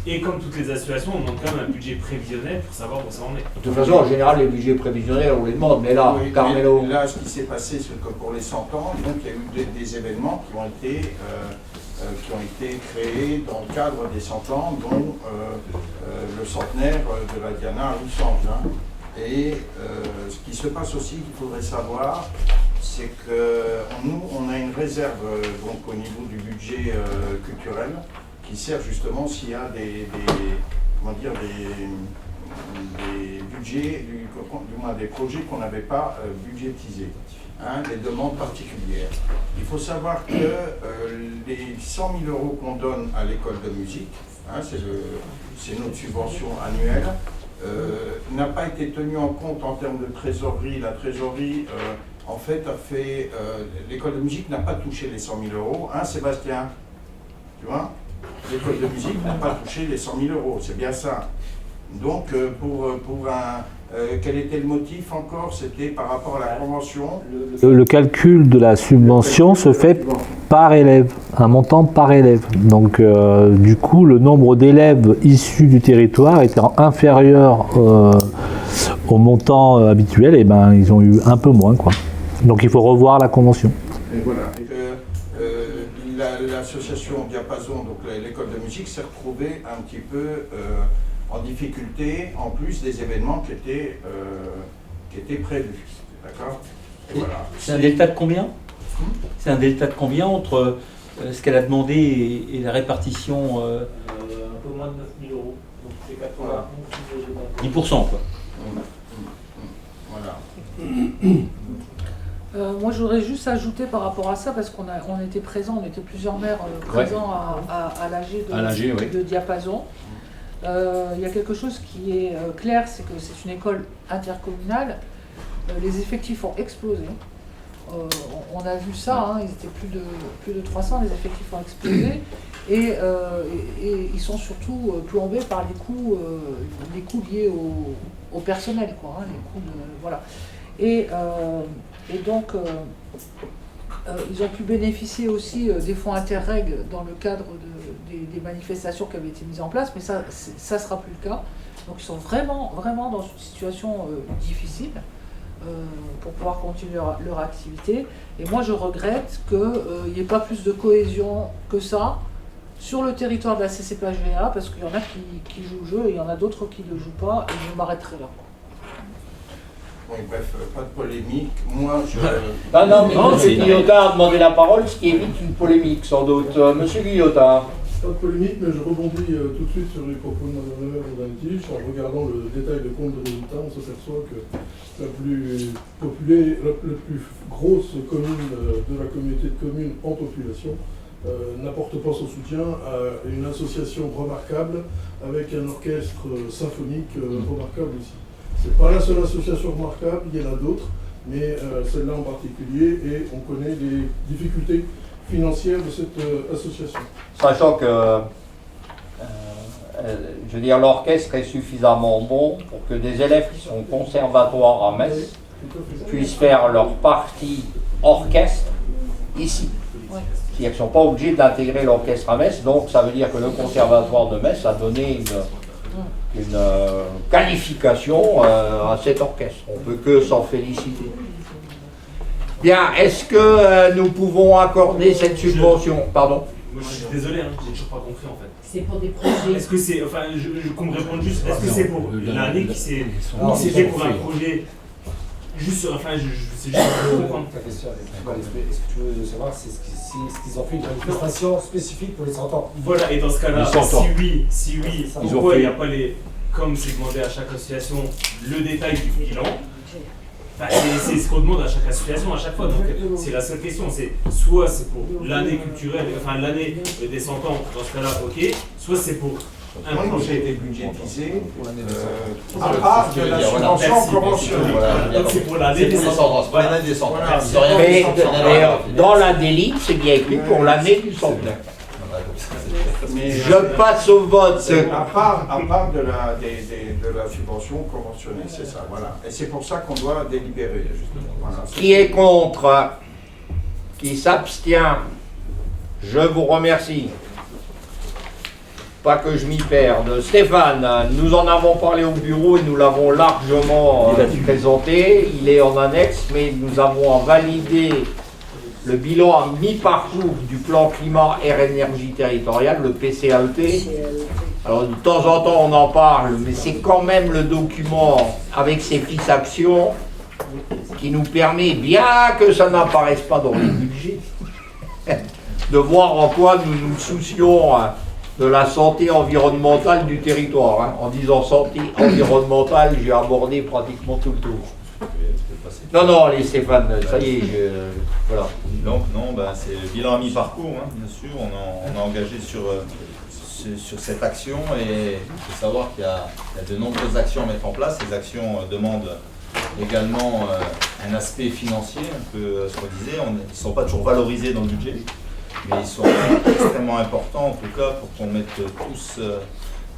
Et comme toutes les associations, on demande quand même un budget prévisionnel pour savoir où ça en est. De toute façon, en général, les budgets prévisionnels, on les demande, mais là, oui, Carmelo. Là, ce qui s'est passé, c'est que pour les 100 ans, donc, il y a eu des événements qui ont été créés dans le cadre des 100 ans, dont le centenaire de la Diana à Loussange. Hein. Et ce qui se passe aussi, qu'il faudrait savoir, c'est que nous, on a une réserve donc, au niveau du budget culturel qui sert justement s'il y a des budgets, du moins des projets qu'on n'avait pas budgétisés, hein, des demandes particulières. Il faut savoir que les 100 000 euros qu'on donne à l'école de musique, hein, c'est notre subvention annuelle, n'a pas été tenu en compte en termes de trésorerie. La trésorerie, en fait, l'école de musique n'a pas touché les 100 000 euros. Hein, Sébastien? Tu vois? L'école de musique n'a pas touché les 100 000 euros, c'est bien ça. Donc, quel était le motif encore? C'était par rapport à la convention. Le calcul de la subvention se fait par élève, un montant par élève. Donc, du coup, le nombre d'élèves issus du territoire étant inférieur au montant habituel, et ben, ils ont eu un peu moins, quoi. Donc, il faut revoir la convention. Et voilà. L'association Diapason, donc l'école de musique, s'est retrouvée un petit peu en difficulté, en plus des événements qui étaient prévus. D'accord? Voilà. C'est un delta de combien? C'est un delta de combien entre ce qu'elle a demandé et la répartition Un peu moins de 9 000 euros. Donc c'est 80. 10%, quoi. Voilà. Moi, je voudrais juste ajouter par rapport à ça, parce qu'on était présents, on était plusieurs maires présents à l'AG de Diapason. Il y a quelque chose qui est clair, c'est que c'est une école intercommunale. Les effectifs ont explosé. On a vu ça, hein, ils étaient plus de 300, les effectifs ont explosé. Et ils sont surtout plombés par les coûts liés au personnel, quoi, hein, les coûts de, voilà. Et donc, ils ont pu bénéficier aussi des fonds Interreg dans le cadre des manifestations qui avaient été mises en place, mais ça ne sera plus le cas. Donc ils sont vraiment dans une situation difficile pour pouvoir continuer leur activité. Et moi, je regrette qu'il n'y ait pas plus de cohésion que ça sur le territoire de la CCPHVA, parce qu'il y en a qui jouent le jeu et il y en a d'autres qui ne le jouent pas, et je m'arrêterai là. Oui, bref, pas de polémique. Moi, je... Non, mais M. Guillotin a demandé la parole, ce qui évite une polémique, sans doute. Monsieur Guillotin. Pas de polémique, mais je rebondis tout de suite sur les propos de Mme Dantiche. En regardant le détail de compte de résultats, on s'aperçoit que la plus grosse commune de la communauté de communes en population n'apporte pas son soutien à une association remarquable avec un orchestre symphonique remarquable aussi. C'est pas la seule association remarquable, il y en a d'autres, mais celle-là en particulier, et on connaît les difficultés financière de cette association. Sachant que, je veux dire, l'orchestre est suffisamment bon pour que des élèves qui sont au conservatoire à Metz puissent faire leur partie orchestre ici. C'est-à-dire qu'ils ne sont pas obligés d'intégrer l'orchestre à Metz, donc ça veut dire que le conservatoire de Metz a donné une qualification à cet orchestre. On ne peut que s'en féliciter. Bien, est-ce que nous pouvons accorder cette subvention? Pardon? Moi, je suis désolé, hein, j'ai toujours pas compris en fait. C'est pour des projets. Est-ce que c'est, enfin, qu'on me réponde juste, est-ce que c'est pour l'année qui s'est, ou c'était pour un projet juste sur, enfin, c'est juste pour comprendre. Ta question, est-ce que tu veux savoir si ce qu'ils ont fait une manifestation spécifique pour les 100 ans? Voilà, et dans ce cas-là, si oui, pourquoi il n'y a pas les, comme c'est demandé à chaque association, le détail du bilan? C'est ce qu'on demande à chaque association à chaque fois, donc c'est la seule question, c'est soit c'est pour l'année culturelle, enfin l'année des 100 ans, dans ce cas-là, ok, soit c'est pour un projet été budgétisé à part de la subvention conventionnelle. Donc c'est pour l'année des 100 ans. Voilà. Mais dans la délite, c'est bien écrit pour l'année du centenaire. Je passe au vote. À part de la subvention conventionnelle, c'est ça, voilà. Et c'est pour ça qu'on doit délibérer, justement. Voilà. Qui est contre? Qui s'abstient? Je vous remercie. Pas que je m'y perde. Stéphane, nous en avons parlé au bureau et nous l'avons largement présenté. Il est en annexe, mais nous avons validé le bilan à mi-parcours du plan climat air énergie territoriale, le PCAET. Alors de temps en temps on en parle, mais c'est quand même le document avec ses fiches actions qui nous permet, bien que ça n'apparaisse pas dans les budgets, de voir en quoi nous nous soucions de la santé environnementale du territoire. En disant santé environnementale, j'ai abordé pratiquement tout le tour. Non, allez Stéphane, ça y est, voilà. Donc non, c'est le bilan à mi-parcours, bien sûr, on a engagé sur cette action et il faut savoir qu'il y a de nombreuses actions à mettre en place. Ces actions demandent également un aspect financier, un peu ce qu'on disait, ils ne sont pas toujours valorisés dans le budget, mais ils sont extrêmement importants en tout cas pour qu'on mette tous,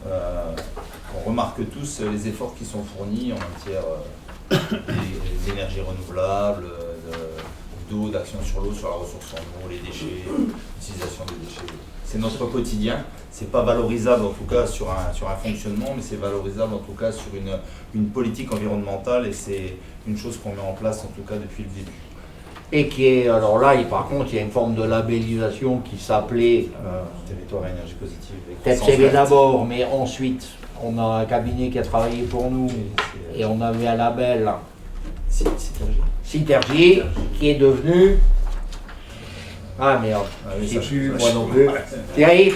qu'on remarque tous les efforts qui sont fournis en matière d'énergie renouvelable, d'eau, d'action sur l'eau, sur la ressource en eau, les déchets, l'utilisation des déchets. C'est notre quotidien, c'est pas valorisable en tout cas sur un fonctionnement, mais c'est valorisable en tout cas sur une politique environnementale et c'est une chose qu'on met en place en tout cas depuis le début. Et qui est, alors là, par contre, il y a une forme de labellisation qui s'appelait territoire à énergie positive. TEPCV d'abord, mais ensuite, on a un cabinet qui a travaillé pour nous et on avait un label Citergy qui est devenu. Ah merde, je sais plus, moi non plus. Thierry?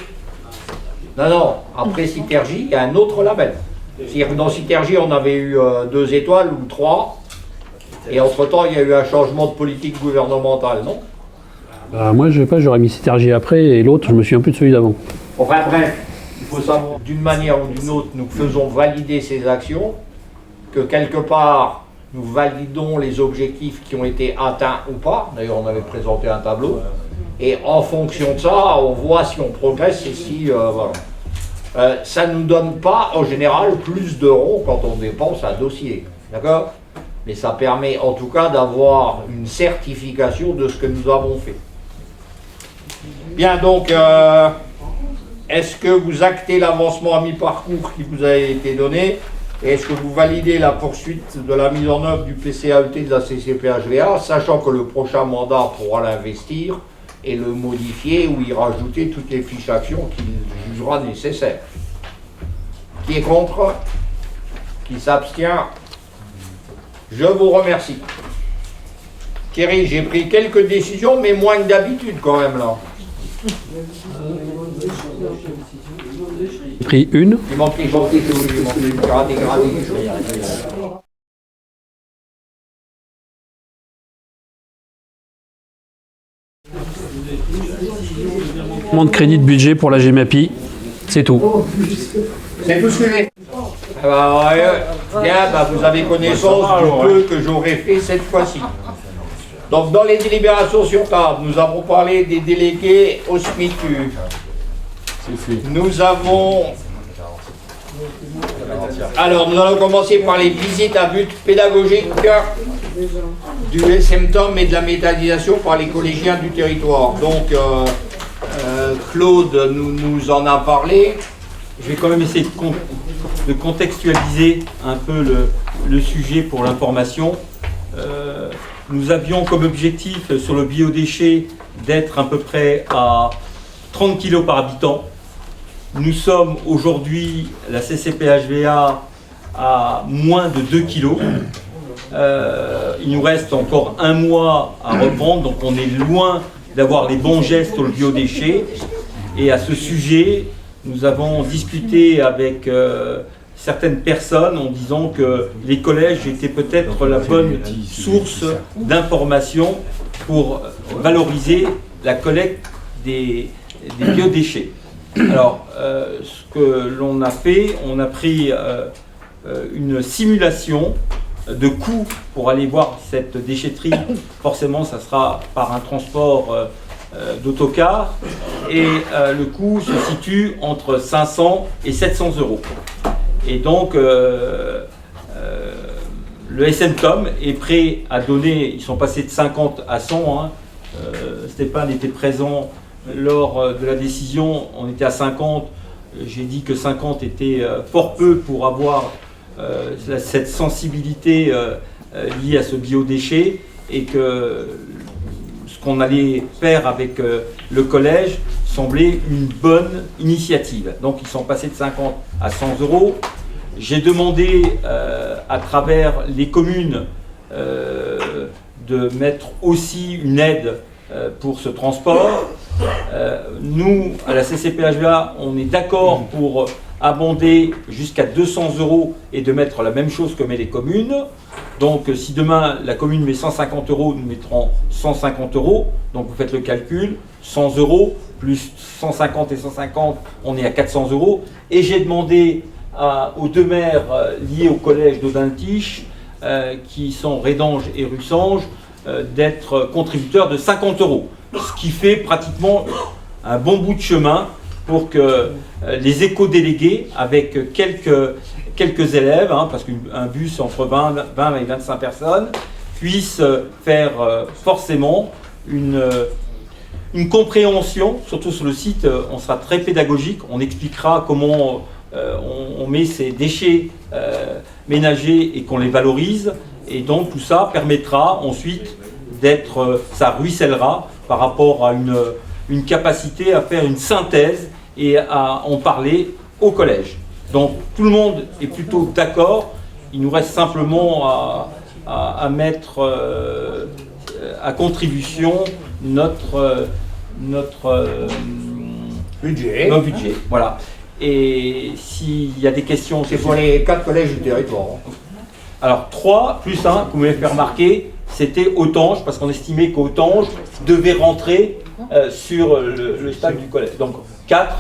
Non, après Citergy, il y a un autre label. C'est-à-dire que dans Citergy, on avait eu 2 étoiles ou 3. Et entre-temps, il y a eu un changement de politique gouvernementale, non? Moi, je sais pas, j'aurais mis Citergy après et l'autre, je me souviens plus de celui d'avant. Enfin bref, il faut savoir, d'une manière ou d'une autre, nous faisons valider ces actions, que quelque part, nous validons les objectifs qui ont été atteints ou pas. D'ailleurs, on avait présenté un tableau. Et en fonction de ça, on voit si on progresse et si... voilà. Ça ne nous donne pas, en général, plus d'euros quand on dépense un dossier. D'accord? Mais ça permet en tout cas d'avoir une certification de ce que nous avons fait. Bien, donc, est-ce que vous actez l'avancement à mi-parcours qui vous a été donné? Et est-ce que vous validez la poursuite de la mise en œuvre du PCAET de la CCPHVA, sachant que le prochain mandat pourra l'investir et le modifier ou y rajouter toutes les fiches actions qu'il jugera nécessaires? Qui est contre? Qui s'abstient? Je vous remercie. Thierry, j'ai pris quelques décisions, mais moins que d'habitude quand même là. J'ai pris une. Il manque une. Gradé. De crédit de budget pour la GEMAPI, c'est tout. C'est tout ce que j'ai. Bien, vous avez connaissance du peu que j'aurais fait cette fois-ci. Donc dans les délibérations sur table, nous avons parlé des délégués au SMICU. Nous avons... Alors nous allons commencer par les visites à but pédagogique du SMTOM et de la méthanisation par les collégiens du territoire. Donc Claude nous en a parlé. Je vais quand même essayer de contextualiser un peu le sujet pour l'information. Nous avions comme objectif sur le biodéchet d'être à peu près à 30 kg par habitant. Nous sommes aujourd'hui, la CCPHVA, à moins de 2 kg. Il nous reste encore un mois à reprendre, donc on est loin d'avoir les bons gestes sur le biodéchet. Et à ce sujet, nous avons discuté avec certaines personnes en disant que les collèges étaient peut-être la bonne source d'information pour valoriser la collecte des biodéchets. Alors, ce que l'on a fait, on a pris une simulation de coût pour aller voir cette déchetterie. Forcément, ça sera par un transport d'autocar et le coût se situe entre 500 et 700 euros. Et donc, le SMTOM est prêt à donner, ils sont passés de 50 à 100. Hein. Stéphane était présent lors de la décision, on était à 50. J'ai dit que 50 était fort peu pour avoir cette sensibilité liée à ce biodéchet et que ce qu'on allait faire avec le collège semblait une bonne initiative. Donc ils sont passés de 50 à 100 euros. J'ai demandé à travers les communes de mettre aussi une aide pour ce transport. Nous, à la CCPHVA, on est d'accord pour abonder jusqu'à 200 euros et de mettre la même chose que met les communes. Donc si demain la commune met 150 euros, nous mettrons 150 euros. Donc vous faites le calcul, 100 euros plus 150 et 150, on est à 400 euros. Et j'ai demandé aux deux maires liés au collège d'Audintiche, qui sont Rédange et Russange, d'être contributeurs de 50 euros. Ce qui fait pratiquement un bon bout de chemin pour que les éco-délégués, avec quelques élèves, hein, parce qu'un bus entre 20 et 25 personnes, puissent faire forcément une compréhension, surtout sur le site, on sera très pédagogique, on expliquera comment on met ces déchets ménagers et qu'on les valorise, et donc tout ça permettra ensuite ça ruissellera par rapport à une capacité à faire une synthèse et à en parler au collège. Donc tout le monde est plutôt d'accord, il nous reste simplement à mettre à contribution notre budget. Voilà. Et s'il y a des questions... C'est pour les 4 collèges du territoire. Alors 3 plus 1, que vous m'avez fait remarquer, c'était Autange, parce qu'on estimait qu'Autange devait rentrer sur le stade du collège. Donc 4,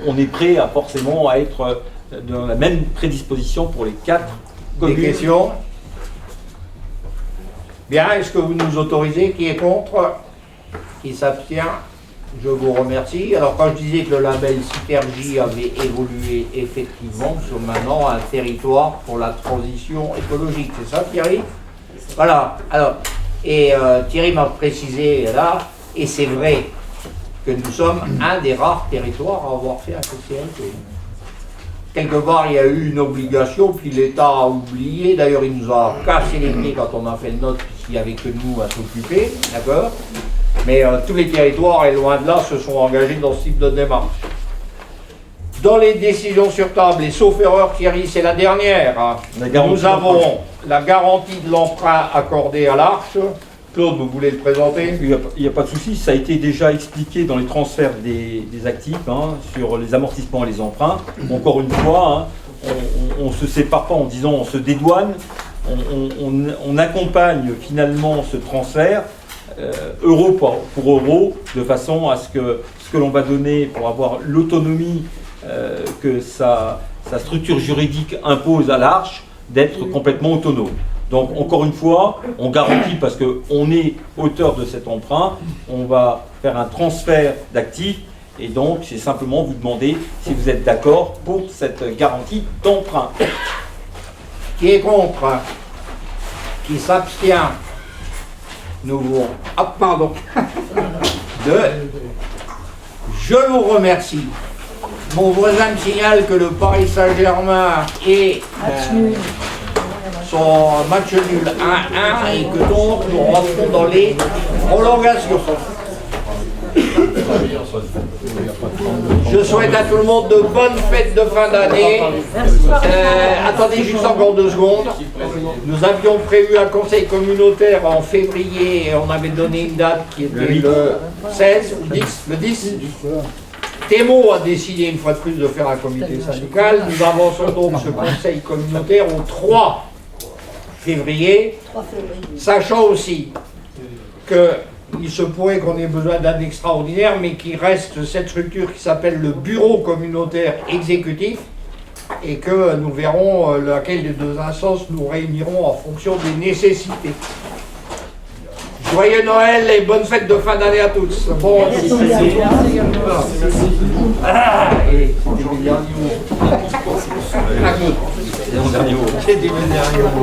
on est prêt forcément à être dans la même prédisposition pour les 4 communes. Des questions? Bien, est-ce que vous nous autorisez? Qui est contre? Qui s'abstient? Je vous remercie. Alors quand je disais que le label Citergy avait évolué, effectivement, nous sommes maintenant un territoire pour la transition écologique. C'est ça, Thierry? Voilà. Alors, et Thierry m'a précisé là, et c'est vrai que nous sommes un des rares territoires à avoir fait un CCLP. Quelque part, il y a eu une obligation, puis l'État a oublié. D'ailleurs, il nous a cassé les pieds quand on a fait le nôtre, puisqu'il n'y avait que nous à s'occuper, d'accord? Mais tous les territoires, et loin de là, se sont engagés dans ce type de démarche. Dans les décisions sur table, et sauf erreur, Thierry, c'est la dernière. Hein. Nous avons la garantie de l'emprunt accordé à l'Arche. Claude, vous voulez le présenter? Il n'y a pas de souci, ça a été déjà expliqué dans les transferts des actifs, hein, sur les amortissements et les emprunts. Encore une fois, hein, on ne se sépare pas en disant on se dédouane, on accompagne finalement ce transfert euro pour euro, de façon à ce que l'on va donner pour avoir l'autonomie que sa structure juridique impose à l'Arche, d'être complètement autonome. Donc encore une fois, on garantit parce qu'on est auteur de cet emprunt, on va faire un transfert d'actifs et donc c'est simplement vous demander si vous êtes d'accord pour cette garantie d'emprunt. Qui est contre? Qui s'abstient? Nous vous... Ah, pardon. Je vous remercie. Mon voisin me signale que le Paris Saint-Germain est son match nul 1-1 et que donc nous rentrons dans les prolongations. Je souhaite à tout le monde de bonnes fêtes de fin d'année. Attendez juste encore 2 secondes. Nous avions prévu un conseil communautaire en février et on avait donné une date qui était le 16 ou 10. Le 10. Thémo a décidé une fois de plus de faire un comité syndical. Nous avançons donc ce conseil communautaire au 3 février, sachant aussi qu'il se pourrait qu'on ait besoin d'un extraordinaire, mais qu'il reste cette structure qui s'appelle le bureau communautaire exécutif, et que nous verrons laquelle des 2 instances nous réunirons en fonction des nécessités. Joyeux Noël et bonne fête de fin d'année à tous. Bon, c'était mes derniers mots.